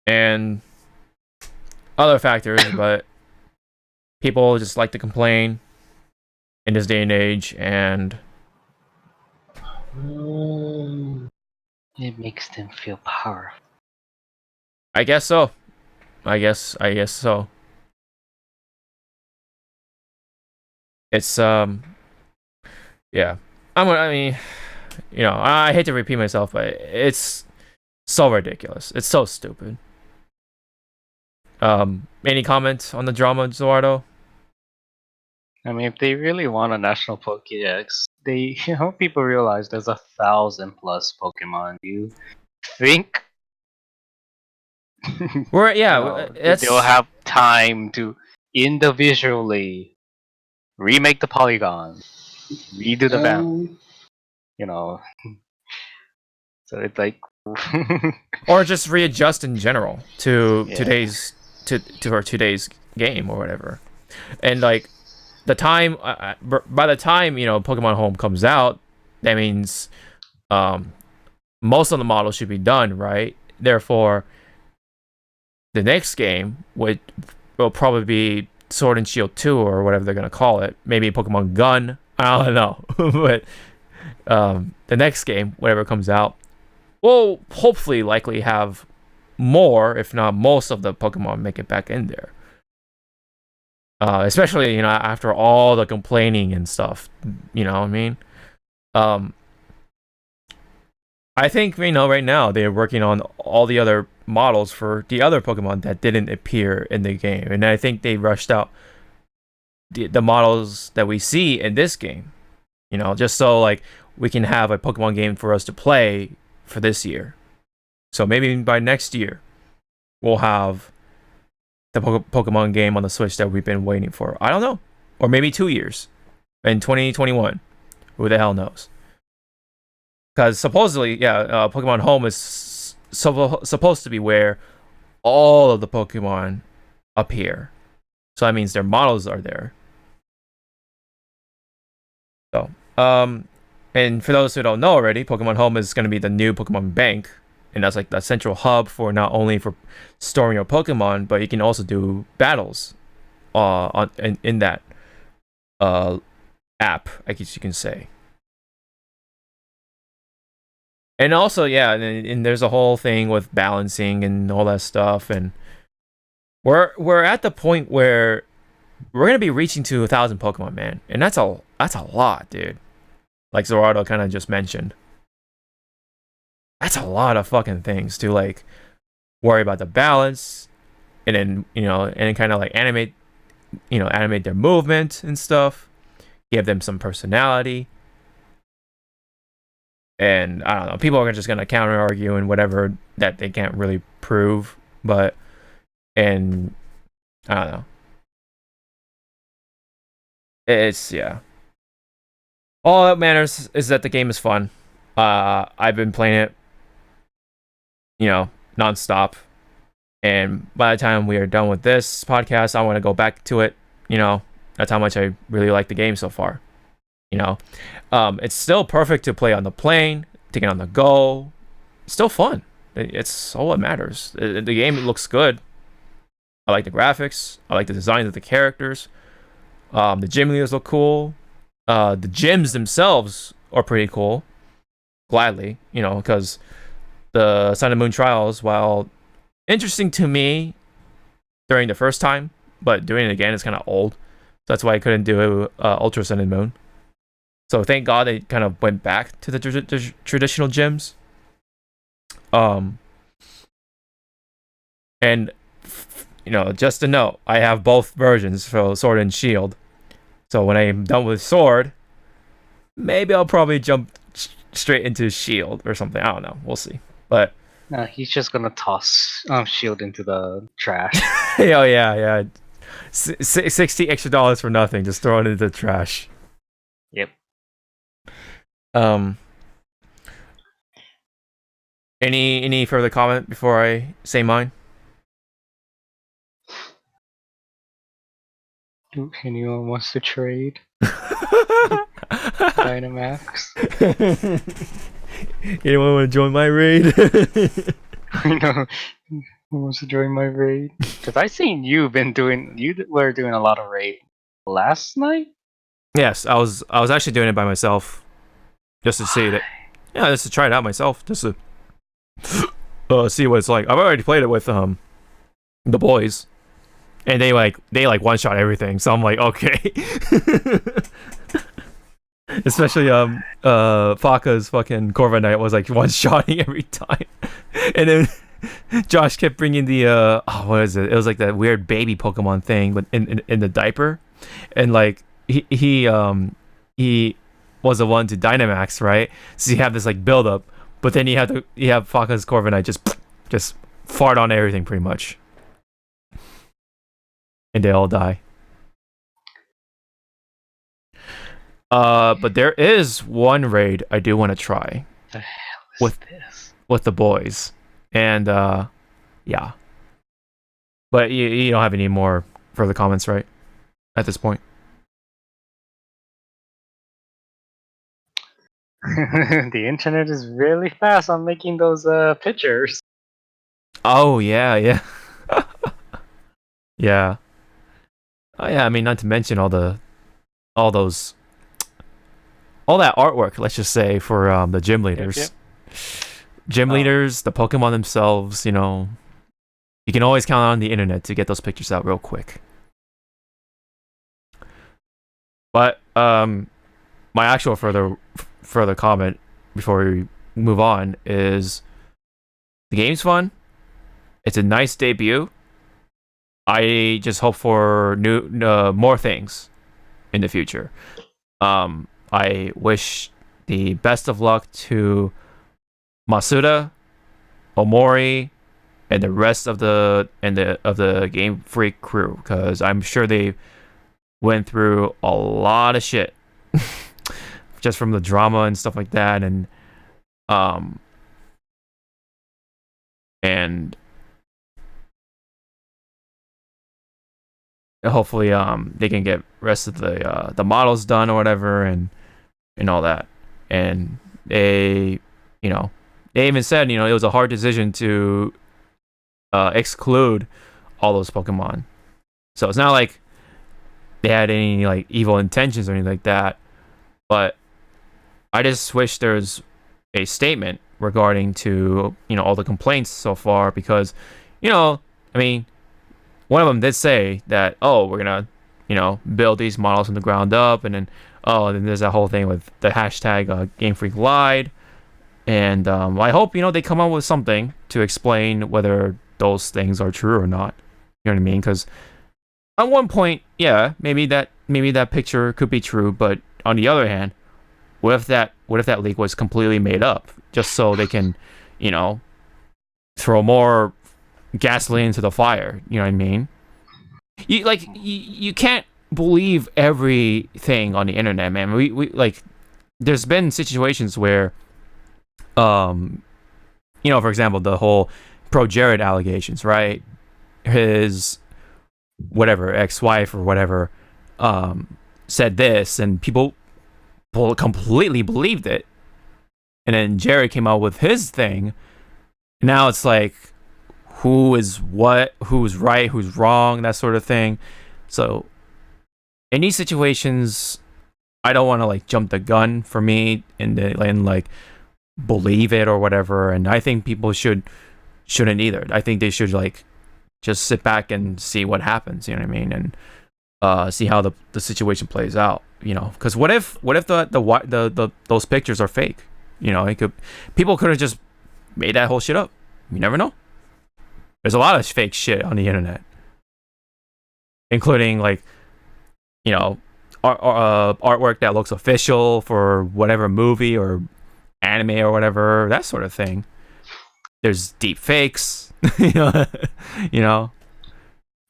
and other factors, but people just like to complain in this day and age, and it makes them feel powerful. I guess so. I guess so. It's yeah. I mean, I hate to repeat myself, but it's so ridiculous. It's so stupid. Any comments on the drama, Zawardo? I mean, if they really want a national Pokédex, they people realize there's 1,000+ Pokemon. You think they'll have time to individually remake the polygons, redo the map, So it's like, or just readjust in general to today's game or whatever, and like the time by the time Pokemon Home comes out, that means most of the models should be done, right? Therefore, the next game will probably be Sword and Shield 2 or whatever they're gonna call it. Maybe Pokemon Gun. I don't know, but the next game, whatever comes out, will hopefully likely have more, if not most, of the Pokemon make it back in there. Especially after all the complaining and stuff. You know what I mean? I think right now they're working on all the other models for the other Pokemon that didn't appear in the game, and I think they rushed out the models that we see in this game. Just so like we can have a Pokemon game for us to play for this year. So maybe by next year we'll have the Pokemon game on the Switch that we've been waiting for. I don't know, or maybe 2 years in 2021. Who the hell knows? Because supposedly, Pokemon Home is supposed to be where all of the Pokemon appear. So that means their models are there. So, and for those who don't know already, Pokemon Home is going to be the new Pokemon Bank. And that's like the central hub for not only for storing your Pokemon, but you can also do battles in that app, I guess you can say. And also, yeah, and there's a whole thing with balancing and all that stuff, and we're at the point where we're gonna be reaching to 1,000 Pokemon, man, and that's a lot, dude. Like Zawarudo kind of just mentioned, that's a lot of fucking things to like worry about the balance, and then and kind of like animate their movement and stuff, give them some personality. And I don't know, people are just gonna counter argue and whatever that they can't really prove, but and I don't know. It's all that matters is that the game is fun. I've been playing it, nonstop, and by the time we are done with this podcast, I want to go back to it. That's how much I really like the game so far. It's still perfect to play on the plane, take it on the go. It's still fun. It's all that matters. The game looks good. I like the graphics. I like the designs of the characters. The gym leaders look cool. The gyms themselves are pretty cool. Gladly, because the Sun and Moon trials, while interesting to me during the first time, but doing it again is kind of old. So that's why I couldn't do Ultra Sun and Moon. So thank God they kind of went back to the traditional gyms. And just to note, I have both versions for Sword and Shield. So when I'm done with Sword, maybe I'll probably jump straight into Shield or something. I don't know. We'll see. But No, he's just gonna toss Shield into the trash. oh yeah. $60 extra for nothing. Just throw it into the trash. Yep. Any further comment before I say mine? Anyone wants to trade Dynamax? Anyone want to join my raid? I know. Who wants to join my raid? Because I seen you were doing a lot of raid last night. Yes, I was actually doing it by myself, just to see it. Yeah, just to try it out myself, just to see what it's like. I've already played it with the boys, and they one shot everything. So I'm like, okay. Especially Faka's fucking Corviknight was like one shotting every time, and then Josh kept bringing the what is it? It was like that weird baby Pokemon thing, but in the diaper, and like he was the one to Dynamax, right? So you have this like build up, but then you have Faka's Corviknight just fart on everything pretty much, and they all die. But there is one raid I do want to try The hell is with this? with the boys, and yeah. But you don't have any more further comments, right? At this point. The internet is really fast on making those pictures. Oh yeah. Yeah. Oh yeah. I mean, not to mention all that artwork. Let's just say for the gym leaders, Yep. gym leaders, the Pokemon themselves. You can always count on the internet to get those pictures out real quick. But my actual further comment before we move on is the game's fun. It's a nice debut. I just hope for more things in the future. I wish the best of luck to Masuda, Omori, and the rest of the Game Freak crew, because I'm sure they went through a lot of shit just from the drama and stuff like that, and hopefully they can get rest of the models done or whatever, and all that. And they even said it was a hard decision to exclude all those Pokemon. So it's not like they had any like evil intentions or anything like that, but I just wish there was a statement regarding to all the complaints so far, because I mean, one of them did say that, oh, we're gonna build these models from the ground up, and then then there's that whole thing with the hashtag Game Freak lied, and I hope they come up with something to explain whether those things are true or not. You know what I mean? Because at one point, yeah, maybe that picture could be true, but on the other hand, what if that leak was completely made up just so they can, throw more gasoline into the fire? You know what I mean? You can't believe everything on the internet, man. We like, there's been situations where, for example, the whole Pro Jared allegations, right? His whatever ex-wife or whatever said this, and people completely believed it, and then Jared came out with his thing. Now it's like, who is what, who's right, who's wrong, that sort of thing. So in these situations, I don't want to like jump the gun for me and like believe it or whatever, and I think people shouldn't either. I think they should like just sit back and see what happens, you know what I mean, and see how the situation plays out, because what if the those pictures are fake? People could have just made that whole shit up. You never know. There's a lot of fake shit on the internet, including like artwork that looks official for whatever movie or anime or whatever, that sort of thing. There's deep fakes. you know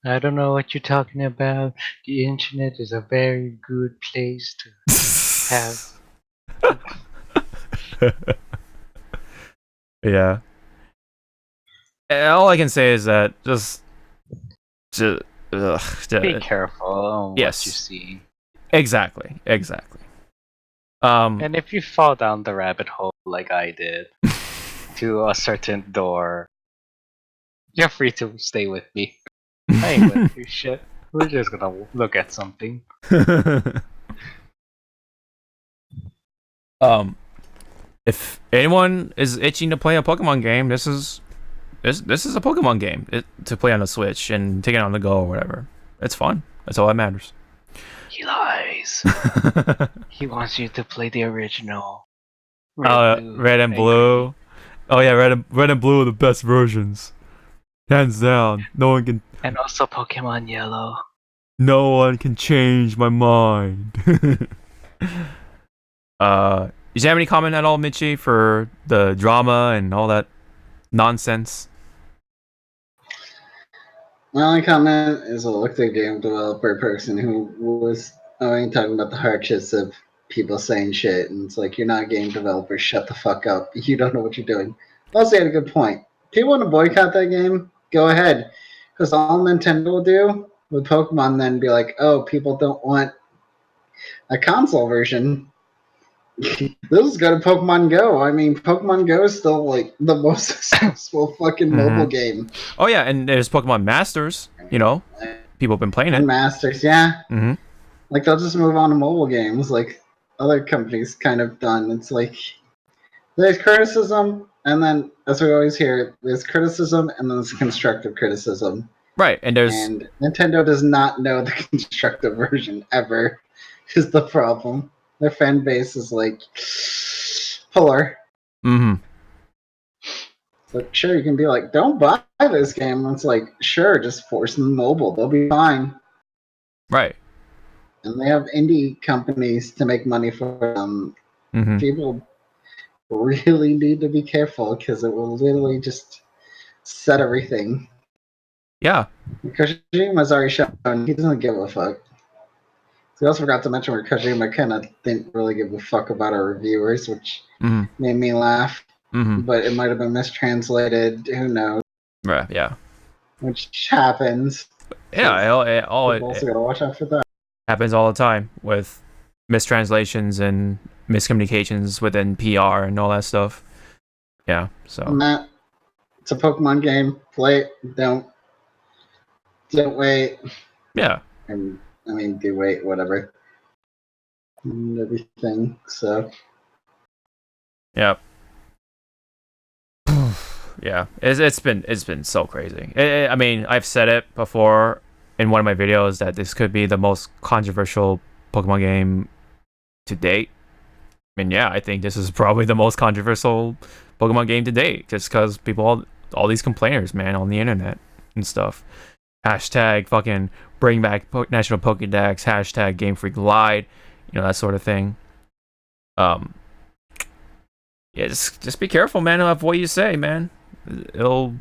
I don't know what you're talking about. The internet is a very good place to have. Yeah. All I can say is that just be careful on yes. what you see. Exactly. And if you fall down the rabbit hole like I did to a certain door, you're free to stay with me. I ain't with you shit. We're just gonna look at something. If anyone is itching to play a Pokemon game, this is a Pokemon game to play on the Switch and take it on the go or whatever. It's fun. That's all that matters. He lies. He wants you to play the original. Red and blue. Oh yeah, red and blue are the best versions. Hands down. No one can. And also Pokemon Yellow. No one can change my mind. Did you have any comment at all, Michi, for the drama and all that nonsense? My only comment is a look at game developer person who was talking about the hardships of people saying shit, and it's like, you're not a game developer, shut the fuck up. You don't know what you're doing. Also, had a good point. People want to boycott that game? Go ahead. Because all Nintendo will do with Pokemon then be like, oh, people don't want a console version. This is good at Pokemon Go. I mean, Pokemon Go is still like the most successful fucking mobile game. Oh yeah, and there's Pokemon Masters. People have been playing it. Masters, yeah. Mm-hmm. Like, they'll just move on to mobile games, like other companies kind of done. It's like, there's criticism, and then, as we always hear, there's criticism, and then there's constructive criticism. Right, and Nintendo does not know the constructive version ever, is the problem. Their fan base is like polar. Mm-hmm. So sure, you can be like, don't buy this game. And it's like, sure, just force them mobile. They'll be fine. Right. And they have indie companies to make money for them. Mm-hmm. People really need to be careful because it will literally just set everything. Yeah. Kojima's already shown he doesn't give a fuck. We also forgot to mention where Kojima kind of didn't really give a fuck about our reviewers, which made me laugh. Mm-hmm. But it might have been mistranslated. Who knows? Right. Yeah. Which happens. Yeah. We've also got to watch out for that. Happens all the time with mistranslations and miscommunications within PR and all that stuff. Yeah. So. Matt, it's a Pokemon game. Play it. Don't wait. Yeah. And I mean, do wait, whatever. And everything, so. Yep. Yeah, it's been so crazy. I mean, I've said it before in one of my videos that this could be the most controversial Pokemon game to date. I mean, yeah, I think this is probably the most controversial Pokemon game to date, just because people, all these complainers, man, on the internet and stuff. Hashtag fucking bring back National Pokédex. Hashtag Game Freak lied. You know, that sort of thing. Yeah, just be careful, man, of what you say, man. It'll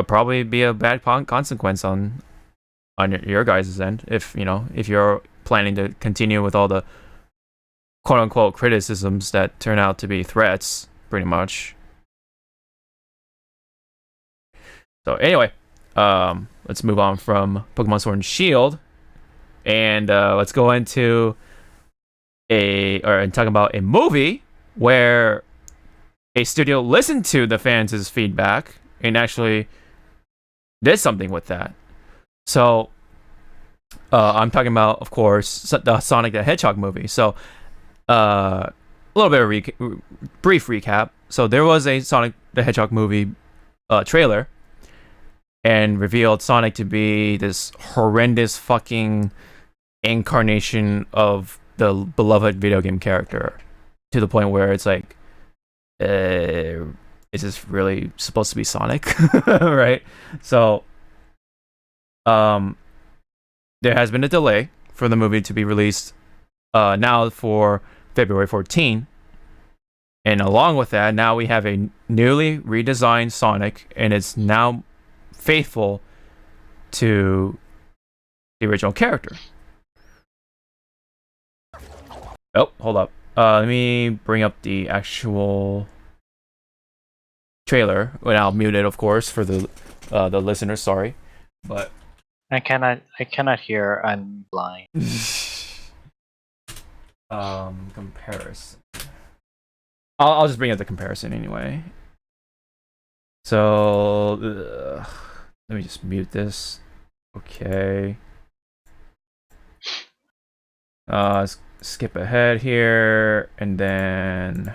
probably be a bad consequence on your guys' end if you're planning to continue with all the quote unquote criticisms that turn out to be threats, pretty much. So anyway, let's move on from Pokemon Sword and Shield, and let's go into talk about a movie where a studio listened to the fans' feedback and actually did something with that. So I'm talking about, of course, the Sonic the Hedgehog movie. So a little bit of brief recap. So there was a Sonic the Hedgehog movie trailer and revealed Sonic to be this horrendous fucking incarnation of the beloved video game character, to the point where it's like, is this really supposed to be Sonic? Right? So there has been a delay for the movie to be released now for February 14. And along with that, now we have a newly redesigned Sonic, and it's now faithful to the original character. Oh, hold up. Let me bring up the actual trailer. Well, I'll mute it, of course, for the listeners. Sorry, but I cannot hear. I'm blind. Comparison. I'll just bring up the comparison anyway. So let me just mute this. Okay. Skip ahead here, and then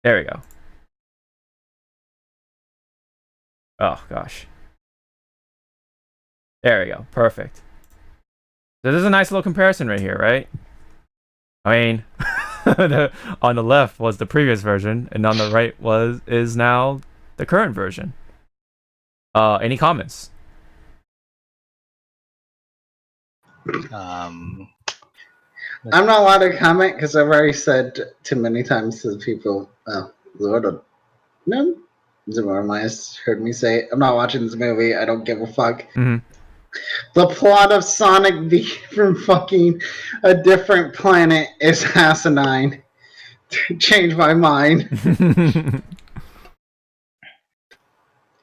there we go. Oh gosh. There we go. Perfect. So this is a nice little comparison right here, right? I mean, on the left was the previous version, and on the right is now the current version. Any comments? I'm not allowed to comment because I've already said too many times to the people. ZawarudoWrrryyy heard me say, I'm not watching this movie. I don't give a fuck. Mm-hmm. The plot of Sonic being from fucking a different planet is asinine. Change my mind.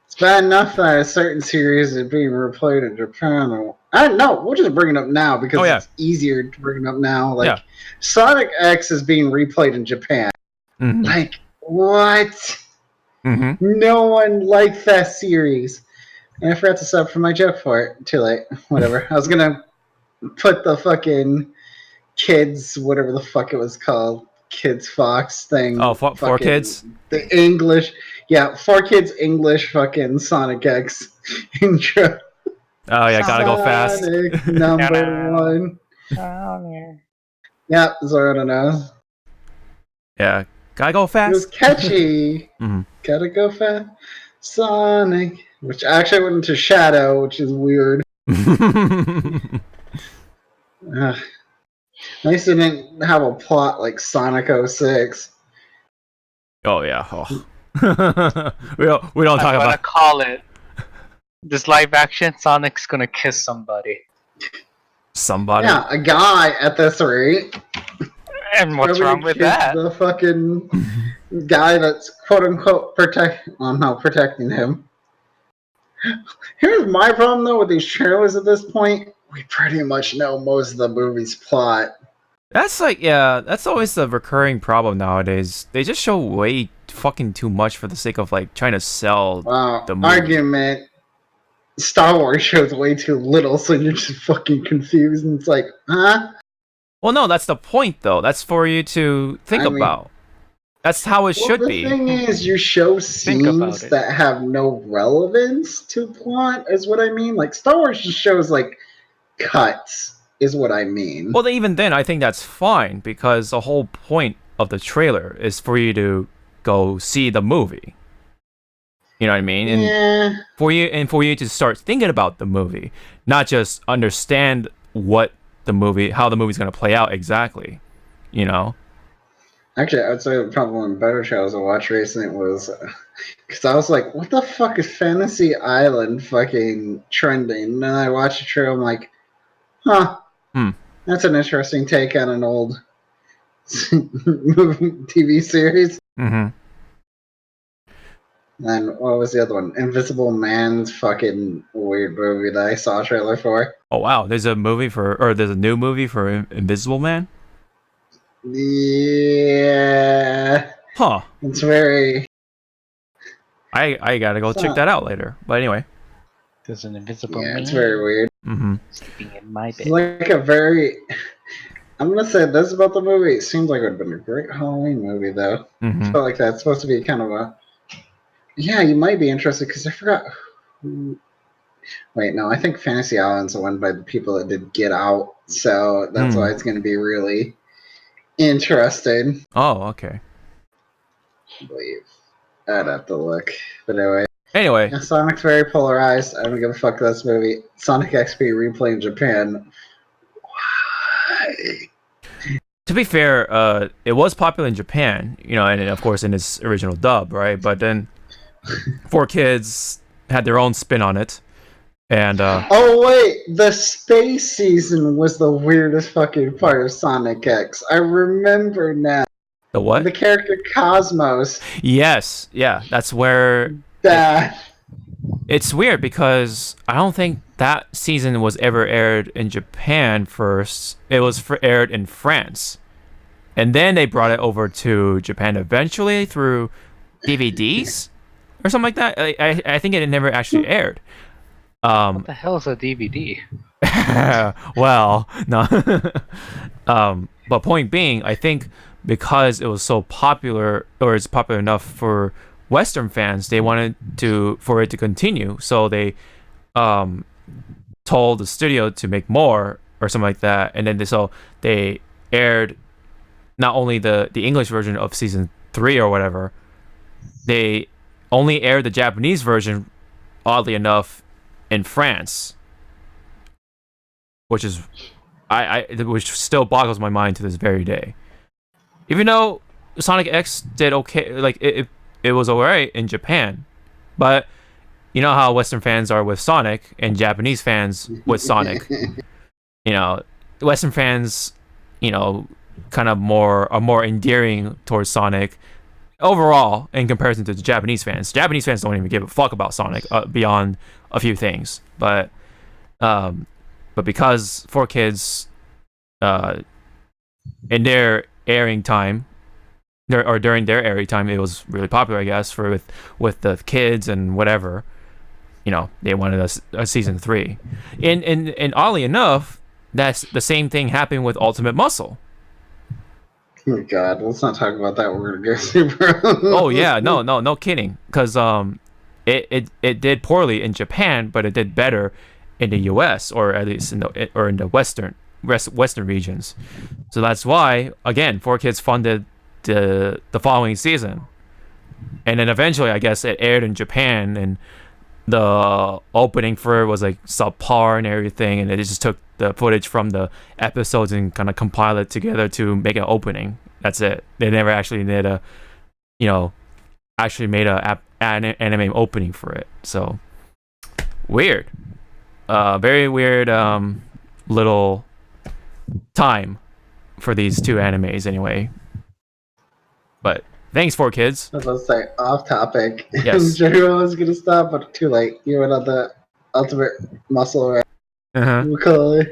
It's bad enough that a certain series is being replayed in Japan. I don't know. We'll just bring it up now because it's easier to bring it up now. Like, Sonic X is being replayed in Japan. Mm-hmm. Like, what? Mm-hmm. No one liked that series. And I forgot to sub for my joke for it. Too late. Whatever. I was gonna put the fucking kids, whatever the fuck it was called, Kids Fox thing. Oh, for kids? The English. Yeah, 4Kids English fucking Sonic X intro. Oh yeah, gotta go fast. Sonic number one. Yeah, Zoro knows. Yeah, gotta go fast. It was catchy. Mm-hmm. Gotta go fast. Sonic. Which actually went into Shadow, which is weird. Nice they didn't have a plot like Sonic 06. Oh yeah. Oh. we don't talk I'm gonna about. call it. This live action, Sonic's gonna kiss somebody. Somebody. Yeah, a guy at this rate. And what's wrong with that? The fucking guy that's quote unquote protecting him. Here's my problem though with these trailers at this point. We pretty much know most of the movie's plot. That's like, yeah, that's always the recurring problem nowadays. They just show way fucking too much for the sake of like trying to sell the movie. Argument. Star Wars shows way too little, so you're just fucking confused, and it's like, huh? Well, no, that's the point though. That's for you to think about. That's how it should the be. thing is, you show Think about scenes it. that have no relevance to plot, is what I mean. Like, Star Wars just shows, like, cuts, is what I mean. Well, even then, I think that's fine because the whole point of the trailer is for you to go see the movie. You know what I mean? And Yeah. for you to start thinking about the movie, not just understand what the movie, how the movie's going to play out exactly. You know? Actually, I would say probably one of the better shows I watched recently was because I was like, "What the fuck is Fantasy Island fucking trending?" And then I watched the trailer. I'm like, "Huh, that's an interesting take on an old TV series." Mm-hmm. And what was the other one? Invisible Man's fucking weird movie that I saw a trailer for. Oh wow, there's a new movie for Invisible Man. Yeah, Huh. it's very. I gotta go check that out later. But anyway. There's an invisible Yeah, man it's very weird. Mm-hmm. sleeping in my It's bed. like a very. I'm gonna say this about the movie. It seems like it would have been a great Halloween movie, though. Mm-hmm. I feel like that's supposed to be kind of a. Yeah, you might be interested because I forgot. Wait, no, I think Fantasy Island's the one by the people that did Get Out, so that's why it's going to be really interesting. Oh, okay. I believe. I'd have to look, but anyway. Anyway, Yeah, Sonic's very polarized. I don't give a fuck about this movie. Sonic XP replay in Japan. Why? to be fair, it was popular in Japan, you know, and of course in its original dub, right? But then 4Kids had their own spin on it, and Oh wait, the space season was the weirdest fucking part of Sonic X. I remember now. the what? The character Cosmos. Yes, yeah, that's where That. it's weird because I don't think that season was ever aired in Japan first. It was aired in France, and then they brought it over to Japan eventually through DVDs or something like that. I think it never actually aired. What the hell is a DVD? Well, no. But point being, I think because it was so popular, or it's popular enough for Western fans, they wanted for it to continue. So they told the studio to make more or something like that, and then they aired not only the English version of season 3 or whatever. They only aired the Japanese version, oddly enough, in France, which is which still boggles my mind to this very day. Even though Sonic X did okay, like it was alright in Japan, but you know how Western fans are with Sonic and Japanese fans with Sonic. You know, Western fans, you know, kind of are more endearing towards Sonic overall in comparison to the Japanese fans. Japanese fans don't even give a fuck about Sonic beyond a few things, but because 4Kids in their airing time or during their airing time, it was really popular, I guess, with the kids and whatever. You know, they wanted a season 3. And oddly enough, that's the same thing happened with Ultimate Muscle. Oh God, let's not talk about that. We're gonna go super. Oh yeah, no kidding. Because it did poorly in Japan, but it did better in the U.S. or at least in the Western regions. So that's why, again, 4Kids funded the following season, and then eventually, I guess, it aired in Japan, and the opening for it was like subpar and everything, and it just took the footage from the episodes and kind of compiled it together to make an opening. That's it. They never actually did actually made an anime opening for it. So weird. Very weird little time for these two animes anyway. But thanks, 4Kids. I was gonna say off topic. Yes. Jerry was gonna stop, but too late. You went on the Ultimate Muscle, right? Uh-huh.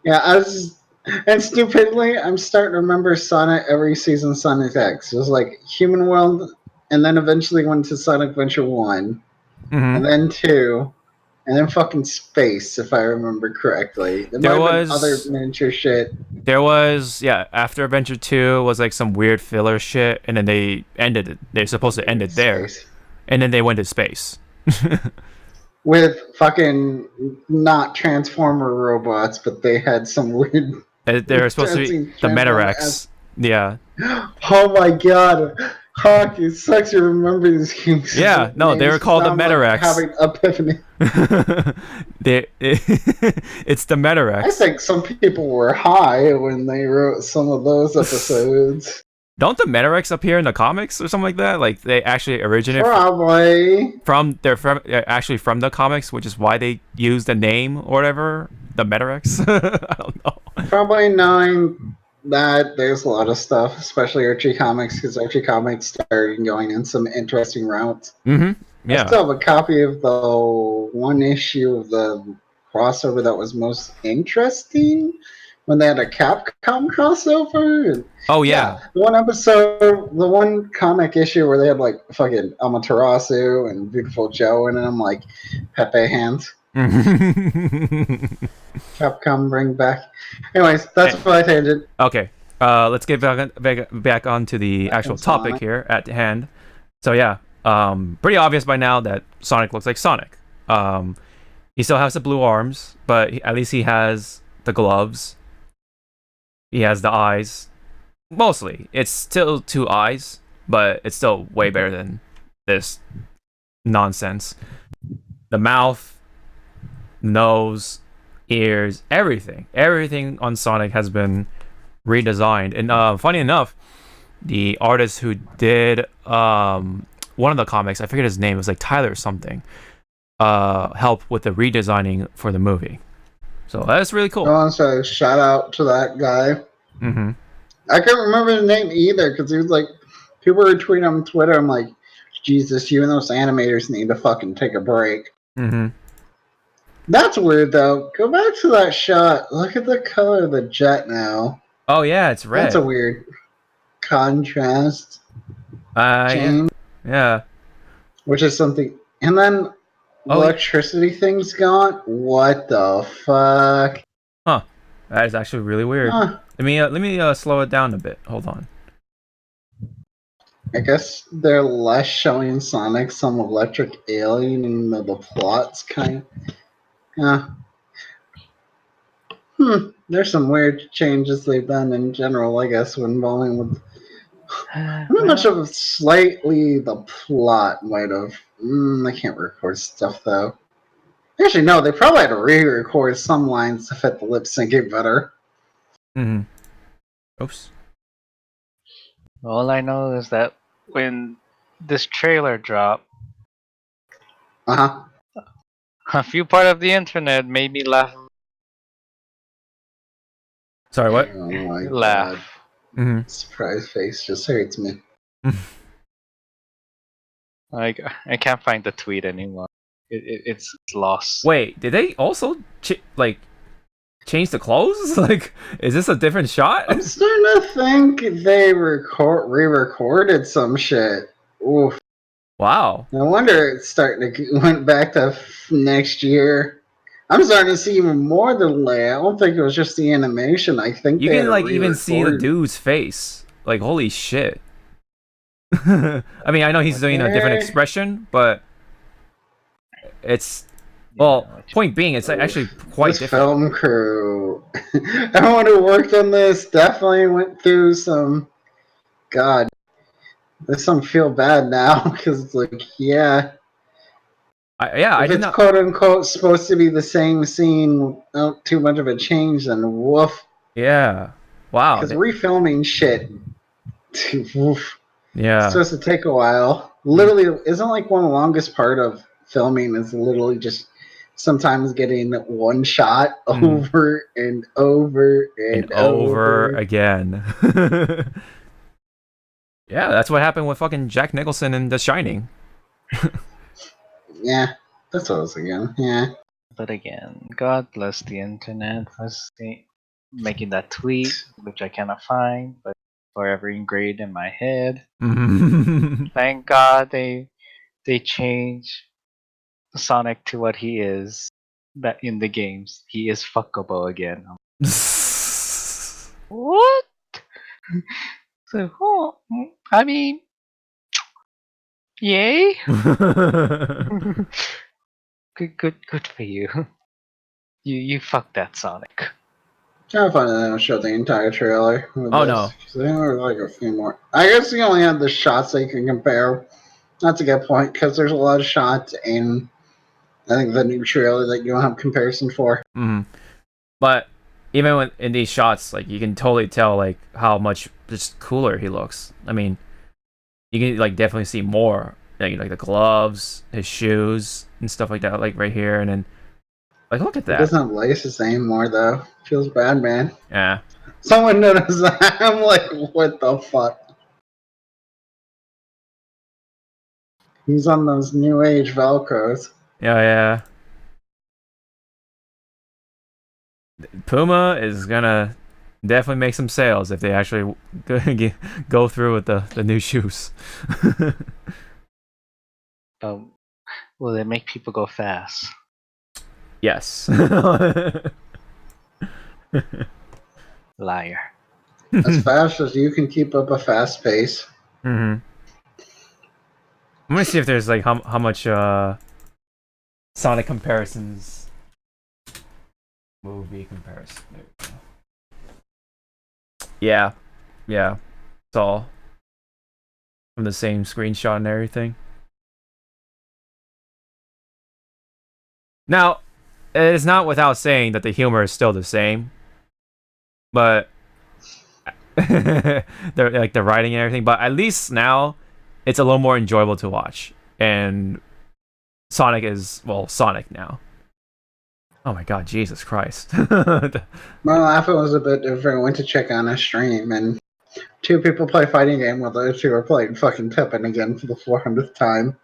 Yeah, I was just, and stupidly, I'm starting to remember Sonic every season. Sonic X. It was like Human World, and then eventually went to Sonic Adventure 1, Mm-hmm. and then 2, And then fucking space, if I remember correctly. There There might have been other was miniature shit. there was after Adventure 2 was like some weird filler shit, and then they ended it. They're supposed to end it there, Space. and then they went to space. With fucking not Transformer robots, but they had some weird. They're supposed to be dancing the Transformer Metarex. Yeah. Oh my god. Hawk, it sucks you remember these games. Yeah, no, they were called the Metarex. Having epiphany. It's the I Metarex. think some people were high when they wrote some of those episodes. Don't the Metarex appear in the comics or something like that? Like they actually originated Probably. from actually from the comics, which is why they use the name or whatever, the Metarex. I don't know. Probably knowing that there's a lot of stuff, especially Archie Comics, because Archie Comics started going in some interesting routes. I Yeah. still have a copy of the one issue of the crossover that was most interesting when they had a Capcom crossover. And Oh yeah. the one episode, the one comic issue where they had like fucking Amaterasu and Beautiful Joe in it. I'm like, Pepe hands. Capcom bring back. Anyways, that's my tangent. Okay. Let's get back onto the actual topic Sonic. here at hand. So yeah, pretty obvious by now that Sonic looks like Sonic. He still has the blue arms, but at least he has the gloves. He has the eyes. Mostly, it's still 2 eyes, but it's still way better than this nonsense. The mouth, nose, ears, everything on Sonic has been redesigned. And funny enough, the artist who did one of the comics, I forget his name, it was like Tyler or something, helped with the redesigning for the movie. So that's really cool. I want to say shout out to that guy. Mm-hmm. I can't remember the name either because he was like, people were tweeting on Twitter. I'm like, Jesus, you and those animators need to fucking take a break. Mm-hmm. That's weird though. Go back to that shot. Look at the color of the jet now. Oh yeah, it's red. That's a weird contrast change, yeah. which is something. And then electricity thing's gone. What the fuck? Huh. That is actually really weird. Huh. Let me slow it down a bit. Hold on. I guess they're less showing Sonic some electric alien and the plot's kind of. There's some weird changes they've done in general, I guess, when involving with. I'm not sure if slightly the plot might have. I can't record stuff though. Actually, no, they probably had to re-record some lines to fit the lip syncing better. Mm-hmm. Oops. All I know is that when this trailer dropped, A few part of the internet made me laugh. Sorry, what? Oh my Laugh. god. Mm-hmm. Surprise face just hurts me. Like I can't find the tweet anymore. It's lost. Wait, did they also change the clothes? Like, is this a different shot? I'm starting to think they re-recorded some shit. Oof. Wow. No wonder it's starting to went back to next year. I'm starting to see even more delay. I don't think it was just the animation. I think You they can had like even see the re-recorded. dude's face. Like, holy shit. I mean, I know he's doing a different expression, but it's point being, it's actually quite this different. film crew, everyone who worked on this definitely went through some. God, there's some feel bad now because it's like, yeah. I If did it's not. quote unquote supposed to be the same scene, not too much of a change, then woof. Yeah. Wow. Because refilming shit, woof. Yeah. It's supposed to take a while. Literally, isn't like one of the longest part of filming is literally just sometimes getting one shot over and over and over again. Yeah, that's what happened with fucking Jack Nicholson in The Shining. Yeah, that's what I was thinking. Yeah. But again, God bless the internet for making that tweet, which I cannot find, but forever ingrained in my head. Thank God they changed Sonic to what he is that in the games. He is fuckable again. What? So, I mean, yay. Good for you. You fucked that Sonic. Kind of funny they don't show the entire trailer. With Oh, this, no. 'cause they only like a few more. I guess you only have the shots that you can compare. That's a good point because there's a lot of shots in I think the new trailer that you don't have comparison for. But even when in these shots, like you can totally tell like how much just cooler he looks. I mean, you can like definitely see more, like the gloves, his shoes, and stuff like that, like right here, and then like look at It that. doesn't have laces anymore though. Feels bad, man. Yeah. Someone noticed that. I'm like, what the fuck? He's on those new age Velcros. Yeah. Puma is gonna definitely make some sales if they actually go through with the new shoes. Will they make people go fast? Yes. Liar. As fast as you can keep up a fast pace. I'm gonna see if there's like how much Sonic comparisons. Movie comparison. There we go. Yeah. It's all from the same screenshot and everything. Now, it is not without saying that the humor is still the same, but they're like the writing and everything. But at least now, it's a little more enjoyable to watch. And Sonic is Sonic now. Oh my God, Jesus Christ! My laugh was a bit different. I went to check on a stream and 2 people play fighting game while the other 2 are playing fucking Tekken again for the 400th time.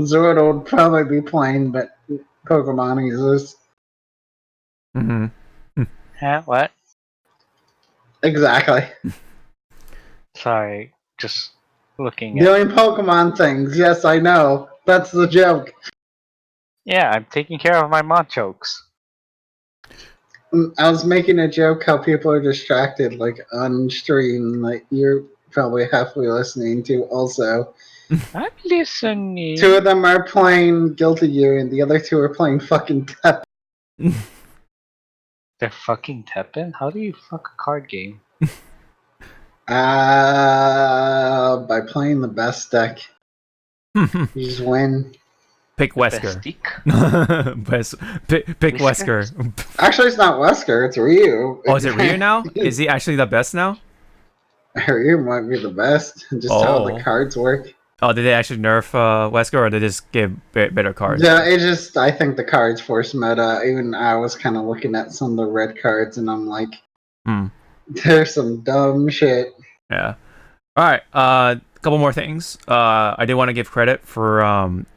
Zoro would probably be playing, but Pokemon uses. Huh? What? Exactly. Sorry, just looking at. Doing Pokemon things. Yes, I know. That's the joke. Yeah, I'm taking care of my Monchokes. I was making a joke how people are distracted, like on stream, like you're probably halfway listening to also. I'm listening. 2 of them are playing Guilty Gear and the other 2 are playing fucking Tekken. They're fucking Teppen? How do you fuck a card game? By playing the best deck. You just win. Pick Wesker. Pick Wesker. Actually, it's not Wesker, it's Ryu. Oh, is it Ryu now? Is he actually the best now? Ryu might be the best, just how the cards work. Oh, did they actually nerf Wesker, or did they just give better cards? Yeah, I think the cards force meta. Even I was kind of looking at some of the red cards, and I'm like, there's some dumb shit. Yeah. All right. Couple more things. I did want to give credit for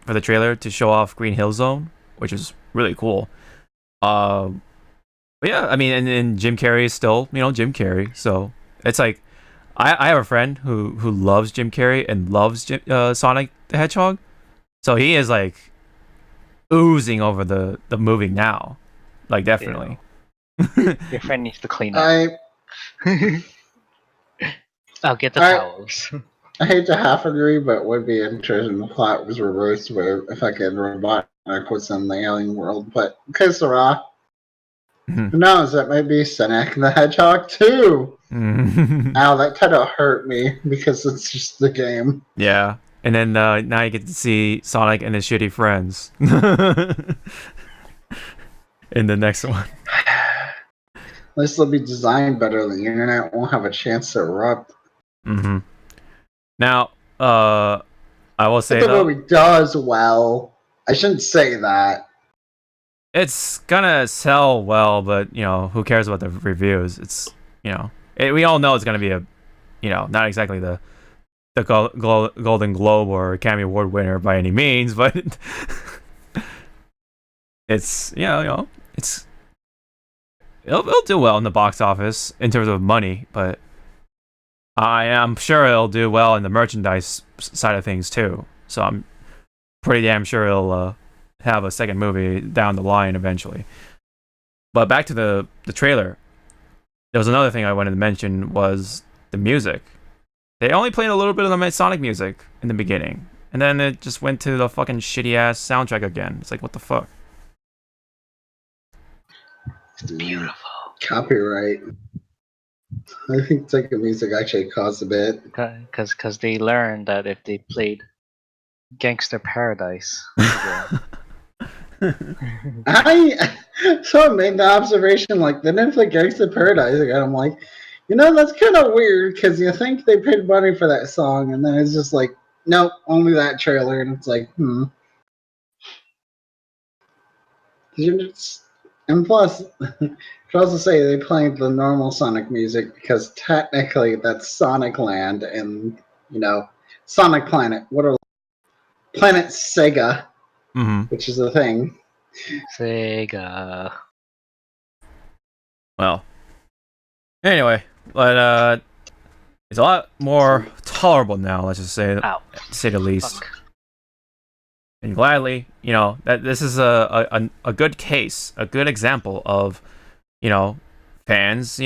the trailer to show off Green Hill Zone, which is really cool. But yeah, I mean, and Jim Carrey is still, Jim Carrey. So it's like, I have a friend who loves Jim Carrey and loves Sonic the Hedgehog. So he is like oozing over the movie now, like definitely. Your friend needs to clean up. I'll get the towels. I hate to half agree, but would be interesting if the plot was reversed where if I could robot was in the alien world. But Kisara, who knows? That might be Sonic the Hedgehog too. Ow, that kind of hurt me because it's just the game. Yeah, and then now you get to see Sonic and his shitty friends in the next one. At least they'll be designed better. The internet won't have a chance to erupt. Now, I will say the movie does well. I shouldn't say that. It's gonna sell well, but who cares about the reviews? It's we all know it's gonna be a not exactly the Golden Globe or Academy Award winner by any means, but it's it's it'll do well in the box office in terms of money, but I am sure it'll do well in the merchandise side of things too. So pretty damn sure he'll have a second movie down the line eventually. But back to the trailer. There was another thing I wanted to mention was the music. They only played a little bit of the Sonic music in the beginning, and then it just went to the fucking shitty ass soundtrack again. It's like, what the fuck? It's beautiful. Copyright. I think Sega music actually caused a bit. Because they learned that if they played Gangster Paradise, Someone made the observation like they didn't play Gangsta Paradise again. I'm like, that's kind of weird because you think they paid money for that song, and then it's just like, nope, only that trailer, and it's like, And plus, I should also say they played the normal Sonic music because technically that's Sonic Land and Sonic Planet. What are Planet Sega, which is a thing. Sega. Well, anyway, but it's a lot more tolerable now. Let's just say, to say the least. Fuck. And gladly, that this is a good case, a good example of, fans,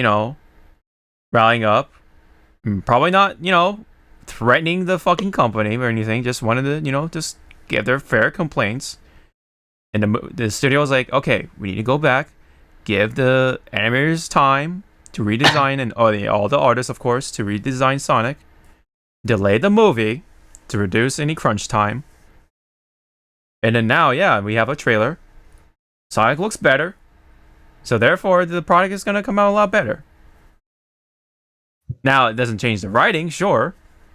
rallying up, probably not, threatening the fucking company or anything. Just wanted to, just give their fair complaints. And the studio was like, okay, we need to go back, give the animators time to redesign, and all the artists, of course, to redesign Sonic, delay the movie to reduce any crunch time. And then now, we have a trailer. Sonic looks better. So therefore, the product is going to come out a lot better. Now, it doesn't change the writing, sure.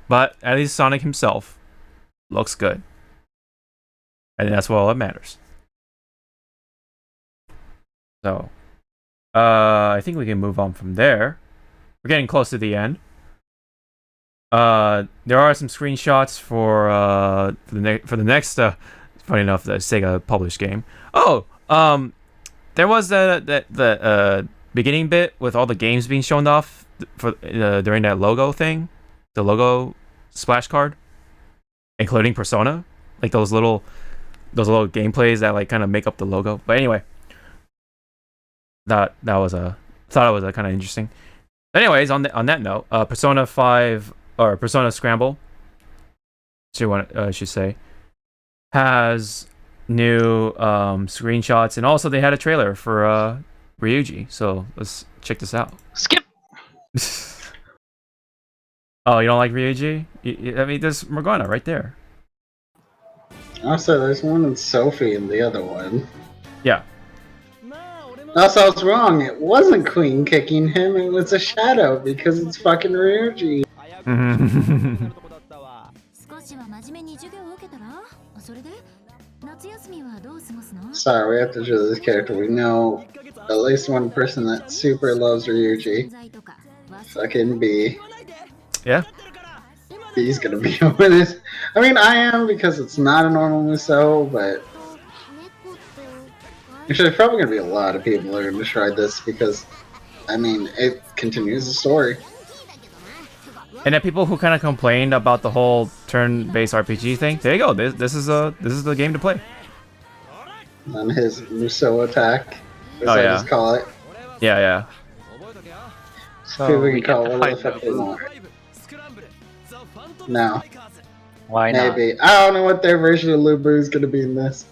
But at least Sonic himself looks good. And that's what all that matters. So, I think we can move on from there. We're getting close to the end. There are some screenshots for the next... funny enough, the Sega published game. Oh, there was the beginning bit with all the games being shown off for during that logo thing, the logo splash card, including Persona, like those little gameplays that like kind of make up the logo. But anyway, thought it was kind of interesting. Anyways, on that note, Persona 5 or Persona Scramble, should say, has new screenshots, and also they had a trailer for Ryuji. So let's check this out. Skip. Oh, you don't like Ryuji? I mean, there's Morgana right there. Also, there's one in Sophie and the other one. Yeah. Also, I was wrong. It wasn't Queen kicking him. It was a shadow because it's fucking Ryuji. Sorry, we have to do this character. We know at least one person that super loves Ryuji. Fucking B. Yeah. B's gonna be on it. I mean, I am because it's not a normal Musou, but actually, there's probably gonna be a lot of people that are gonna try this because, I mean, it continues the story. And then people who kind of complained about the whole turn-based RPG thing, there you go. This is the game to play. On his Musou attack, as I just call it. Yeah. So People we can call get it to whatever the find fuck they want. No, why not? maybe. I don't know what their version of Lubu is gonna be in this.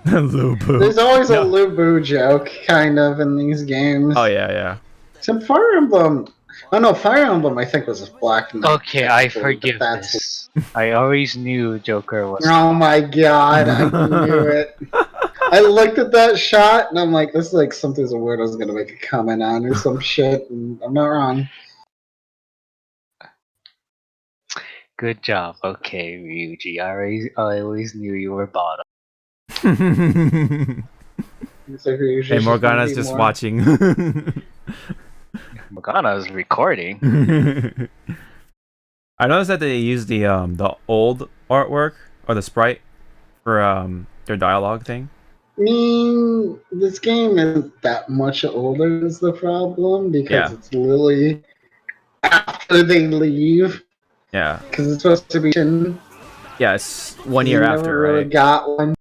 Lubu. There's always a Lubu joke, kind of, in these games. Oh yeah. Except Fire Emblem. Oh no, Fire Emblem I think was a Black Knight. Okay, I forgive this. I always knew Joker was. Oh my god, I knew it. I looked at that shot and I'm like, this is like something so weird I was gonna make a comment on or some shit, and I'm not wrong. Good job. Okay, Ryuji. I always knew you were bottom. Hey, Morgana's just watching. Morgana's recording. I noticed that they used the old artwork or the sprite for their dialogue thing. I mean, this game isn't that much older is the problem because it's literally after they leave. Yeah. Because it's supposed to be. Yeah, it's 1 You year never after, really right? got one.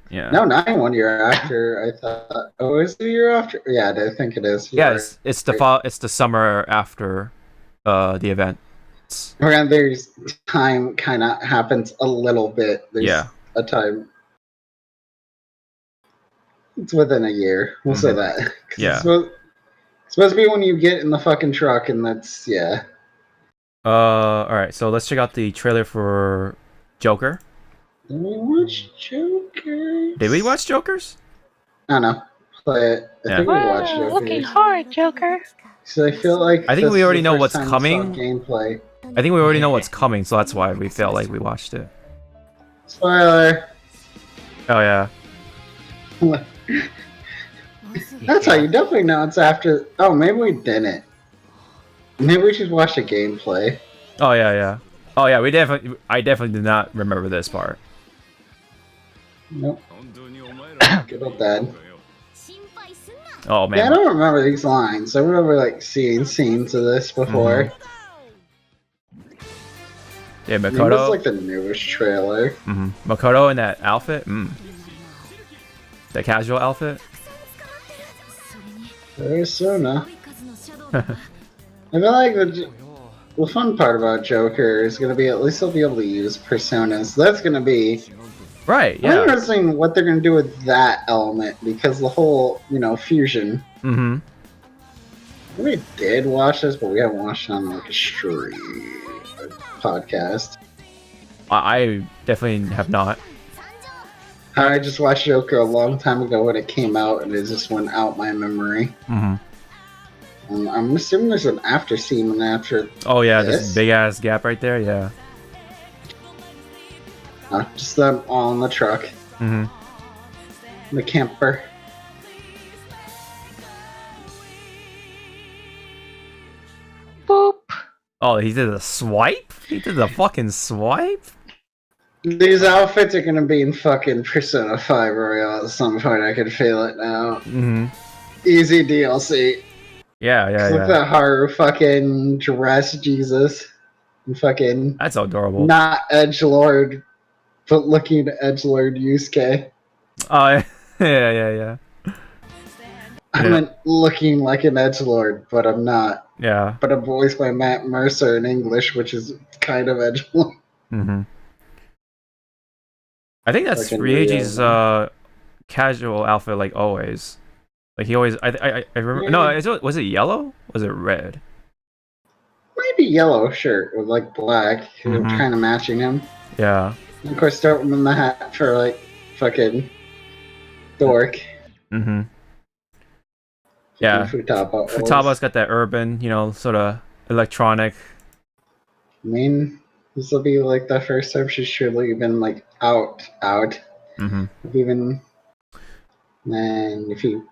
Yeah. No, not 1 year after. I thought. Oh, is it a year after? Yeah, I think it is. You're Yeah, right. it's the fall. It's the summer after the event. Around there's time kind of happens a little bit. There's Yeah. a time. It's within a year. We'll say that. 'Cause Yeah. it's supposed to be when you get in the fucking truck, and that's yeah. All right. So let's check out the trailer for Joker. Did we watch Joker? Did we watch Jokers? I don't know. Play it. I Yeah. think we watched Wow, Joker. looking hard, Joker. So I feel like I think this we is already the know first what's time we coming. saw gameplay. I think we already know what's coming, so that's why we felt like we watched it. Spoiler. Oh yeah. That's how you definitely know it's after. Oh, maybe we didn't. Maybe we just watched the gameplay. Oh yeah, yeah. Oh yeah. I definitely did not remember this part. Nope. Good old dad. Oh Yeah, I man. don't remember these lines. I remember like seeing scenes of this before. Yeah, Maybe it's Makoto. like the newest trailer. Makoto in that outfit. That casual outfit. Persona. I feel like the fun part about Joker is going to be at least they'll be able to use personas. That's going to be Right. I'm Yeah. interested in what they're going to do with that element because the whole, fusion. We did watch this, but we haven't watched it on like a stream podcast. I definitely have not. I just watched Joker a long time ago when it came out, and it just went out my memory. I'm assuming there's an after scene after. Oh yeah, this this big ass gap right there. Yeah. Just them all in the truck. The camper. Boop. Oh, he did a swipe. He did the fucking swipe. These outfits are gonna be in fucking Persona 5 Royale at some point. I can feel it now. Easy DLC. Yeah, yeah, Look yeah. at that Haru fucking dress, Jesus. And fucking That's adorable. not edgelord, but looking edgelord Yusuke. Oh yeah, yeah, yeah. I Yeah. meant looking like an edgelord, but I'm not. Yeah. But I'm voiced by Matt Mercer in English, which is kind of edgelord. I think that's Fucking Rieji's casual outfit, like always. Like he always. I remember. Yeah. No, was it yellow? Was it red? Might be yellow shirt with like black, kind of matching him. Yeah. And of course, start with the hat for like fucking dork. Yeah. Futaba. Futaba's got that urban, sort of electronic. I mean, this will be like the first time she's truly been like out. Even then, if you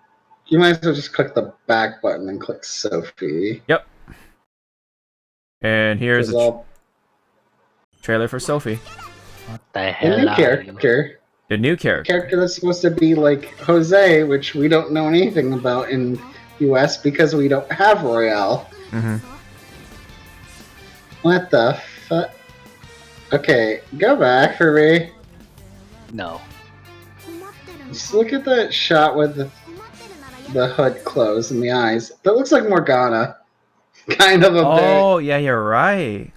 might as well just click the back button and click Sophie. Yep. And here's 'Cause a trailer for Sophie, What the the hell? new are character. the new character. Character that's supposed to be like Jose, which we don't know anything about in US because we don't have Royale. What the fuck? Okay, go back for me. you? No. Just look at that shot with the hood closed and the eyes. That looks like Morgana. Kind of a bit. Oh yeah, you're right.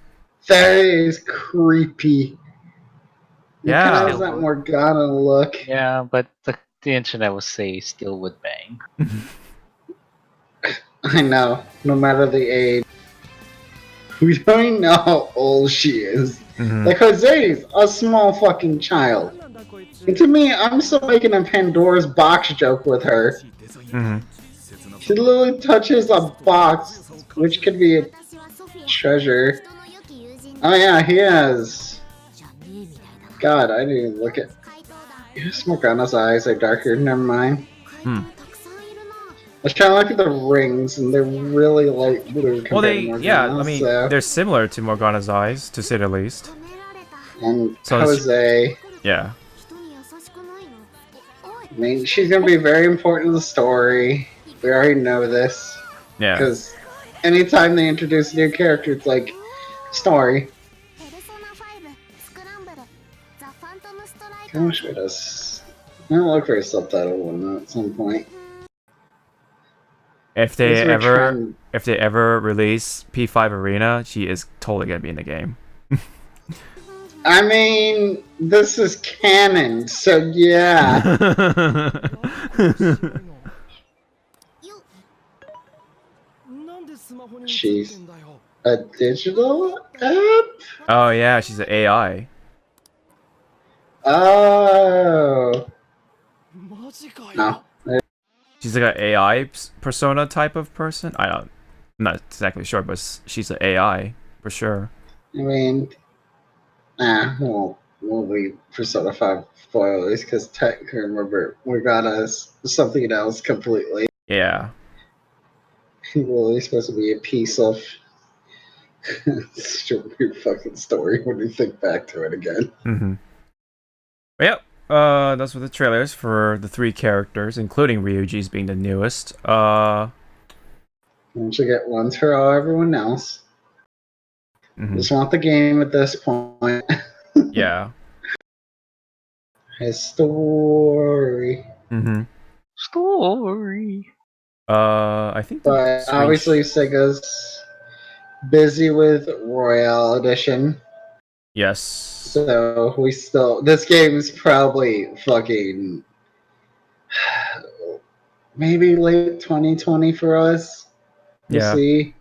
That is creepy. Yeah. Kind of has that Morgana look. Yeah, but the internet will say still would bang. I know. No matter the age. We don't even know how old she is. Like Jose's a small fucking child. And to me, I'm still making a Pandora's box joke with her. She literally touches a box, which could be a treasure. Oh yeah, he has. God, I didn't even look at. Yes, Morgana's eyes are darker. Never mind. I was trying to look at the rings, and they're really light blue. Well, Morgana, I mean, so. they're similar to Morgana's eyes, to say the least. And So Jose. Yeah. I mean, she's gonna be very important to the story. We already know this. Yeah. Because anytime they introduce a new character, it's like, story. I wish we just. I'll look for a subtitle one at some point. If they ever release P5 Arena, she is totally gonna be in the game. I mean, this is canon, so yeah. She's a digital app? Oh yeah, she's an AI. Oh. No. She's like an AI persona type of person. I'm not exactly sure, but she's an AI for sure. I mean, we'll leave Persona 5 spoilers because technically, remember, we got us something else completely. Yeah. Well, it's supposed to be a piece of stupid fucking story when you think back to it again. Mm-hmm. Yep. Those were the trailers for the 3 characters, including Ryuji's being the newest. Don't you get ones for everyone else? Mm-hmm. Just want the game at this point. Yeah. His story. Mm-hmm. Story. I think the But obviously Sega's busy with Royale Edition. Yes. So this game is probably fucking maybe late 2020 for us. We'll see.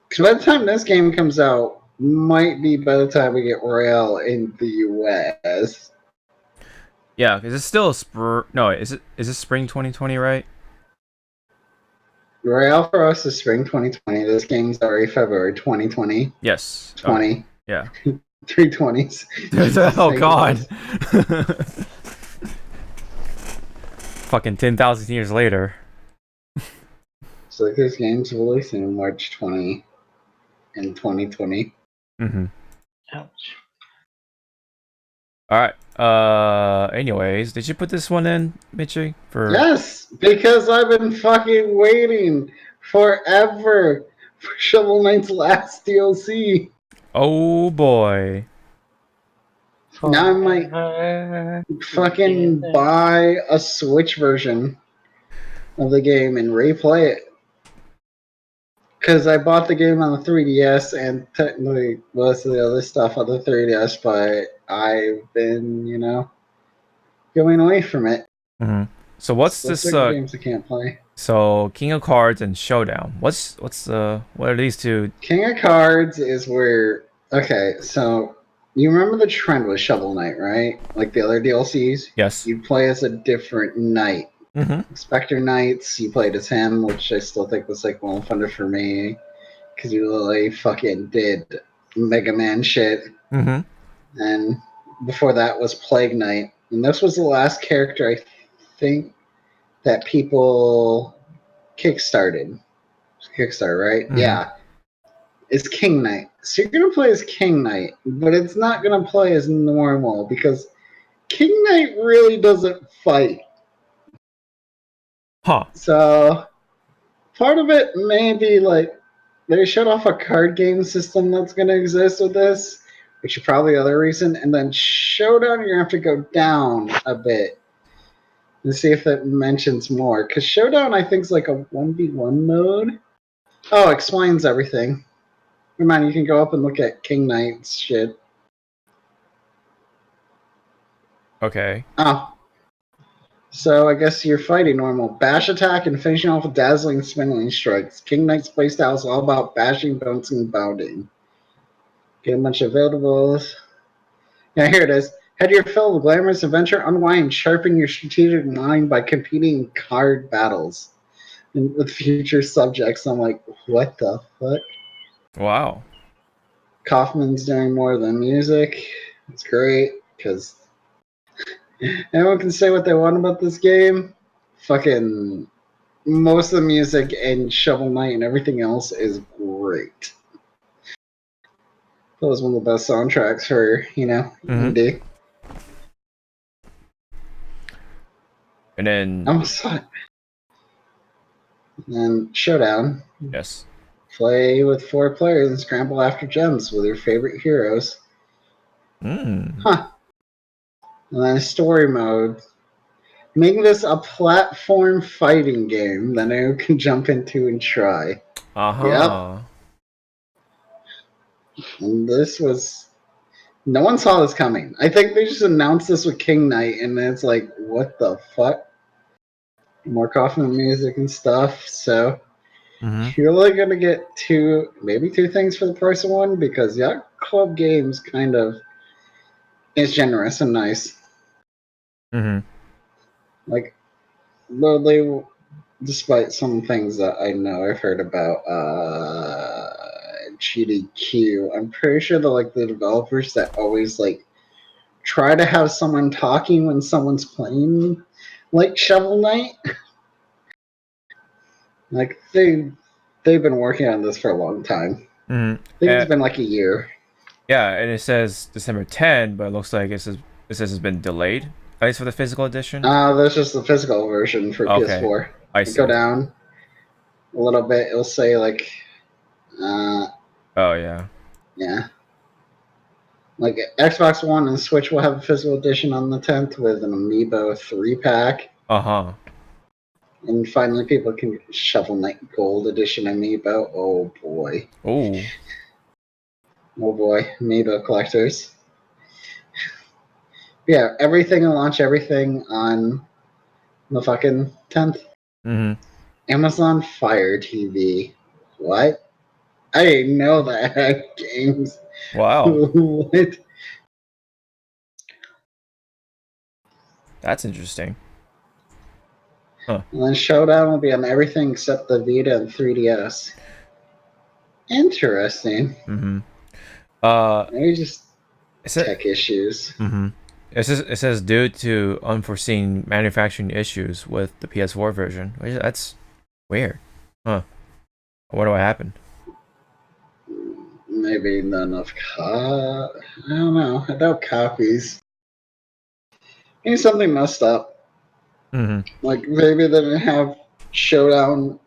Because by the time this game comes out, might be by the time we get Royale in the US. Yeah, because it's still is it spring 2020, right? Royale for us is spring 2020. This game's already February 2020. Yes. 20. Yeah. 320s. Oh god. Fucking 10,000 years later. So this game's releasing in March 20 in 2020. Mm-hmm. Ouch. Alright. Anyways, did you put this one in, Michi? Yes, because I've been fucking waiting forever for Shovel Knight's last DLC. Oh boy. Now I might fucking buy a Switch version of the game and replay it. Because I bought the game on the 3DS and technically most of the other stuff on the 3DS, but I've been, going away from it. Mm-hmm. So what's this? Games I can't play. So King of Cards and Showdown. What are these two? King of Cards is where so you remember the trend with Shovel Knight, right? Like the other DLCs? Yes. You play as a different knight. Mm-hmm. Spectre Knights, you played as him, which I still think was like well funded for me. Because you literally fucking did Mega Man shit. Mm-hmm. And before that was Plague Knight. And this was the last character I think that people kickstarted, right? Mm-hmm. Yeah. It's King Knight. So you're gonna play as King Knight, but it's not gonna play as normal because King Knight really doesn't fight. Huh. So part of it may be like they shut off a card game system that's gonna exist with this, which is probably the other reason. And then Showdown, you're gonna have to go down a bit and see if it mentions more. Because Showdown, I think, is like a 1v1 mode. Oh, explains everything. Come on, you can go up and look at King Knight's shit. Okay. Oh. So I guess you're fighting normal. Bash attack and finishing off with dazzling spinning strikes. King Knight's playstyle is all about bashing, bouncing, and bounding. Get a bunch of available. Yeah, here it is. Head your fill of glamorous adventure, unwind, sharpen your strategic mind by competing in card battles and with future subjects. I'm like, what the fuck? Wow. Kaufman's doing more than music. It's great because everyone can say what they want about this game. Fucking most of the music and Shovel Knight and everything else is great. That was one of the best soundtracks for, indie. And then Almost thought. And Showdown. yes. Play with 4 players and scramble after gems with your favorite heroes. Mm. Huh. And then story mode. Make this a platform fighting game that anyone can jump into and try. Uh-huh. And this was... No one saw this coming. I think they just announced this with King Knight, and it's like, what the fuck? More coffin music and stuff, so... Mm-hmm. You're only gonna get maybe two things for the price of one, because Yacht Club Games kind of is generous and nice. Mm-hmm. Like, though they, despite some things that I know I've heard about GDQ, I'm pretty sure they're like the developers that always like try to have someone talking when someone's playing, like Shovel Knight. Like they've been working on this for a long time. Mm-hmm. I think it's been like a year. Yeah, and it says December 10, but it looks like it says it's been delayed, at least for the physical edition. That's just the physical version for Okay, PS4. I see. Go down a little bit, it'll say like, oh yeah. yeah. Like Xbox One and Switch will have a physical edition on the 10th with an Amiibo 3-pack. Uh-huh. And finally people can get Shovel Knight Gold Edition Amiibo. Oh boy. Oh. Oh boy. Amiibo collectors. Yeah, everything will launch everything on the fucking 10th. Mm-hmm. Amazon Fire TV. What? I didn't know that had games. Wow. What? That's interesting. Huh. And then Showdown will be on everything except the Vita and 3DS. Interesting. Mm-hmm. Maybe just tech issues. Mm-hmm. It says due to unforeseen manufacturing issues with the PS4 version. That's weird. Huh. I wonder what happened. Maybe not enough I don't know. I doubt copies. Maybe something messed up. Mm-hmm. Like maybe they didn't have Showdown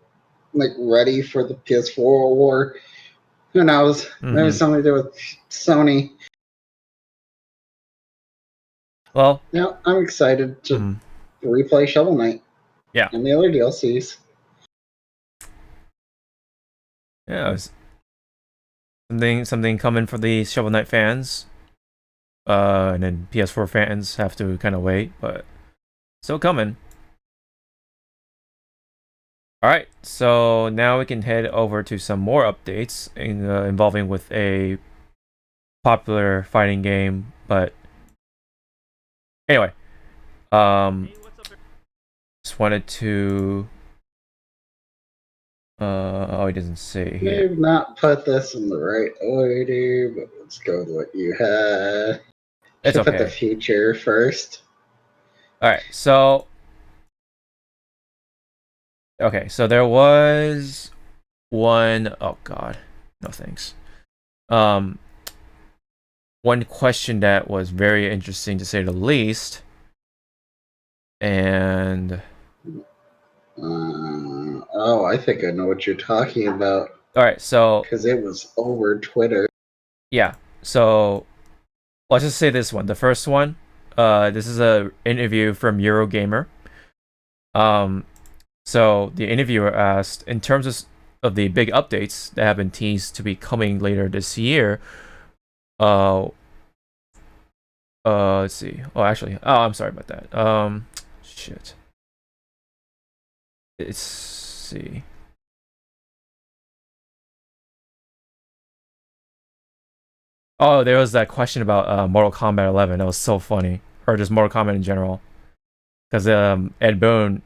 like ready for the PS4, or who knows? Mm-hmm. Maybe something to do with Sony. Well, yeah, I'm excited to replay Shovel Knight. Yeah. And the other DLCs. Yeah, it was something coming for the Shovel Knight fans. And then PS4 fans have to kind of wait, but still coming. Alright, so now we can head over to some more updates involving with a popular fighting game, but anyway, just wanted to oh, he doesn't say here. You've not put this in the right order, but let's go with what you had. It's okay. Put the future first. Alright, so there was one, oh god, no thanks. One question that was very interesting to say the least, and oh, I think I know what you're talking about. Alright, so because it was over Twitter. Yeah, so let's just say this one. The first one, this is a interview from Eurogamer. So the interviewer asked, in terms of the big updates that have been teased to be coming later this year, let's see. Oh, actually, I'm sorry about that. Shit. Let's see. Oh, there was that question about Mortal Kombat 11. That was so funny, or just Mortal Kombat in general, because Ed Boon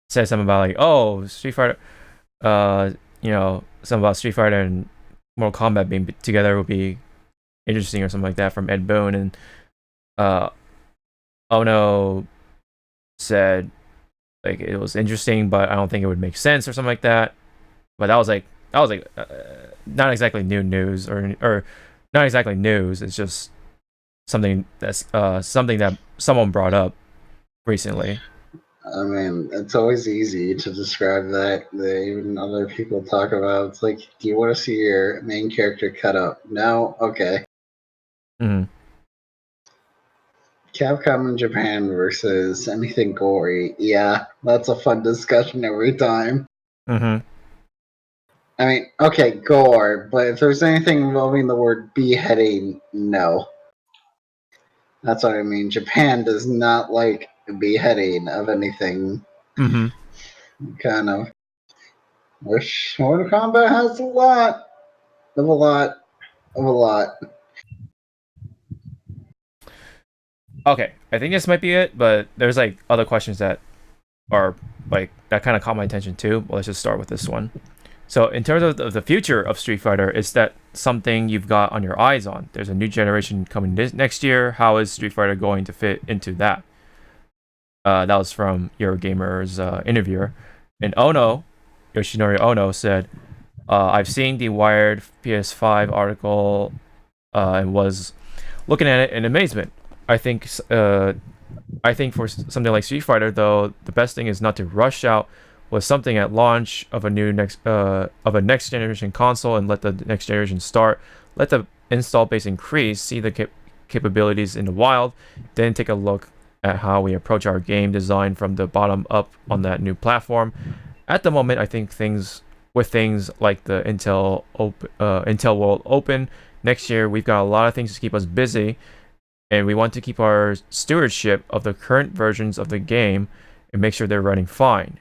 said something about like, oh, Street Fighter, something about Street Fighter and Mortal Kombat being together would be interesting or something like that from Ed Boon, and Ono said like it was interesting, but I don't think it would make sense or something like that. But that was like not exactly new news or not exactly news. It's just something that's something that someone brought up recently. I mean, it's always easy to describe that. Even other people talk about. It's like, do you want to see your main character cut up? No, okay. Mm-hmm. Capcom in Japan versus anything gory. Yeah, that's a fun discussion every time. Mm-hmm. I mean, okay, gore, but if there's anything involving the word beheading, no. That's what I mean. Japan does not like beheading of anything. Mm-hmm. Kind of. Wish Mortal Kombat has a lot. Of a lot. Of a lot. Okay, I think this might be it, but there's like other questions that are like that kind of caught my attention too. Well, let's just start with this one. So, in terms of the future of Street Fighter, is that something you've got on your eyes on? There's a new generation coming next year. How is Street Fighter going to fit into that? That was from Eurogamer's interviewer. And Yoshinori Ono said, I've seen the Wired PS5 article and was looking at it in amazement. I think for something like Street Fighter, though, the best thing is not to rush out with something at launch of a next generation console and let the next generation start. Let the install base increase, see the capabilities in the wild, then take a look at how we approach our game design from the bottom up on that new platform. At the moment, I think things like the Intel World Open next year, we've got a lot of things to keep us busy, and we want to keep our stewardship of the current versions of the game and make sure they're running fine,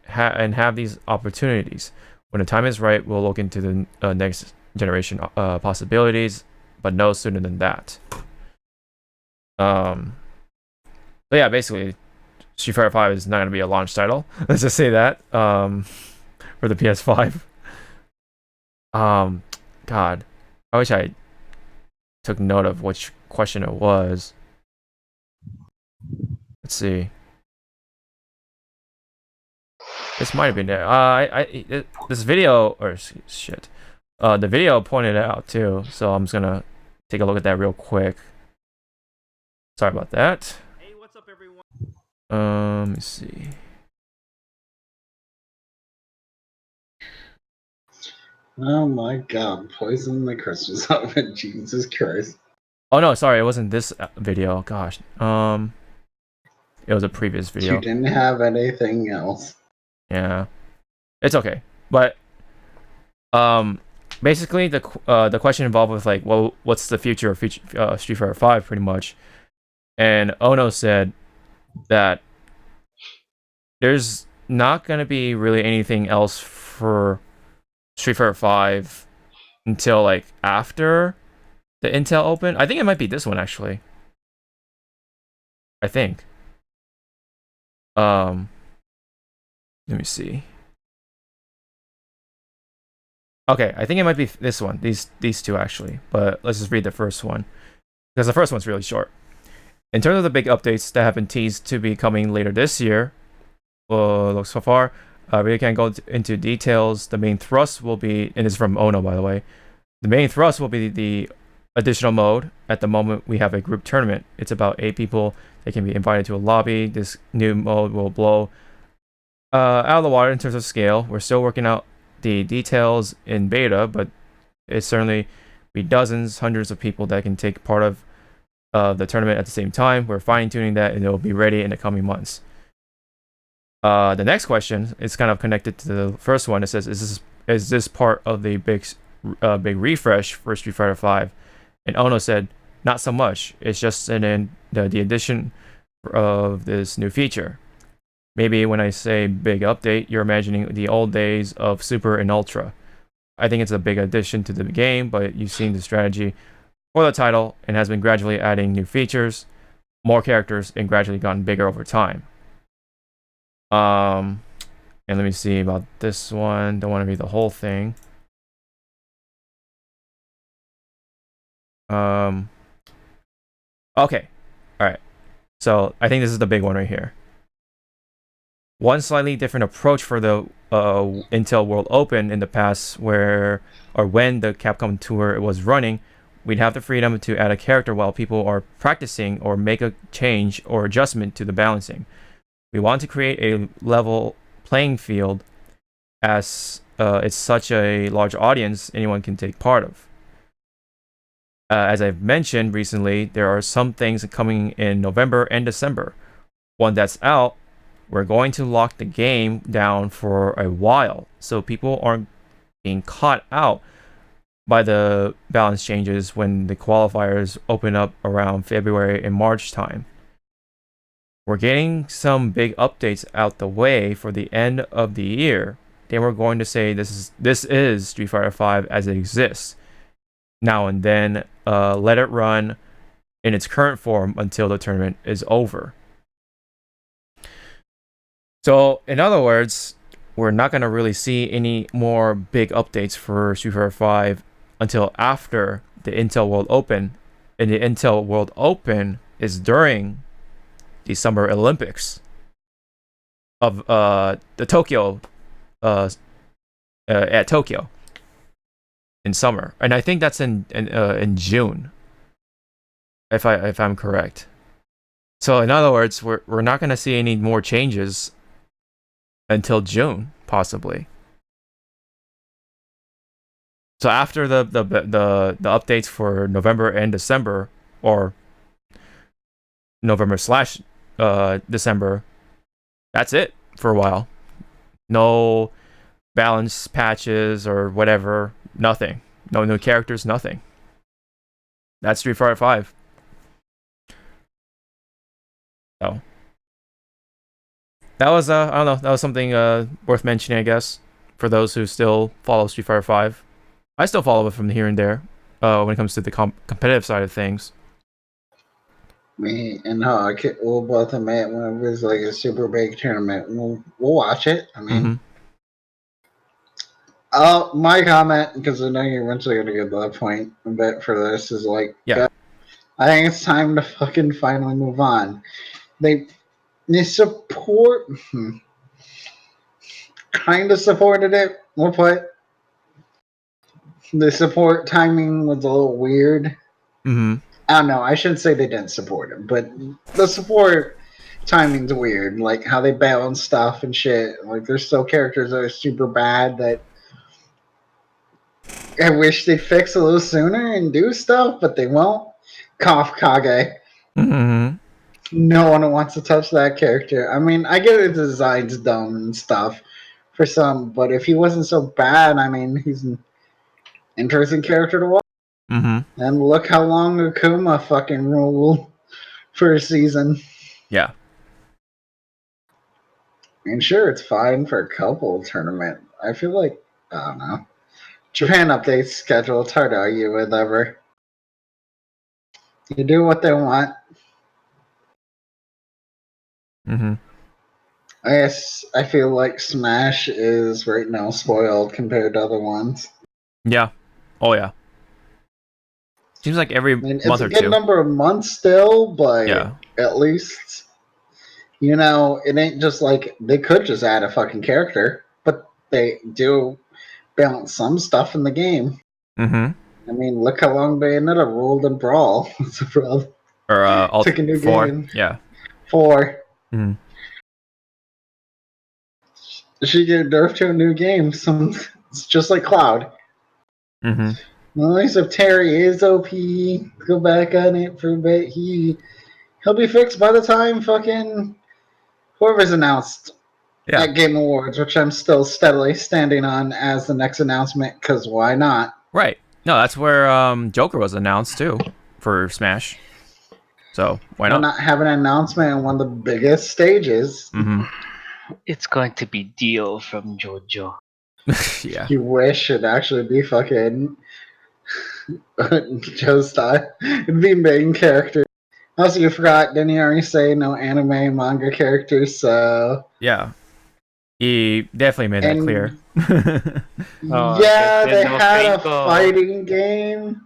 and have these opportunities. When the time is right, we'll look into the next generation possibilities, but no sooner than that. So yeah, basically, Street Fighter 5 is not going to be a launch title. Let's just say that for the PS5. God, I wish I took note of which question it was. Let's see. This might have been it. This video or shit. The video pointed it out too, so I'm just gonna take a look at that real quick. Sorry about that. Hey, what's up, everyone? Let me see. Oh my god, poison the Christmas oven, Jesus Christ. Oh no, sorry, it wasn't this video. Gosh, it was a previous video. You didn't have anything else. Yeah, it's okay. But basically the question involved with like, well, what's the future of Street Fighter 5, pretty much. And Ono said that there's not gonna be really anything else for Street Fighter 5 until like after the Intel Open. I think it might be this one actually. I think. Let me see. Okay, I think it might be this one. These two actually. But let's just read the first one, because the first one's really short. In terms of the big updates that have been teased to be coming later this year, looks so far, really can't go into details. The main thrust will be, and it's from Ono, by the way. The main thrust will be the additional mode. At the moment, we have a group tournament. It's about 8 people. They can be invited to a lobby. This new mode will blow out of the water in terms of scale. We're still working out the details in beta, but it's certainly be dozens, hundreds of people that can take part of the tournament at the same time. We're fine-tuning that, and it will be ready in the coming months. The next question is kind of connected to the first one. It says, "Is this part of the big refresh for Street Fighter 5?" And Ono said, "Not so much. It's just the addition of this new feature. Maybe when I say big update, you're imagining the old days of Super and Ultra. I think it's a big addition to the game, but you've seen the strategy for the title and has been gradually adding new features, more characters, and gradually gotten bigger over time." And let me see about this one. Don't want to read the whole thing. Okay. Alright. So I think this is the big one right here. One slightly different approach for the Intel World Open in the past, when the Capcom Tour was running, we'd have the freedom to add a character while people are practicing or make a change or adjustment to the balancing. We want to create a level playing field, as it's such a large audience anyone can take part of. As I've mentioned recently, there are some things coming in November and December. When that's out, we're going to lock the game down for a while, so people aren't being caught out by the balance changes when the qualifiers open up around February and March time. We're getting some big updates out the way for the end of the year. Then we're going to say this is Street Fighter V as it exists now, and then let it run in its current form until the tournament is over. So, in other words, we're not going to really see any more big updates for Street Fighter V until after the Intel World Open. And the Intel World Open is during the Summer Olympics of the Tokyo at Tokyo in summer, and I think that's in June, if I'm correct. So in other words, we're not going to see any more changes until June, possibly. So after the updates for November and December, or November / December, that's it for a while. No balance patches or whatever. Nothing. No new characters. Nothing. That's Street Fighter V. So that was I don't know. That was something worth mentioning, I guess, for those who still follow Street Fighter V. I still follow it from here and there when it comes to the competitive side of things. Me and Hawk will both admit when it was like a super big tournament, we'll watch it. I mean, my comment, because I know you're eventually going to get to that point a bit for this, is like, yeah, I think it's time to fucking finally move on. They support, kind of supported it. We'll put the support timing was a little weird. I don't know. I shouldn't say they didn't support it, but the support timing's weird. Like how they balance stuff and shit. Like there's still characters that are super bad that I wish they'd fix a little sooner and do stuff, but they won't. Cough Kage. No one wants to touch that character. I mean, I get the design's dumb and stuff for some, but if he wasn't so bad, I mean, he's an interesting character to watch. And look how long Akuma fucking ruled for a season. Yeah. And sure, it's fine for a couple tournament. I feel like, I don't know. Japan updates schedule. It's hard to argue with ever. You do what they want. I guess I feel like Smash is right now spoiled compared to other ones. Yeah. Oh yeah. Seems like every month or two. It's a good number of months still, but at least, you know, it ain't just like they could just add a fucking character, but they do balance some stuff in the game. I mean, look how long Bayonetta ruled in Brawl. Or took a new 4. game. Yeah. 4. She get nerfed to a new game. It's just like Cloud. At least if Terry is OP, go back on it for a bit. He'll be fixed by the time fucking whoever's announced at Game Awards, which I'm still steadily standing on as the next announcement, because why not? Right. No, that's where Joker was announced too for Smash. So why not? We're not having an announcement on one of the biggest stages. It's going to be Dio from JoJo. Yeah. You wish it'd actually be fucking Joestar. It'd be main character. Also, you forgot, didn't he already say no anime manga characters, so... Yeah. He definitely made that clear. Yeah, they had a fighting game.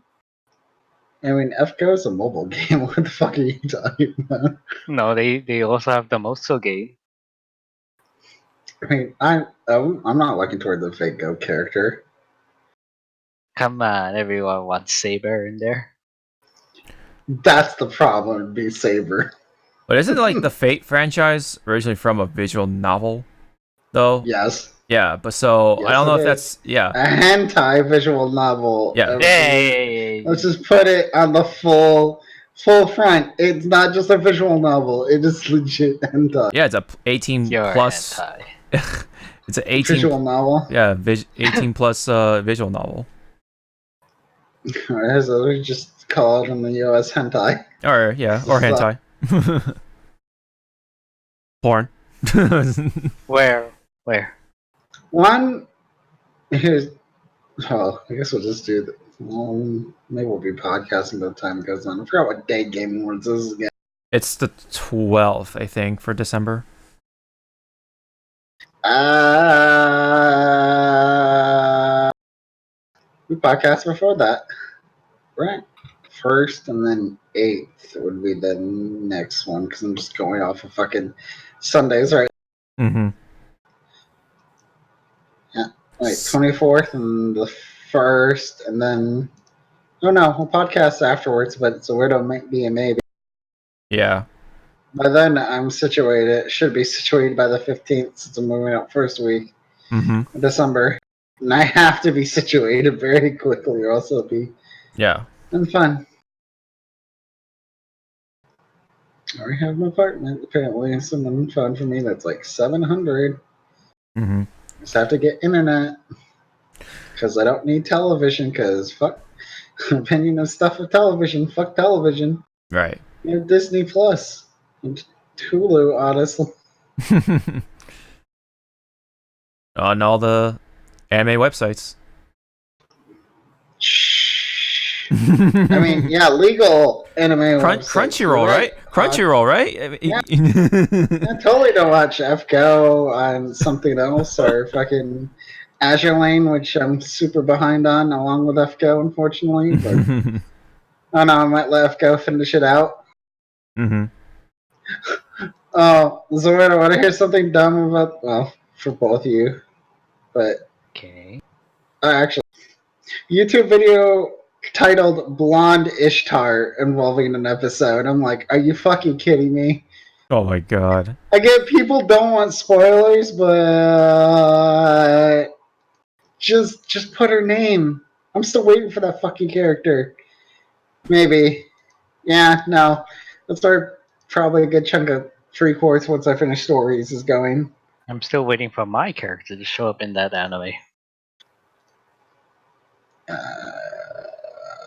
I mean, FGO is a mobile game. What the fuck are you talking about? No, they also have the Moso game. I mean, I'm not looking toward the fake Go character. Come on, everyone wants Saber in there. That's the problem, it'd be Saber. But isn't like the Fate franchise originally from a visual novel, though? Yes. Yeah, but so Yes, I don't know if is. that's A hentai visual novel. Yeah. Hey, Let's just put it on the full front. It's not just a visual novel. It is legit hentai. Yeah, it's a 18 Your plus. hentai. It's an 18 Visual novel. Yeah, 18 plus visual novel. Or as we just call it in the US, hentai. Or or hentai. Porn. Where? One, here's. Oh, I guess we'll just do that. Maybe we'll be podcasting by the time it goes on. I forgot what day Game Awards is again. It's the 12th, I think, for December. We podcast before that, right? 1st and then 8th would be the next one because I'm just going off of fucking Sundays, right? Mm-hmm. Yeah, like 24th and the 1st, and then oh no, we'll podcast afterwards. But it's a weirdo might be a maybe. Yeah. By then, I'm situated. Should be situated by the 15th since I'm moving out first week Mm-hmm. of December. And I have to be situated very quickly, or else it'll be fun. I already have an apartment. Apparently, and someone found for me that's like $700. Mm-hmm. Just have to get internet because I don't need television. Because fuck, opinion of stuff of television. Fuck television. Right. You have Disney Plus and Hulu, honestly. On all the anime websites. I mean, yeah, legal anime. Crunchyroll, right? Crunchyroll, right? I mean, I totally don't watch FGO on something else or fucking Azure Lane, which I'm super behind on, along with FGO, unfortunately. But I don't know, I might let FGO finish it out. Mm-hmm. Oh, Zoid, I want to hear something dumb about, well, for both of you. But, Okay. actually, YouTube video titled Blonde Ishtar involving an episode. I'm like, are you fucking kidding me? Oh my god. I get people don't want spoilers, but just put her name. I'm still waiting for that fucking character. Maybe. Yeah, no. That's where probably a good chunk of 3/4 once I finish stories is going. I'm still waiting for my character to show up in that anime.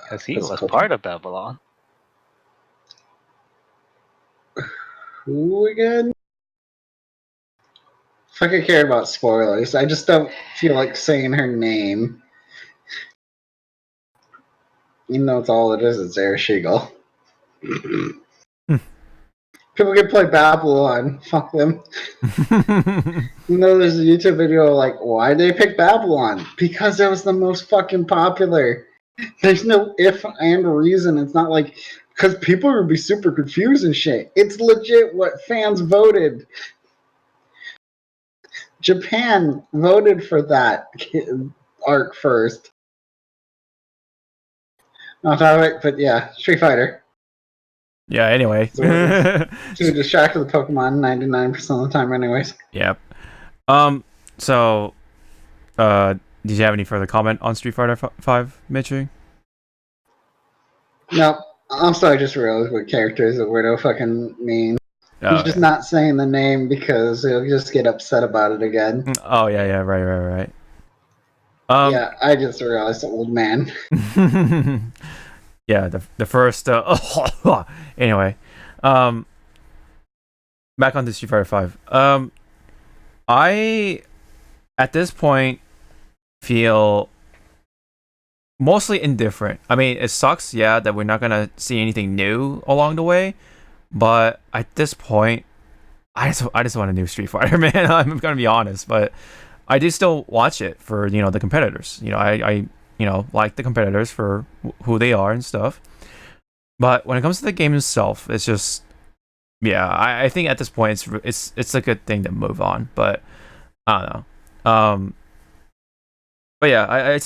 Because he was part of Babylon. Who again? Fuck, I care about spoilers. I just don't feel like saying her name. Even though it's all it is, it's Ereshkigal. People can play Babylon. Fuck them. You know, there's a YouTube video like, why they pick Babylon? Because it was the most fucking popular. There's no if and reason. It's not like because people would be super confused and shit. It's legit what fans voted. Japan voted for that arc first. Not right, but yeah, Street Fighter. Yeah, anyway. Too distracted with Pokemon 99% of the time anyways. Yep. So, did you have any further comment on Street Fighter 5, Mitchie? No, I'm sorry, I just realized what characters that weirdo fucking mean. He's just not saying the name because he'll just get upset about it again. Oh, yeah, right. Yeah, I just realized the old man. Yeah, the first... anyway. Back on to Street Fighter 5. I, at this point, feel mostly indifferent. I mean, it sucks, yeah, that we're not going to see anything new along the way. But at this point, I just want a new Street Fighter, man. I'm going to be honest. But I do still watch it for, the competitors. I like the competitors for who they are and stuff. But when it comes to the game itself, it's just, yeah, I think at this point it's a good thing to move on. But I don't know. But yeah,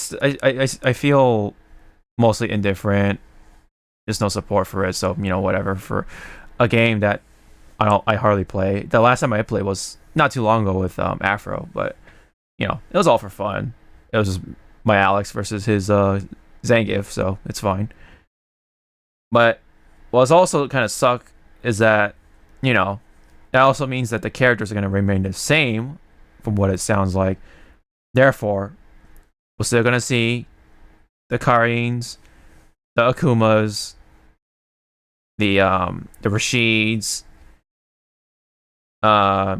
I feel mostly indifferent. There's no support for it, so whatever. For a game that I hardly play. The last time I played was not too long ago with Afro, but it was all for fun. It was just my Alex versus his Zangief, so it's fine. But what's also kind of suck is that, you know, that also means that the characters are going to remain the same from what it sounds like. Therefore, we're still going to see the Karins, the Akumas, the Rashids, yeah,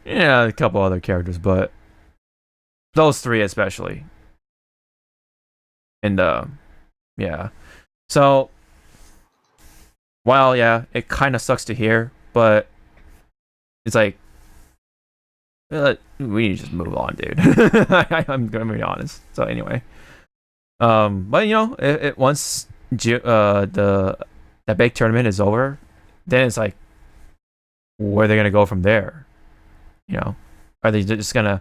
a couple other characters, but those three especially. And yeah. So while yeah, it kind of sucks to hear, but it's like we need to just move on, dude. I'm gonna be honest. So anyway, but you know, once that big tournament is over, then it's like, where are they gonna go from there? You know, are they gonna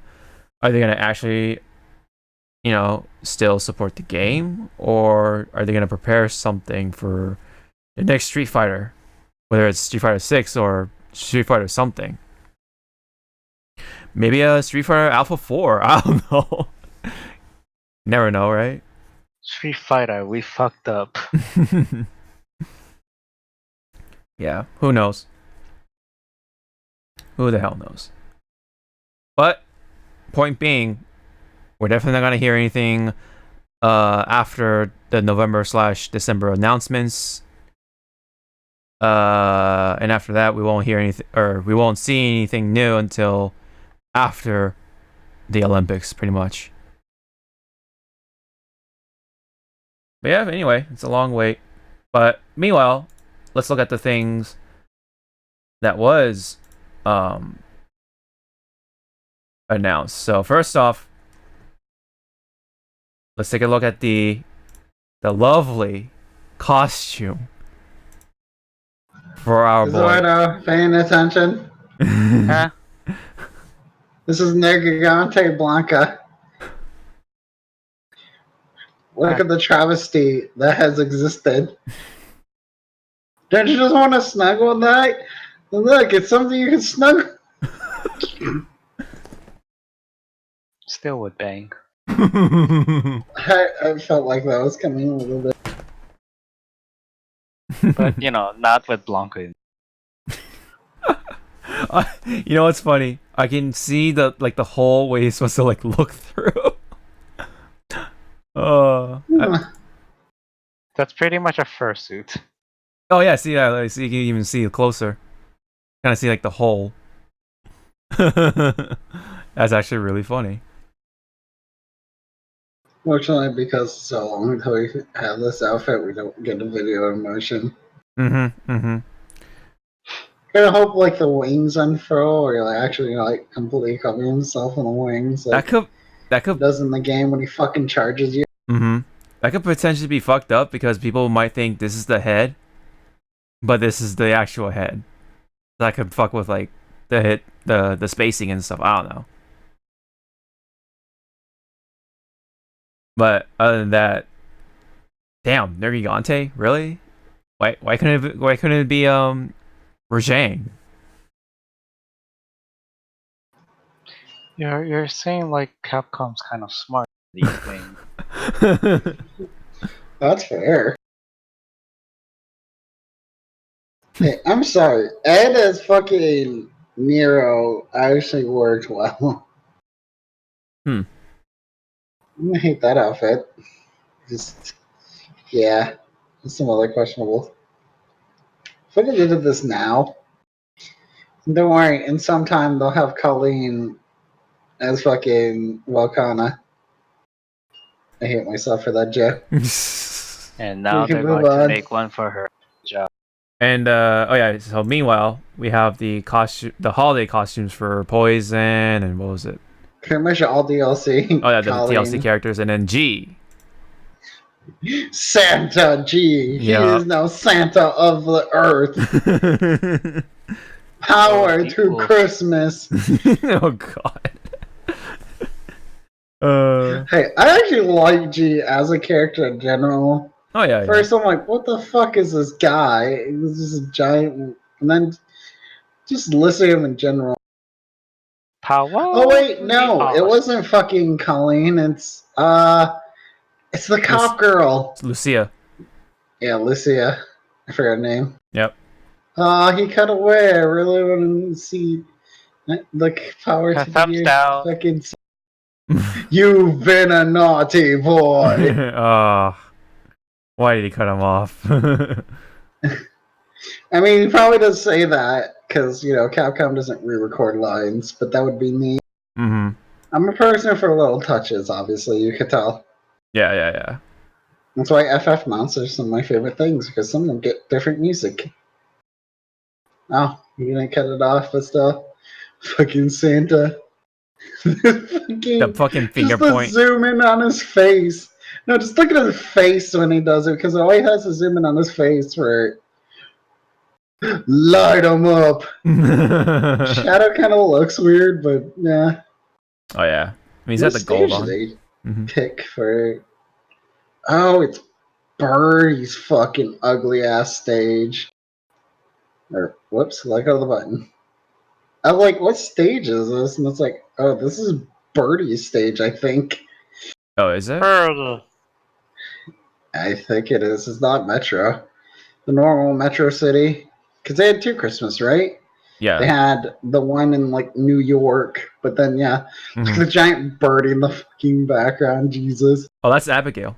actually, you know, still support the game, or are they gonna prepare something for the next Street Fighter, whether it's Street Fighter 6 or Street Fighter something? Maybe a Street Fighter Alpha 4. I don't know. Never know, right? Street Fighter, we fucked up. Yeah, who knows? Who the hell knows? But point being, we're definitely not gonna hear anything after the November/December announcements. And after that, we won't hear anything, or we won't see anything new until after the Olympics, pretty much. But yeah, anyway, it's a long wait. But meanwhile, let's look at the things that was announced. So first off, let's take a look at the lovely costume for our boy. Zordo, paying attention. Huh? This is Nergigante Blanca. Look at the travesty that has existed. Don't you just want to snuggle with that? Look, it's something you can snuggle. Still would bang. I felt like that was coming a little bit. But, you know, not with Blanca. You know what's funny? I can see the hole where you're supposed to look through. That's pretty much a fursuit. Oh yeah, see that? So you can even see it closer. Kind of see the hole. That's actually really funny. Fortunately, because it's so long until we have this outfit, we don't get a video in motion. Mm-hmm. I hope the wings unfurl, or you're actually completely covering himself in the wings. That could does in the game when he fucking charges you. Mm-hmm. That could potentially be fucked up because people might think this is the head, but this is the actual head. That could fuck with the spacing and stuff. I don't know. But other than that, damn, Nergigante, really? Why couldn't it be Rajang? You're saying Capcom's kind of smart in these things. That's fair. Hey, I'm sorry. Ed as fucking Nero actually worked well. I'm gonna hate that outfit. Yeah. There's some other questionable. If I did this now, don't worry, in some time they'll have Colleen as fucking Volcana. I hate myself for that joke. And now they're going to make one for her job. And so meanwhile, we have the holiday costumes for Poison and what was it? Pretty much all DLC. Oh yeah, the DLC characters, and then G. Santa G. He is now Santa of the Earth. Power to Christmas. Oh god. Hey, I actually like G as a character in general. Oh yeah. First, I'm like, what the fuck is this guy? He's just a giant, and then just listening to him in general. Power. Oh wait, no, it wasn't fucking Colleen. It's It's the cop girl. It's Lucia. Yeah, Lucia. I forgot her name. Yep. He cut away. I really want to see the power to Thumbs be down. fucking. You've been a naughty boy. Why did he cut him off? I mean, he probably does say that because Capcom doesn't re-record lines, but that would be neat. Mm-hmm. I'm a person for little touches. Obviously, you could tell. Yeah. That's why FF mounts are some of my favorite things because some of them get different music. Oh, you didn't cut it off, but still, fucking Santa. The fucking finger just the point. zoom in on his face. No, just look at his face when he does it, because all he has is zoom in on his face for light him up. Shadow kind of looks weird, but yeah. Oh yeah, I mean he's got the gold on. Pick for. Oh, it's Birdie's fucking ugly ass stage. Or whoops, let go of the button. I'm like, what stage is this? And it's like, oh, this is Birdie's stage, I think. Oh, is it? Burger. I think it is. It's not Metro. The normal Metro City. Because they had 2 Christmas, right? Yeah. They had the one in like New York, but then the giant birdie in the fucking background, Jesus. Oh, that's Abigail.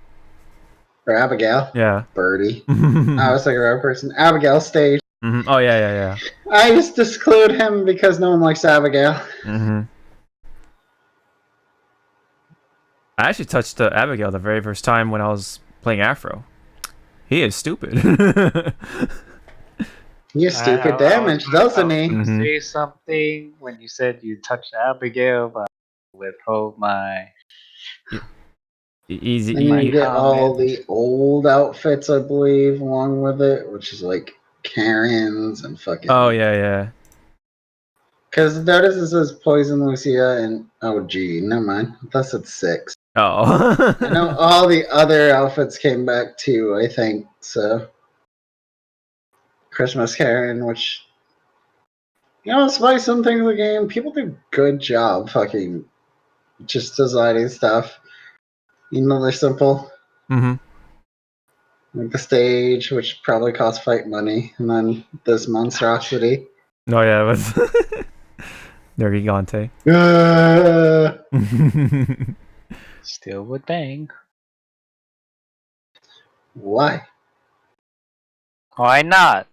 Or Abigail. Yeah. Birdie. I was thinking the right person. Abigail stage. Oh yeah. I just exclude him because no one likes Abigail. I actually touched Abigail the very first time when I was playing Afro. He is stupid. You're stupid damage, doesn't he? Say something when you said you touched Abigail, but withhold my Easy. And you get all the old outfits, I believe, along with it, which is like Karen's and fucking. Oh yeah. Because notice it says Poison Lucia and never mind. That's at 6. Oh. I know all the other outfits came back too, I think. So Christmas Karen, which despite some things in the game, people do a good job fucking just designing stuff. They're simple. Like the stage, which probably costs fight money, and then this monstrosity. Oh yeah, it was Nergigante. Still would bang. Why? Why not?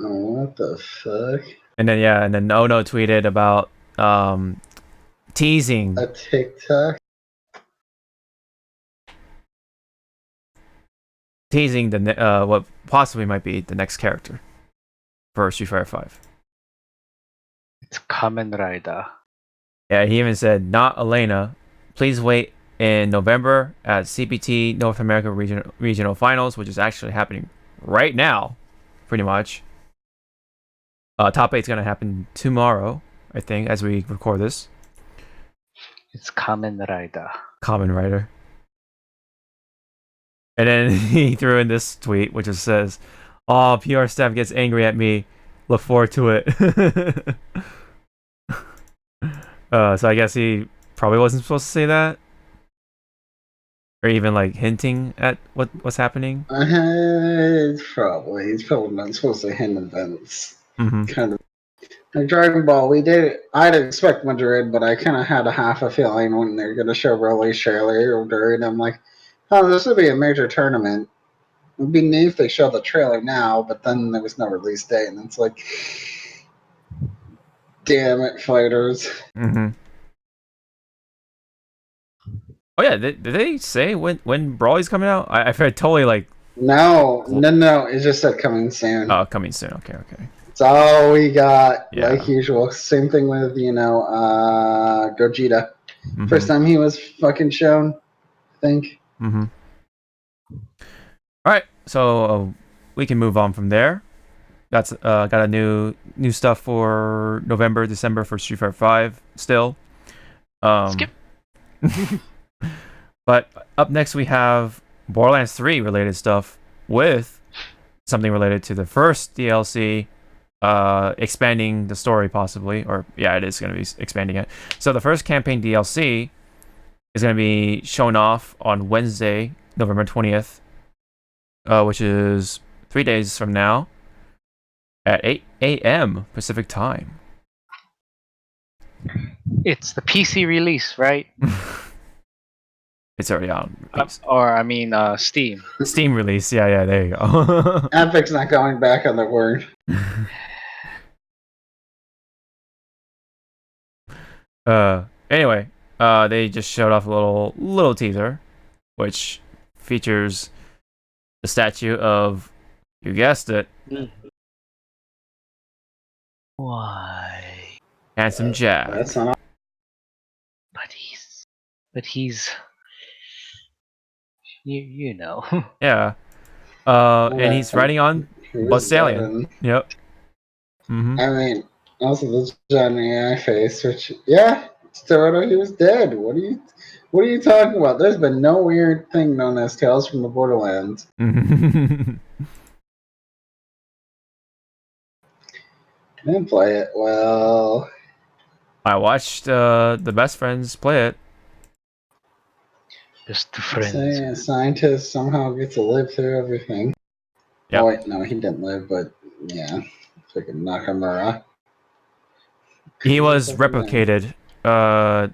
Oh, what the fuck? And then Ono tweeted about teasing a TikTok. Teasing the what possibly might be the next character for Street Fighter 5. It's Kamen Rider. Yeah, he even said, "Not Elena. Please wait in November at CPT North America Regional Finals, which is actually happening right now, pretty much. Top 8 is gonna happen tomorrow, I think, as we record this. It's Kamen Rider. Kamen Rider." And then he threw in this tweet, which just says, "Oh, PR staff gets angry at me. Look forward to it." So I guess he probably wasn't supposed to say that, or even like hinting at what's happening. He's probably not supposed to hint events. Mm-hmm. Kind of like Dragon Ball. I didn't expect Madrid, but I kind of had a half a feeling when they're gonna show release trailer during. I'm like, oh, this would be a major tournament. It would be neat if they show the trailer now, but then there was no release date, and it's like, damn it, fighters. Mm-hmm. Oh yeah, did they say when Brawly's coming out? I totally like. No. It just said coming soon. Oh, coming soon. Okay. That's all we got, Yeah. like usual. Same thing with Gogeta. First time he was fucking shown, I think. All right, so we can move on from there. Got a new stuff for November, December for Street Fighter 5 still. Skip. But up next we have Borderlands 3 related stuff with something related to the first DLC, expanding the story possibly, or yeah, it is going to be expanding it. So the first campaign DLC is going to be shown off on Wednesday, November 20th, which is 3 days from now at 8 a.m. Pacific time. It's the PC release, right? It's already out. Steam. Steam release. Yeah, there you go. Epic's not going back on their word. Anyway, they just showed off a little teaser, which features the statue of, you guessed it, Why? Handsome Jack. That's not. But he's. You know. Yeah. And he's riding on Buzz Stallion. Yep. Mm-hmm. I mean, also the Johnny AI face, which Zawarudo, he was dead. What are you talking about? There's been no weird thing known as Tales from the Borderlands. Mm-hmm. I didn't play it. Well, I watched the best friends play it. Just the friends. say a scientist somehow gets to live through everything. Yep. Oh wait, no, he didn't live, but yeah, freaking Nakamura. He was replicated by,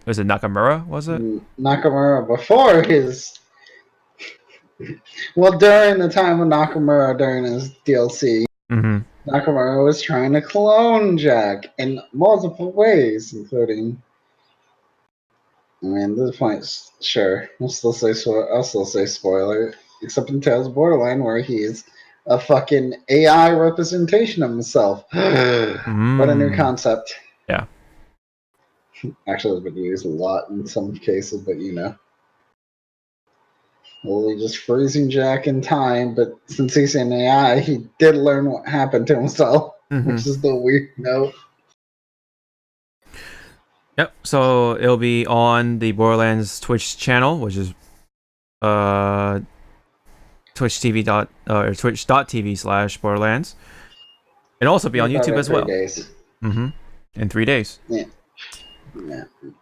was it Nakamura, was it? Nakamura before his. Well, during the time of Nakamura, during his DLC, Nakamura was trying to clone Jack in multiple ways, including. I mean, at this point, sure, I'll still say spoiler, except in Tales of Borderline, where he's a fucking AI representation of himself. What a new concept. Yeah. Actually, it's been used a lot in some cases, but Literally just freezing Jack in time, but since he's an AI, he did learn what happened to himself, which is the weird note. Yep. So it'll be on the Borderlands Twitch channel, which is twitch.tv/Borderlands. It'll also be on YouTube as well. 3 days. In 3 days. Yeah.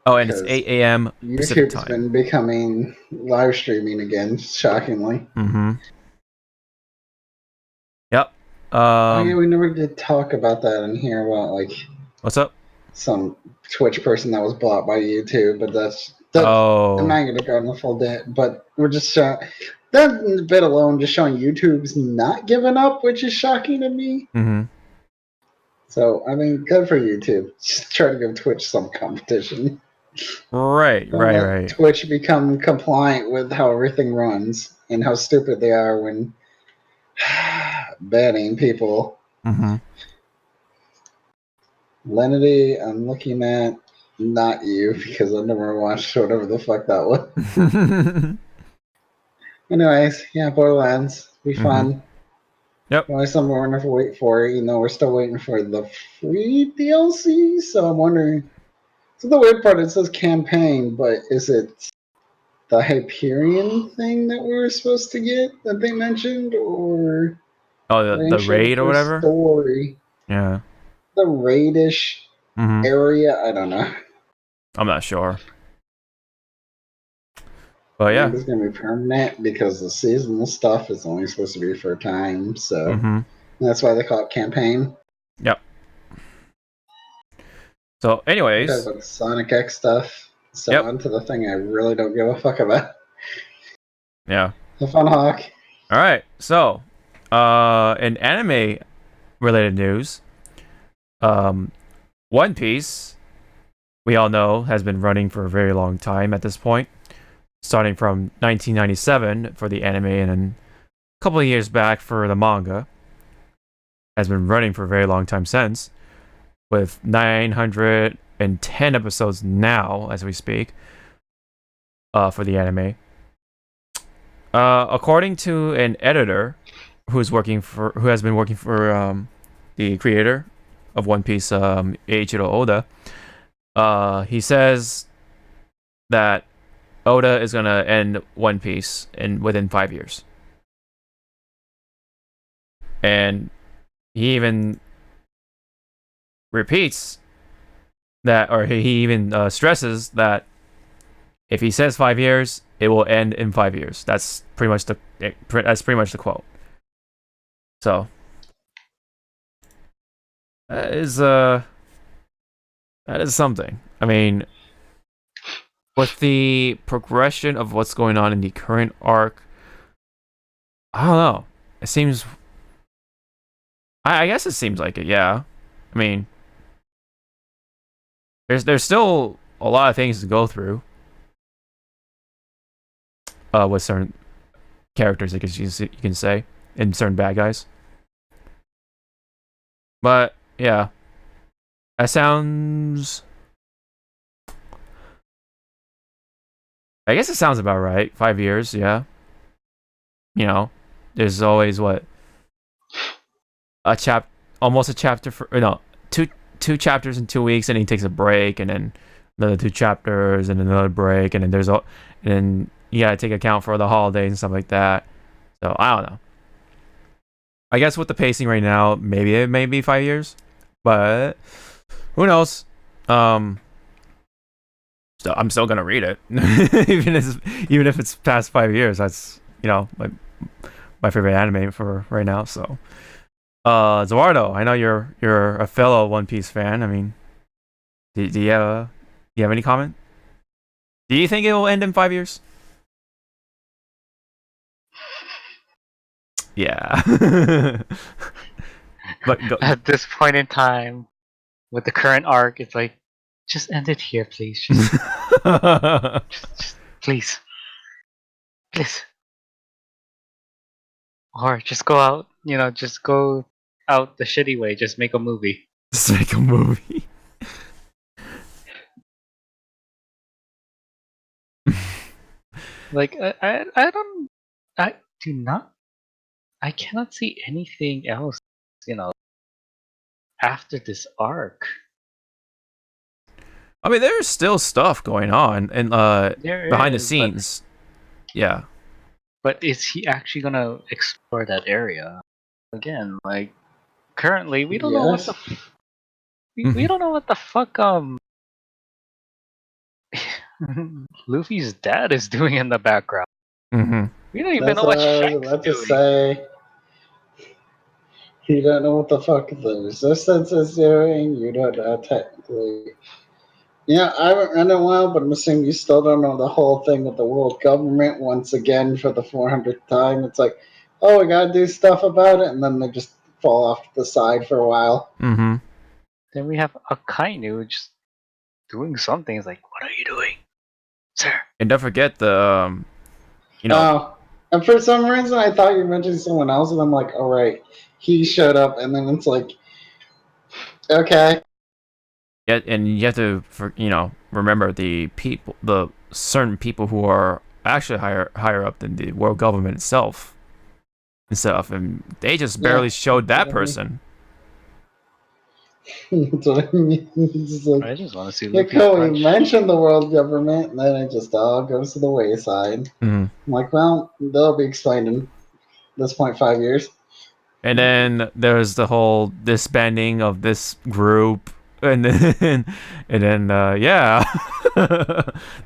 Oh, and it's 8 a.m. Pacific YouTube's time. been becoming live streaming again, shockingly. Yep. We never did talk about that in here. About what's up? Some Twitch person that was bought by YouTube, but that's I'm not going to go on the full day. But we're just that bit alone, just showing YouTube's not giving up, which is shocking to me. So I mean, good for YouTube. Just try to give Twitch some competition. Right. Twitch become compliant with how everything runs and how stupid they are when banning people. Lenity, I'm looking at not you because I never watched whatever the fuck that was. Anyways, Borderlands be fun. Yep. Only something we're gonna wait for, we're still waiting for the free DLC. So I'm wondering. So the weird part, it says campaign, but is it the Hyperion thing that we were supposed to get that they mentioned, or the raid or whatever? Story. Yeah. The raidish area, I don't know. I'm not sure. But yeah. It's going to be permanent because the seasonal stuff is only supposed to be for a time, so that's why they call it campaign. Yep. So anyways. Talk about the Sonic X stuff. So on to the thing I really don't give a fuck about. Yeah. The Fun Hawk. Alright, so in anime related news, One Piece, we all know, has been running for a very long time at this point, starting from 1997 for the anime and then a couple of years back for the manga. Has been running for a very long time since, with 910 episodes now as we speak for the anime. According to an editor who has been working for the creator of One Piece, Eiichiro Oda, he says that Oda is gonna end One Piece within 5 years, and he even repeats that, or he even stresses that if he says 5 years, it will end in 5 years. That's pretty much the quote. So that is something. I mean, with the progression of what's going on in the current arc, I don't know. It seems. I guess it seems like it. Yeah. I mean, there's still a lot of things to go through. With certain characters, I guess you can say, and certain bad guys. But yeah, that sounds. I guess it sounds about right. 5 years, yeah. You know, there's always almost a chapter for two chapters in 2 weeks, and he takes a break, and then another 2 chapters, and another break, and then you gotta take account for the holidays and stuff like that. So I don't know. I guess with the pacing right now, maybe it may be 5 years, but who knows? So I'm still gonna read it, even if it's past 5 years. That's my favorite anime for right now. So, Zawardo, I know you're a fellow One Piece fan. I mean, do you have any comment? Do you think it will end in 5 years? Yeah. But At this point in time, with the current arc, it's like, just end it here, please. Just please. Please. Or just go out, just go out the shitty way. Just make a movie. Just make a movie. Like, I cannot see anything else, after this arc. I mean, there's still stuff going on and behind the scenes. Yeah. But is he actually gonna explore that area again? Like, currently we don't know what the we don't know what the fuck Luffy's dad is doing in the background. Mm-hmm. We don't even know what Shank's Let's doing. say you don't know what the fuck the resistance is doing. You don't know technically. Yeah, I haven't read it in a while, but I'm assuming you still don't know the whole thing with the world government once again for the 400th time. It's like, oh, we gotta do stuff about it, and then they just fall off to the side for a while. Mm-hmm. Then we have Akainu just doing something. It's like, what are you doing, sir? And don't forget the Oh, and for some reason I thought you mentioned someone else, and I'm like, all right, he showed up, and then it's like, okay. Yeah, and you have to remember the certain people who are actually higher up than the world government itself and stuff, and they just barely showed that person. That's what I mean. It's like, I just want to see like, Luffy oh, punch. we mentioned the world government, and then it just all goes to the wayside. Mm-hmm. I'm like, well, they'll be explained in this point 5 years. And then there's the whole disbanding of this group, and then yeah,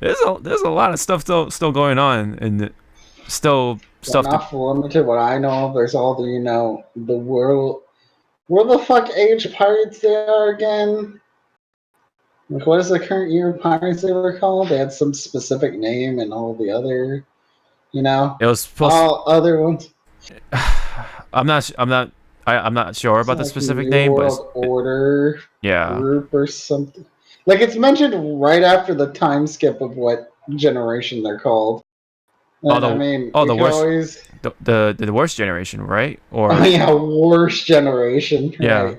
there's a lot of stuff still going on, and still stuff. Not limited what I know of. There's all the the world. Where the fuck age pirates they are again? Like, what is the current year of pirates they were called? They had some specific name and all the other, It was supposed all other ones. I'm not sure about the Like specific New name, but World Order yeah, group or something. Like, it's mentioned right after the time skip of what generation they're called. And, the worst, the worst generation, right? Or worst generation. Right. Yeah.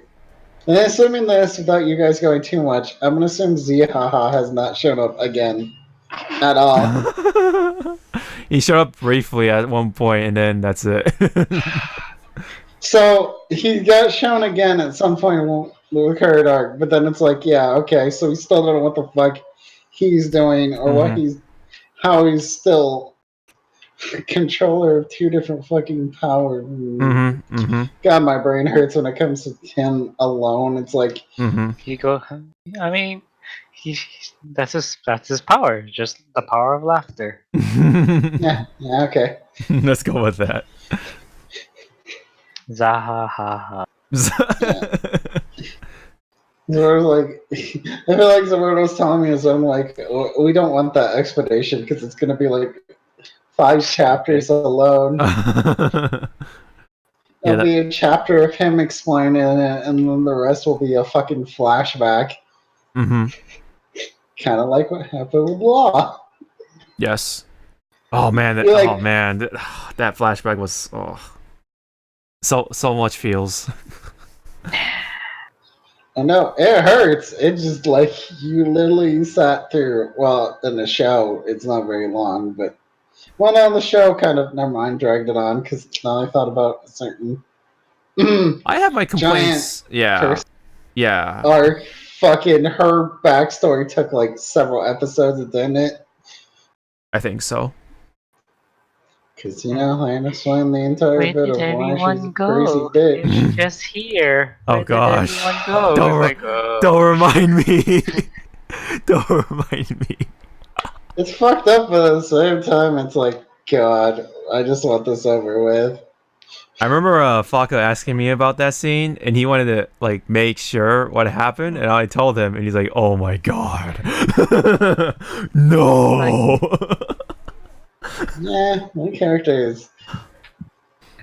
And assuming this, without you guys going too much, I'm gonna assume Zihaha has not shown up again at all. He showed up briefly at one point, and then that's it. So he got shown again at some point in the current arc, but then it's like, yeah, okay, so we still don't know what the fuck he's doing or how he's still controller of 2 different fucking powers. God, my brain hurts when it comes to him alone. It's like He go. I mean, That's his power. Just the power of laughter. Yeah, okay. Let's go with that. Zaha ha ha. Zoro's like, I feel like Zoro's telling me his own, like, we don't want that explanation because it's going to be like 5 chapters alone. It'll be a chapter of him explaining it, and then the rest will be a fucking flashback. Mm-hmm. Kind of like what happened with Law. Yes. Oh man, that, Like, oh man, that flashback was so much feels. I know, it hurts. It just like you literally sat through. Well, in the show, it's not very long, but when on the show, kind of never mind, dragged it on because now I thought about a certain. I have my complaints. Yeah, yeah. Or fucking her backstory took like several episodes, didn't it? I think so. Because, you know, I understand the entire Where bit did of why she's everyone a go? crazy bitch. It's just here. Oh, Where gosh. did everyone go? Don't It's like, Don't remind me. Don't remind me. It's fucked up, but at the same time, it's like, God, I just want this over with. I remember Faka asking me about that scene, and he wanted to like make sure what happened, and I told him, and he's like, "Oh my god, no!" Yeah, my character is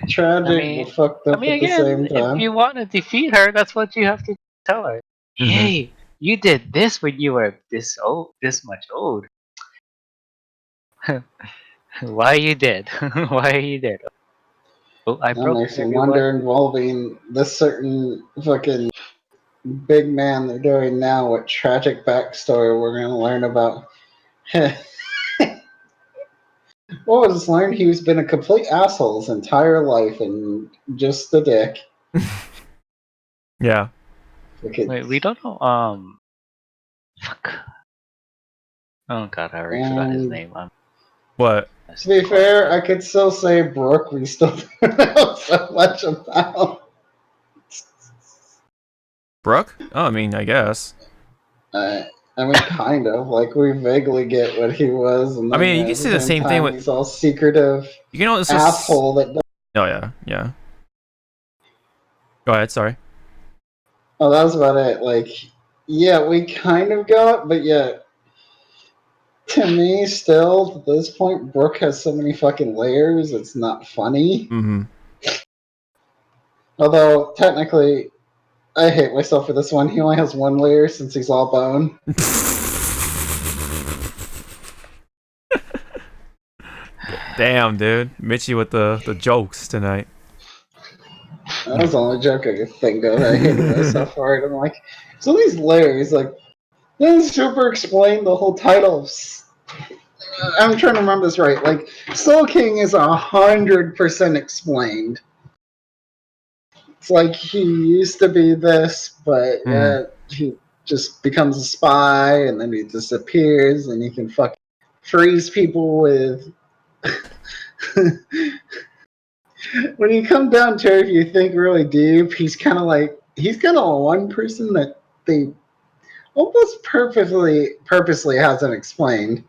tragic but fucked up at the same time. if you want to defeat her, that's what you have to tell her. Mhm. Hey, you did this when you were this much old. Why you did? Why you did? Oh, I And broke there's some everyone. wonder involving this certain fucking big man they're doing now with tragic backstory we're going to learn about. What was learned? He's been a complete asshole his entire life and just a dick. Yeah. Wait, we don't know. Fuck. Oh god, I already forgot his name. What? To be fair, I could still say Brooke. We still don't know so much about. Brooke? Oh, I mean, I guess. I mean, kind of. Like, we vaguely get what he was. And I then, mean, you can see the same thing with. He's all secretive You can also. asshole that. Oh yeah, yeah. Go ahead. Sorry. Oh, that was about it. Like, yeah, we kind of got, but yeah. To me, still, at this point, Brooke has so many fucking layers, it's not funny. Mm-hmm. Although, technically, I hate myself for this one. He only has 1 layer since he's all bone. Damn, dude. Michi with the jokes tonight. That was the only joke I could think of. I hated myself for it. I'm like, so these layers, like, didn't Super explain the whole title? I'm trying to remember this right. Like, Soul King is 100% explained. It's like he used to be this, but he just becomes a spy, and then he disappears, and he can fucking freeze people with. When you come down to it, if you think really deep, he's kind of one person that they almost purposely hasn't explained.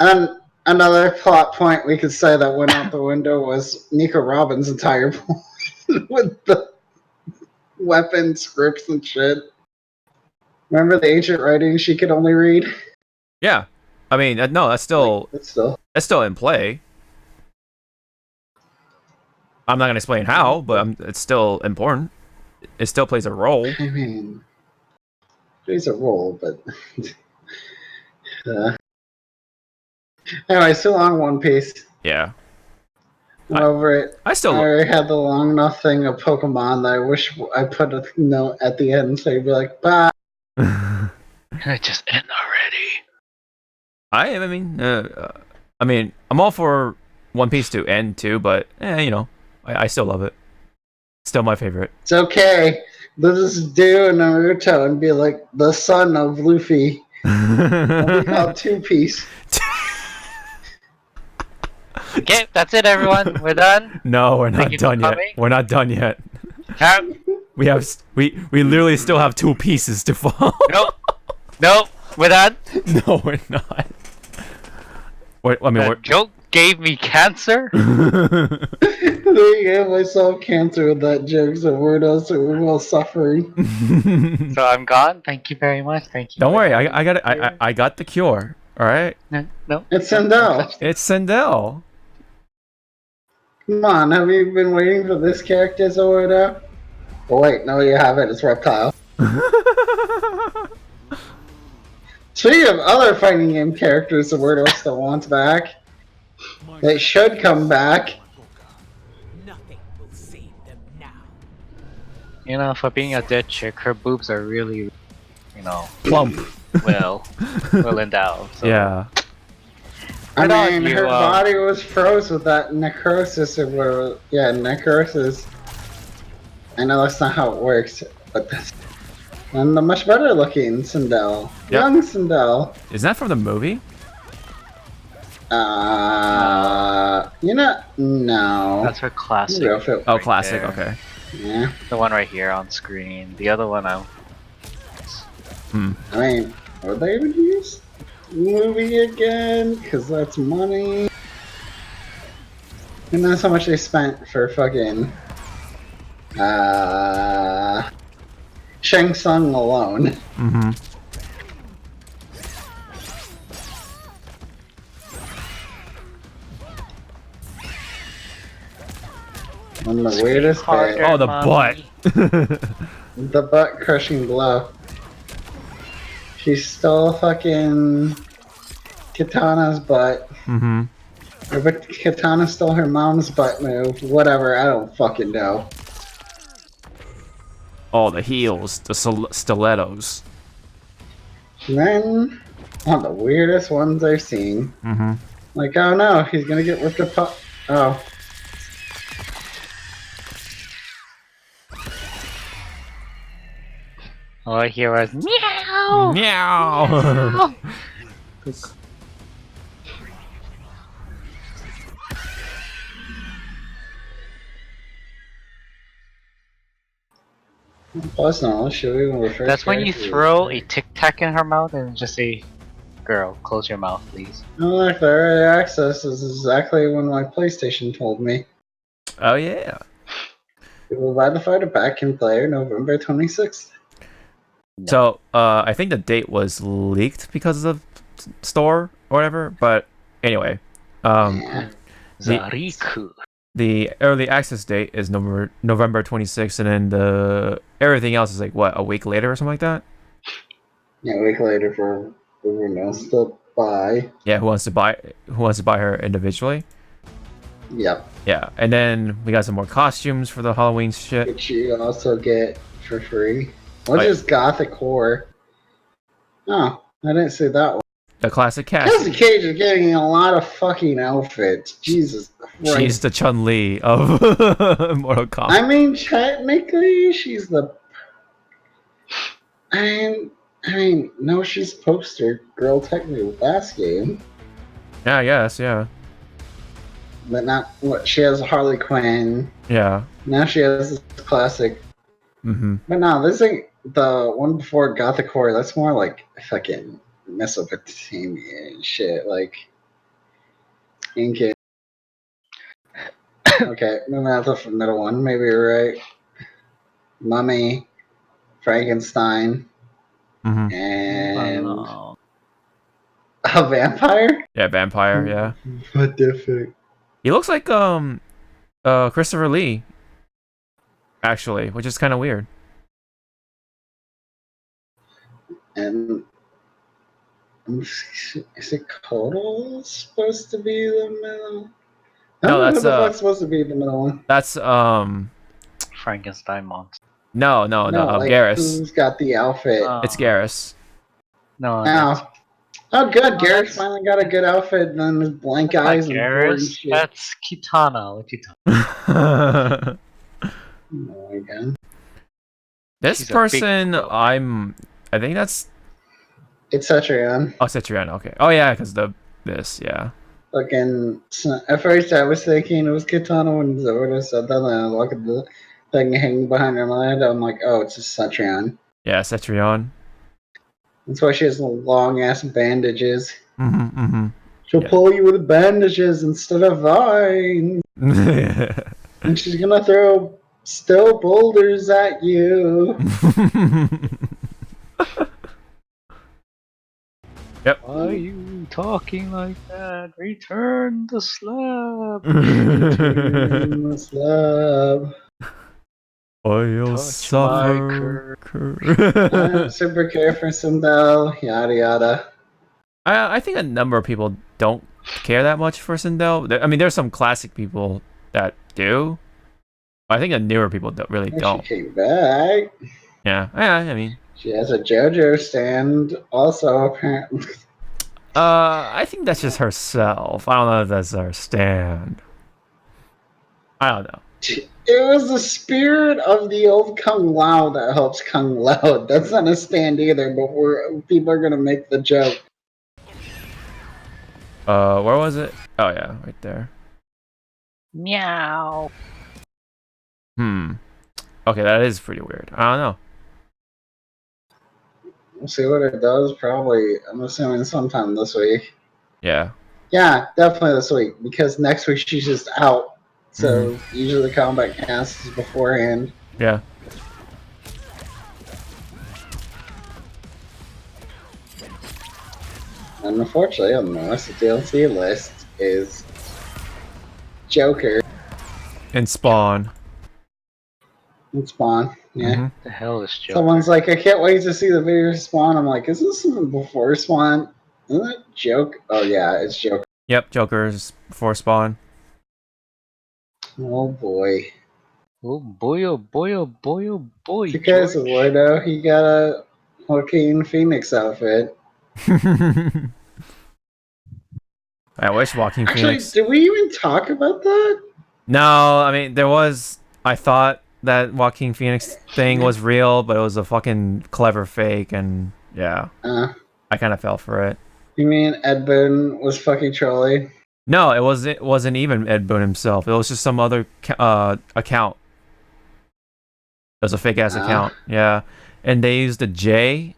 And another plot point we could say that went out the window was Nico Robin's entire plan with the weapon scripts and shit. Remember the ancient writing she could only read? Yeah. I mean, no, that's still in play. I'm not gonna explain how, but it's still important. It still plays a role. I mean, it plays a role, but anyway, still on One Piece. Yeah. I'm over it. I already had the long enough thing of Pokemon that I wish I put a note at the end so you'd be like, bye. Can it just end already? I mean, I'm all for One Piece to end too, but you know, I still love it. Still my favorite. It's okay. Let's just do Naruto and be like the son of Luffy. I'll be called Two Piece. Okay, that's it, everyone. We're done. No, we're not done yet. We're not done yet. We literally still have 2 pieces to fall. Nope. Nope, we're done. No, we're not. Wait, I mean, That joke gave me cancer. They gave myself cancer with that joke, so we're all suffering. So I'm gone. Thank you very much. Thank you. Don't for worry, having I got me it. here. I got the cure. All right, No. It's no, Sindel. don't touch me. it's Sindel. Come on, have you been waiting for this character, Zawarudo? Oh wait, no you haven't, it's Reptile. Speaking of other fighting game characters Zawarudo still wants back, they should come back. Nothing will save them now. You know, for being a dead chick, her boobs are really, you know, Plump. well endowed. So. Yeah. I Good on mean, you, her body was froze with that necrosis or whatever. Yeah, necrosis. I know that's not how it works, but that's... And the much better looking Sindel. Yep. Young Sindel. Is that from the movie? You know, no. That's her classic. Real fit. Oh, Right classic. there. Okay. Yeah. The one right here on screen. The other one, I mean, would they even use the movie again? Because that's money. And that's how much they spent for fucking Shang Tsung alone. Mm-hmm. And the weirdest bit, Oh, the butt. the butt crushing blow. She stole fucking Katana's butt. Mm-hmm. Or but Katana stole her mom's butt move. Whatever, I don't fucking know. Oh, the heels, the stilettos. And then, one of the weirdest ones I've seen. Mm-hmm. Like, oh no, he's gonna get ripped apart. Oh. All I hear was meow. Meow. Plus, no, should we even refer That's to when you characters? throw a Tic Tac in her mouth and just say, "Girl, close your mouth, please." Oh, look, the early access is exactly when my PlayStation told me. Oh yeah. It will buy the fighter pack in player November 26th. No. So, I think the date was leaked because of store or whatever. But anyway, Yeah. Zariku. the early access date is November 26th, and then the everything else is like what, a week later or something like that. Yeah, a week later for everyone else to buy. Yeah, who wants to buy her individually? Yep. Yeah, and then we got some more costumes for the Halloween shit. Which you also get for free. Which Right. is Gothic Horror. Oh, I didn't see that one. The classic cast. Cassie Cage is getting a lot of fucking outfits. Jesus Christ. She's the Chun-Li of Mortal Kombat. I mean, technically, she's the. I mean, no, she's poster girl technically with last game, Yeah, I guess, yeah. but not what she has. Harley Quinn. Yeah. Now she has this classic. Mm-hmm. But no, this ain't the one before Gothic Horror. That's more like fucking Mesopotamia and shit. Like, Inca. Okay, moving on to the middle one. Maybe you're right. Mummy, Frankenstein, Mm-hmm. and Oh, a vampire. Yeah, vampire, yeah. What the fuck? He looks like Christopher Lee, actually, which is kind of weird. And is it Kotal supposed to be the middle? No, I don't know that's, who the fuck's supposed to be the middle one. That's Frankenstein monster. no, like, Garrus. who's got the outfit? It's Garrus. No, that's Now, oh good, Oh, Garrett that's- finally got a good outfit and then his blank not eyes and boring Garrus. shit. That's Kitana. What you talking? Oh my god. This She's a big person, girl. I think that's It's Cetrion. oh, Citriano. Okay. Oh yeah, because yeah. Fucking, at first I was thinking it was Kitana when Zoda said that, and I look at the thing hanging behind her head, I'm like, oh, it's just Cetrion. Yeah, Cetrion. That's why she has long ass bandages. Mm-hmm. She'll Yeah. pull you with bandages instead of vines. And she's gonna throw still boulders at you. Yep. Why are you talking like that? Return the slab. Return the slab. I'll Touch my suffer. I'm super care for Sindel, yada yada. I think a number of people don't care that much for Sindel. I mean, there's some classic people that do. I think the newer people really She don't. came back. Yeah, I mean, She has a JoJo stand, also apparently. I think that's just herself. I don't know if that's her stand. I don't know. It was the spirit of the old Kung Lao that helps Kung Lao. That's not a stand either, but people are gonna make the joke. Where was it? Oh yeah, right there. Meow. Okay, that is pretty weird. I don't know. We'll see what it does. Probably, I'm assuming sometime this week. Yeah. Yeah, definitely this week because next week she's just out. So usually the combat cast is beforehand. Yeah. And unfortunately, on the rest of the DLC list is Joker And Spawn. and Spawn. Yeah. Mhm. The hell is Joker? Someone's like, I can't wait to see the video of Spawn. I'm like, is this something before Spawn? Isn't it Joke? Oh yeah, it's Joker. Yep, Joker's before Spawn. Oh boy. Oh boy! Oh boy! Oh boy! Oh boy! Because George. Wardo, he got a Joaquin Phoenix outfit. I wish Joaquin Actually, Phoenix. did we even talk about that? No, I mean there was. I thought that Joaquin Phoenix thing was real, but it was a fucking clever fake, and yeah, I kind of fell for it. You mean Ed Boon was fucking trolling? No, it wasn't even Ed Boon himself. It was just some other account. It was a fake ass account. Yeah, and they used the J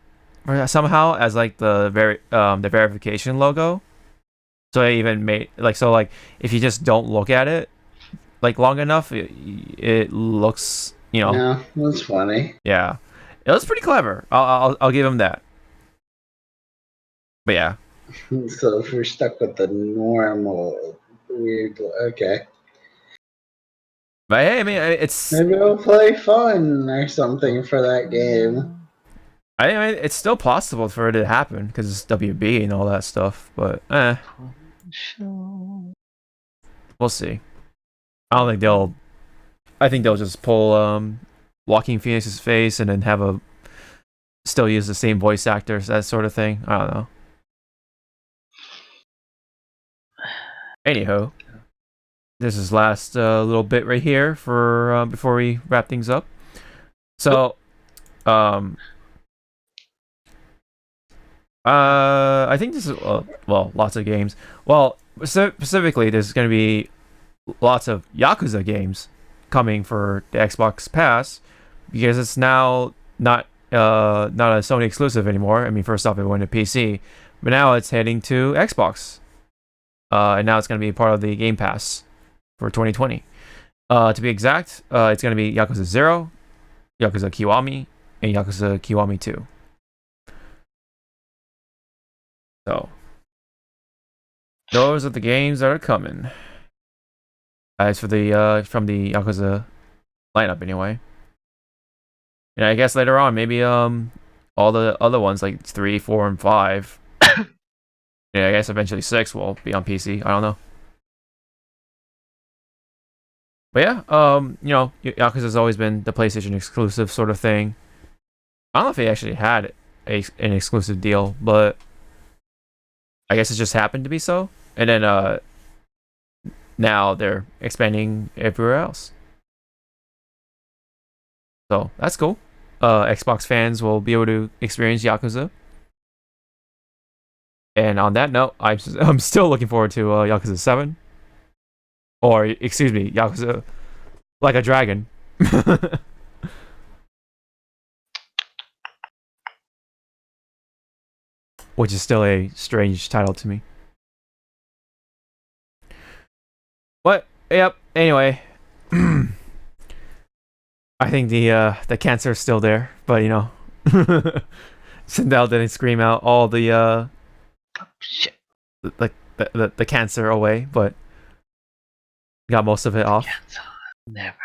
somehow as like the verification logo. So I even made like if you just don't look at it like long enough, it looks, you know. Yeah, that's funny. Yeah, it was pretty clever. I'll give him that. But yeah, So if we're stuck with the normal weird, okay. but hey, I mean it's Maybe we'll play fun or something for that game. I mean it's still possible for it to happen because it's WB and all that stuff. But we'll see. I don't think they'll. I think they'll just pull Joaquin Phoenix's face and then have still use the same voice actors, that sort of thing. I don't know. Anyhow, this is last little bit right here for before we wrap things up. So, I think this is well, lots of games. Well, specifically, there's going to be lots of Yakuza games coming for the Xbox Pass because it's now not a Sony exclusive anymore. I mean, first off, it went to PC, but now it's heading to Xbox, and now it's going to be part of the Game Pass for 2020. To be exact, it's going to be Yakuza 0, Yakuza Kiwami, and Yakuza Kiwami 2. So, those are the games that are coming. As for the from the Yakuza lineup anyway. And I guess later on maybe all the other ones like 3, 4, and 5. Yeah, I guess eventually 6 will be on PC. I don't know. But yeah, you know, Yakuza's always been the PlayStation exclusive sort of thing. I don't know if they actually had an exclusive deal, but I guess it just happened to be so. And then now they're expanding everywhere else. So that's cool. Xbox fans will be able to experience Yakuza. And on that note, I'm still looking forward to Yakuza 7. Or, excuse me, Yakuza Like a Dragon. which is still a strange title to me. But yep. Anyway, I think the cancer is still there, but you know, Sindel didn't scream out all the Shit. the cancer away, but got most of it off. Never.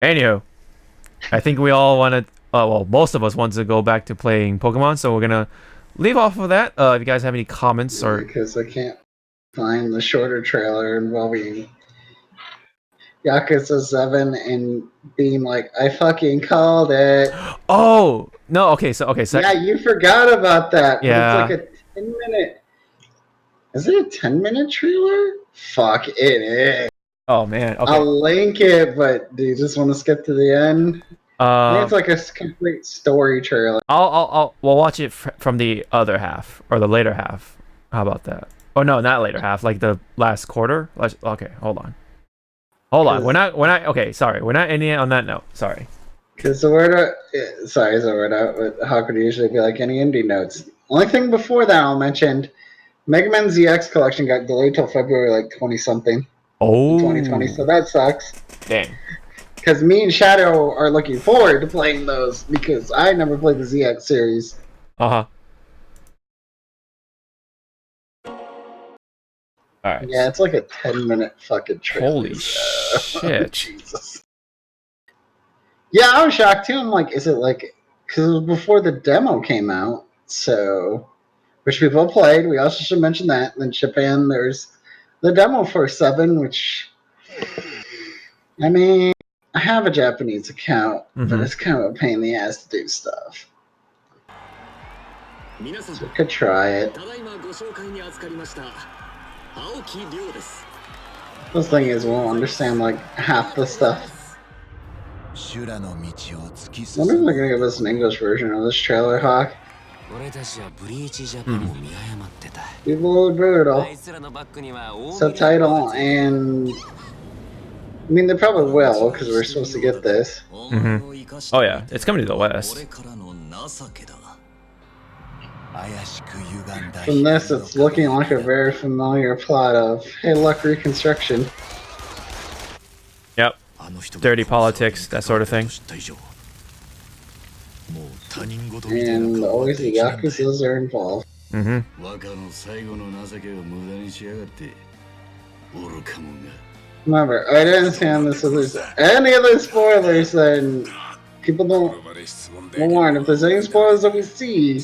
Anywho, I think we all want to. Well, most of us want to go back to playing Pokemon, so we're gonna leave off of that. If you guys have any comments or because I can't find the shorter trailer involving Yakuza 7 and being like, I fucking called it. oh no, okay, so Yeah, you forgot about that. Yeah. But it's like a 10-minute. Is it a 10-minute trailer? Fuck, it is. oh man, okay. I'll link it, but do you just want to skip to the end? I think it's like a complete story trailer. We'll watch it from the other half or the later half. How about that? Oh no, not later half, like the last quarter. Okay, hold on. We're not. Okay, sorry. We're not ending it on that note. Sorry. Because Zawarudo, but how could it usually be like any indie notes? Only thing before that I'll mention, Mega Man ZX collection got delayed till February like 20-something. Oh. 2020, so that sucks. Dang. Because me and Shadow are looking forward to playing those because I never played the ZX series. Uh-huh. Alright. Yeah, it's like a 10-minute fucking trailer. Holy shit. Jesus. Yeah, I was shocked too. I'm like, is it like... Because it was before the demo came out, so... Which we both played. We also should mention that. And in Japan, there's the demo for 7, which... I mean... I have a Japanese account, but it's kind of a pain in the ass to do stuff. So we could try it. The thing is, we won't understand like half the stuff. I wonder if they're gonna give us an English version of this trailer, Hawk. Be a little brutal. Subtitle and... I mean, they probably will, because we're supposed to get this. Oh yeah, it's coming to the West. From this, it's looking like a very familiar plot of, hey look, Reconstruction. Yep. Dirty politics, that sort of thing. And always the Yakuzas are involved. Remember, I didn't say on this, if there's any other spoilers, then people don't warn. If there's any spoilers that we see,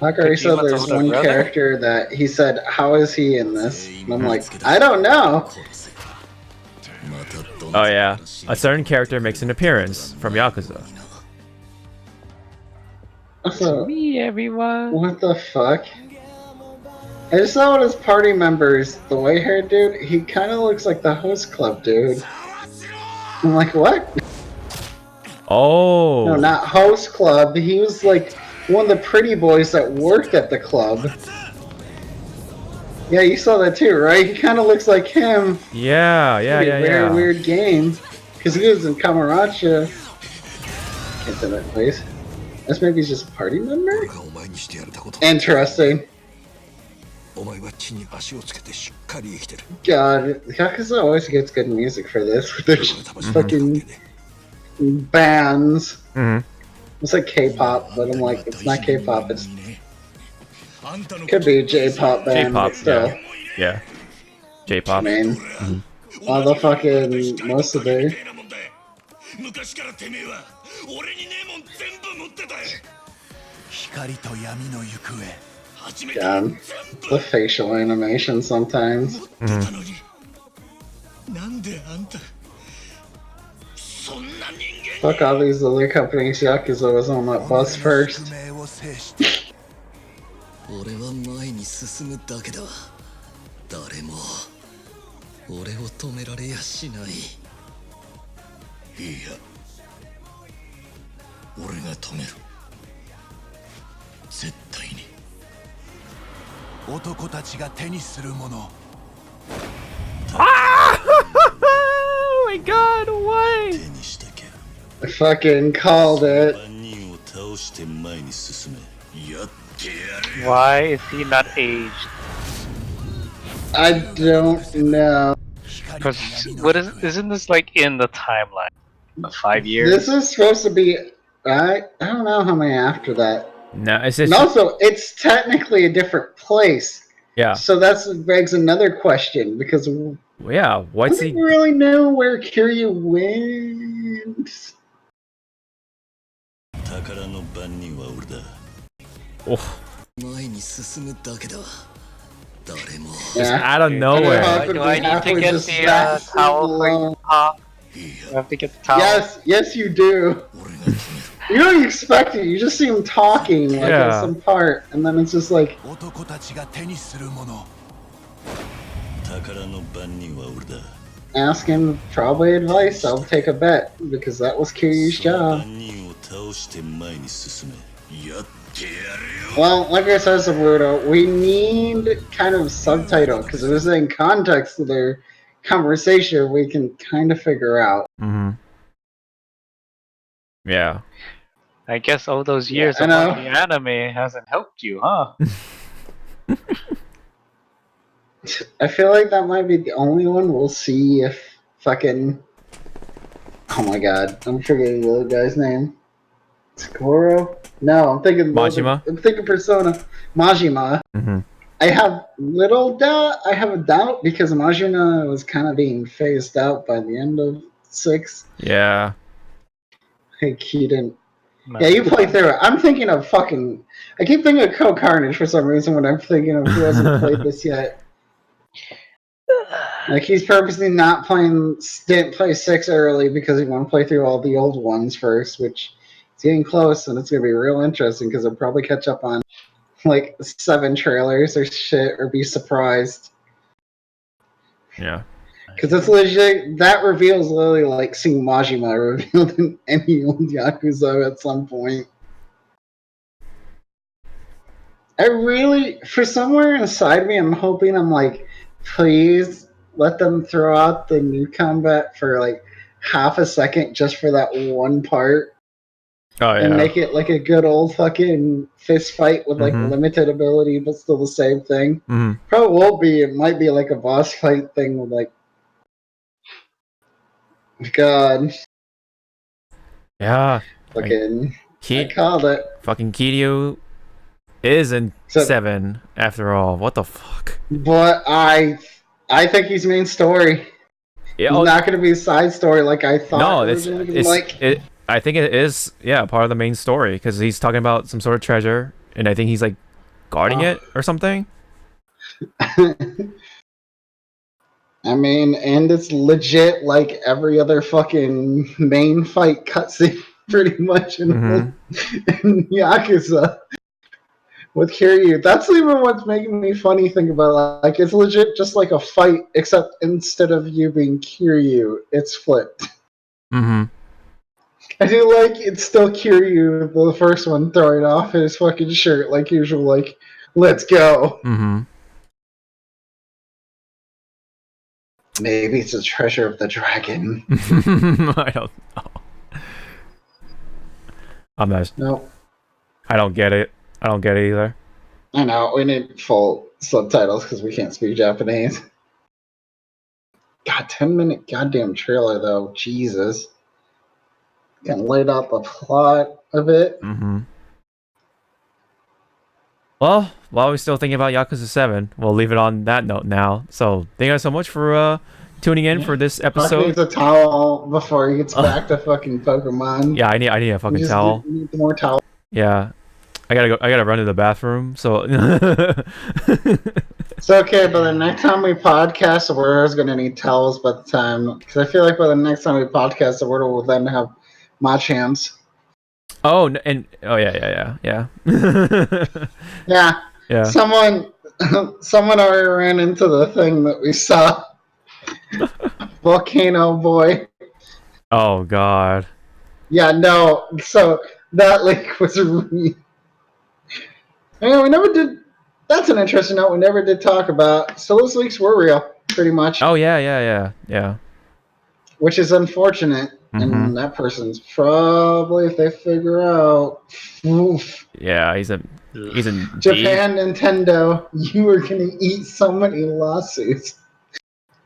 like I said, there's one character that he said, how is he in this? And I'm like, I don't know. Oh yeah, a certain character makes an appearance from Yakuza. So, Me, everyone. what the fuck? I just saw one of his party members, the white haired dude, he kind of looks like the host club dude. I'm like, what? Oh. No, not host club. He was like one of the pretty boys that worked at the club. Yeah, you saw that too, right? He kind of looks like him. Yeah. Very weird game. Because he was in Kamaracha. Can't say that place. That's maybe he's just a party member? Interesting. God, Yakuza always gets good music for this. With their fucking bands. It's like K-pop, but I'm like, it's not K-pop. It's could be a J-pop band. J-pop, but still. yeah. J-pop. I mean, all the fucking most of their. God, the facial animation sometimes. Fuck all these other companies. Yakuza was on that bus first. Oh my god, why? fucking called it. Why is he not aged? I don't know. Because isn't this like in the timeline? The 5 years? This is supposed to be. I don't know how many after that. No, it's And just also, it's technically a different place. yeah. So that begs another question because Yeah, I what's don't he? really know where Kiryu went. Oh, just Yeah. out of nowhere. Hedgehog would Do be I need to halfway get just the smack towel for alone. you, Pop? I have to get the towel. Yes, you do. You don't expect it. You just see him talking like Yeah. at some part, and then it's just like, ask him probably advice. I'll take a bet because that was Kiryu's job. Well, like I said, Zawarudo, we need kind of subtitle because if it's in context of their conversation, we can kind of figure out. Mm-hmm. Yeah. I guess all those years I of know. watching anime hasn't helped you, huh? I feel like that might be the only one. We'll see if fucking. Oh my god, I'm forgetting the other guy's name. Skoro? No, I'm thinking Majima? I'm thinking Persona. Majima. Mm-hmm. I have little doubt. I have a doubt because Majima was kind of being phased out by the end of 6. Yeah. Like he didn't. Yeah, you play through it. I'm thinking of fucking. I keep thinking of Co Carnage for some reason when I'm thinking of who hasn't played this yet. Like he's purposely not playing. Didn't play 6 early because he want to play through all the old ones first, which is getting close, and it's gonna be real interesting because I'll probably catch up on like 7 trailers or shit, or be surprised. Yeah. Because it's legit. That reveal is literally like seeing Majima revealed in any old Yakuza at some point. I really, for somewhere inside me, I'm hoping I'm like, please let them throw out the new combat for like half a second just for that one part Oh and yeah. make it like a good old fucking fist fight with like Mhm. limited ability but still the same thing. Mm-hmm. Probably won't be. It might be like a boss fight thing with like, God, Yeah. fucking, I Ki- called it. fucking Kiryu is in So- 7 after all. What the fuck? But I think he's main story. Yeah. He's not going to be a side story like I thought. No, it's originally, 'cause, like, I think it is. Yeah, part of the main story because he's talking about some sort of treasure, and I think he's like guarding it or something. I mean, and it's legit like every other fucking main fight cutscene, pretty much in, in Yakuza with Kiryu. That's even what's making me funny think about it. Like, it's legit just like a fight, except instead of you being Kiryu, it's flipped. Mm-hmm. I do like it's still Kiryu, the first one, throwing off his fucking shirt like usual, like, let's go. Mm-hmm. Maybe it's a treasure of the dragon. I don't know. I'm not. No. I don't get it. I don't get it either. I know, we need full subtitles because we can't speak Japanese. God, 10-minute goddamn trailer though, Jesus. Kind of laid out the plot of it. Mm-hmm. Well, while we're still thinking about Yakuza 7, we'll leave it on that note now. So, thank you guys so much for tuning in for this Fuck episode. needs a towel before he gets back to fucking Pokemon. Yeah, I need a fucking towel. Need more towel. Yeah. I gotta run to the bathroom, so It's okay, but the next time we podcast, we're going to need towels by the time. Because I feel like by the next time we podcast, the word will then have Machams. Oh, yeah. Yeah. Yeah. Someone already ran into the thing that we saw. Volcano Boy. Oh god. Yeah, no. So that link was really. Yeah, we never did. That's an interesting note we never did talk about. So those leaks were real, pretty much. Oh yeah. which is unfortunate. Mhm. And that person's probably, if they figure out, oof, Yeah, he's in Japan, Nintendo, you are gonna eat so many lawsuits.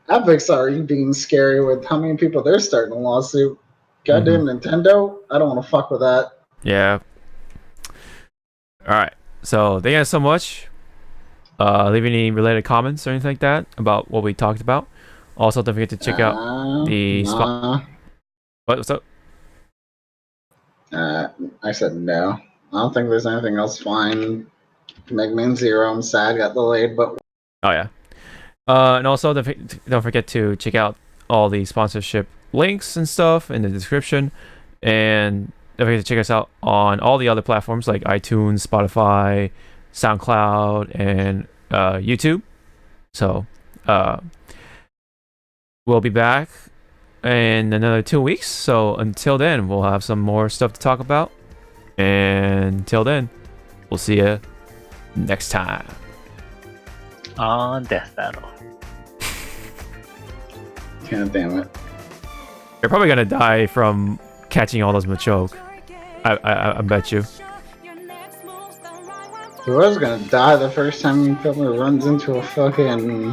Epic's already being scary with how many people they're starting a lawsuit. Goddamn Nintendo, I don't want to fuck with that. Yeah. All right. So thank you guys so much. Leave any related comments or anything like that about what we talked about. Also, don't forget to check out the what's up? I said no. I don't think there's anything else fine. Mega Man Zero, I'm sad got delayed, but Oh yeah. And also don't forget to check out all the sponsorship links and stuff in the description, and don't forget to check us out on all the other platforms like iTunes, Spotify, SoundCloud, and YouTube. So we'll be back in another 2 weeks. So until then, we'll have some more stuff to talk about. And until then, we'll see you next time. On Death Battle. God damn it. You're probably gonna die from catching all those Machoke. I bet you. He was gonna die the first time he runs into a fucking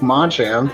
Machamp.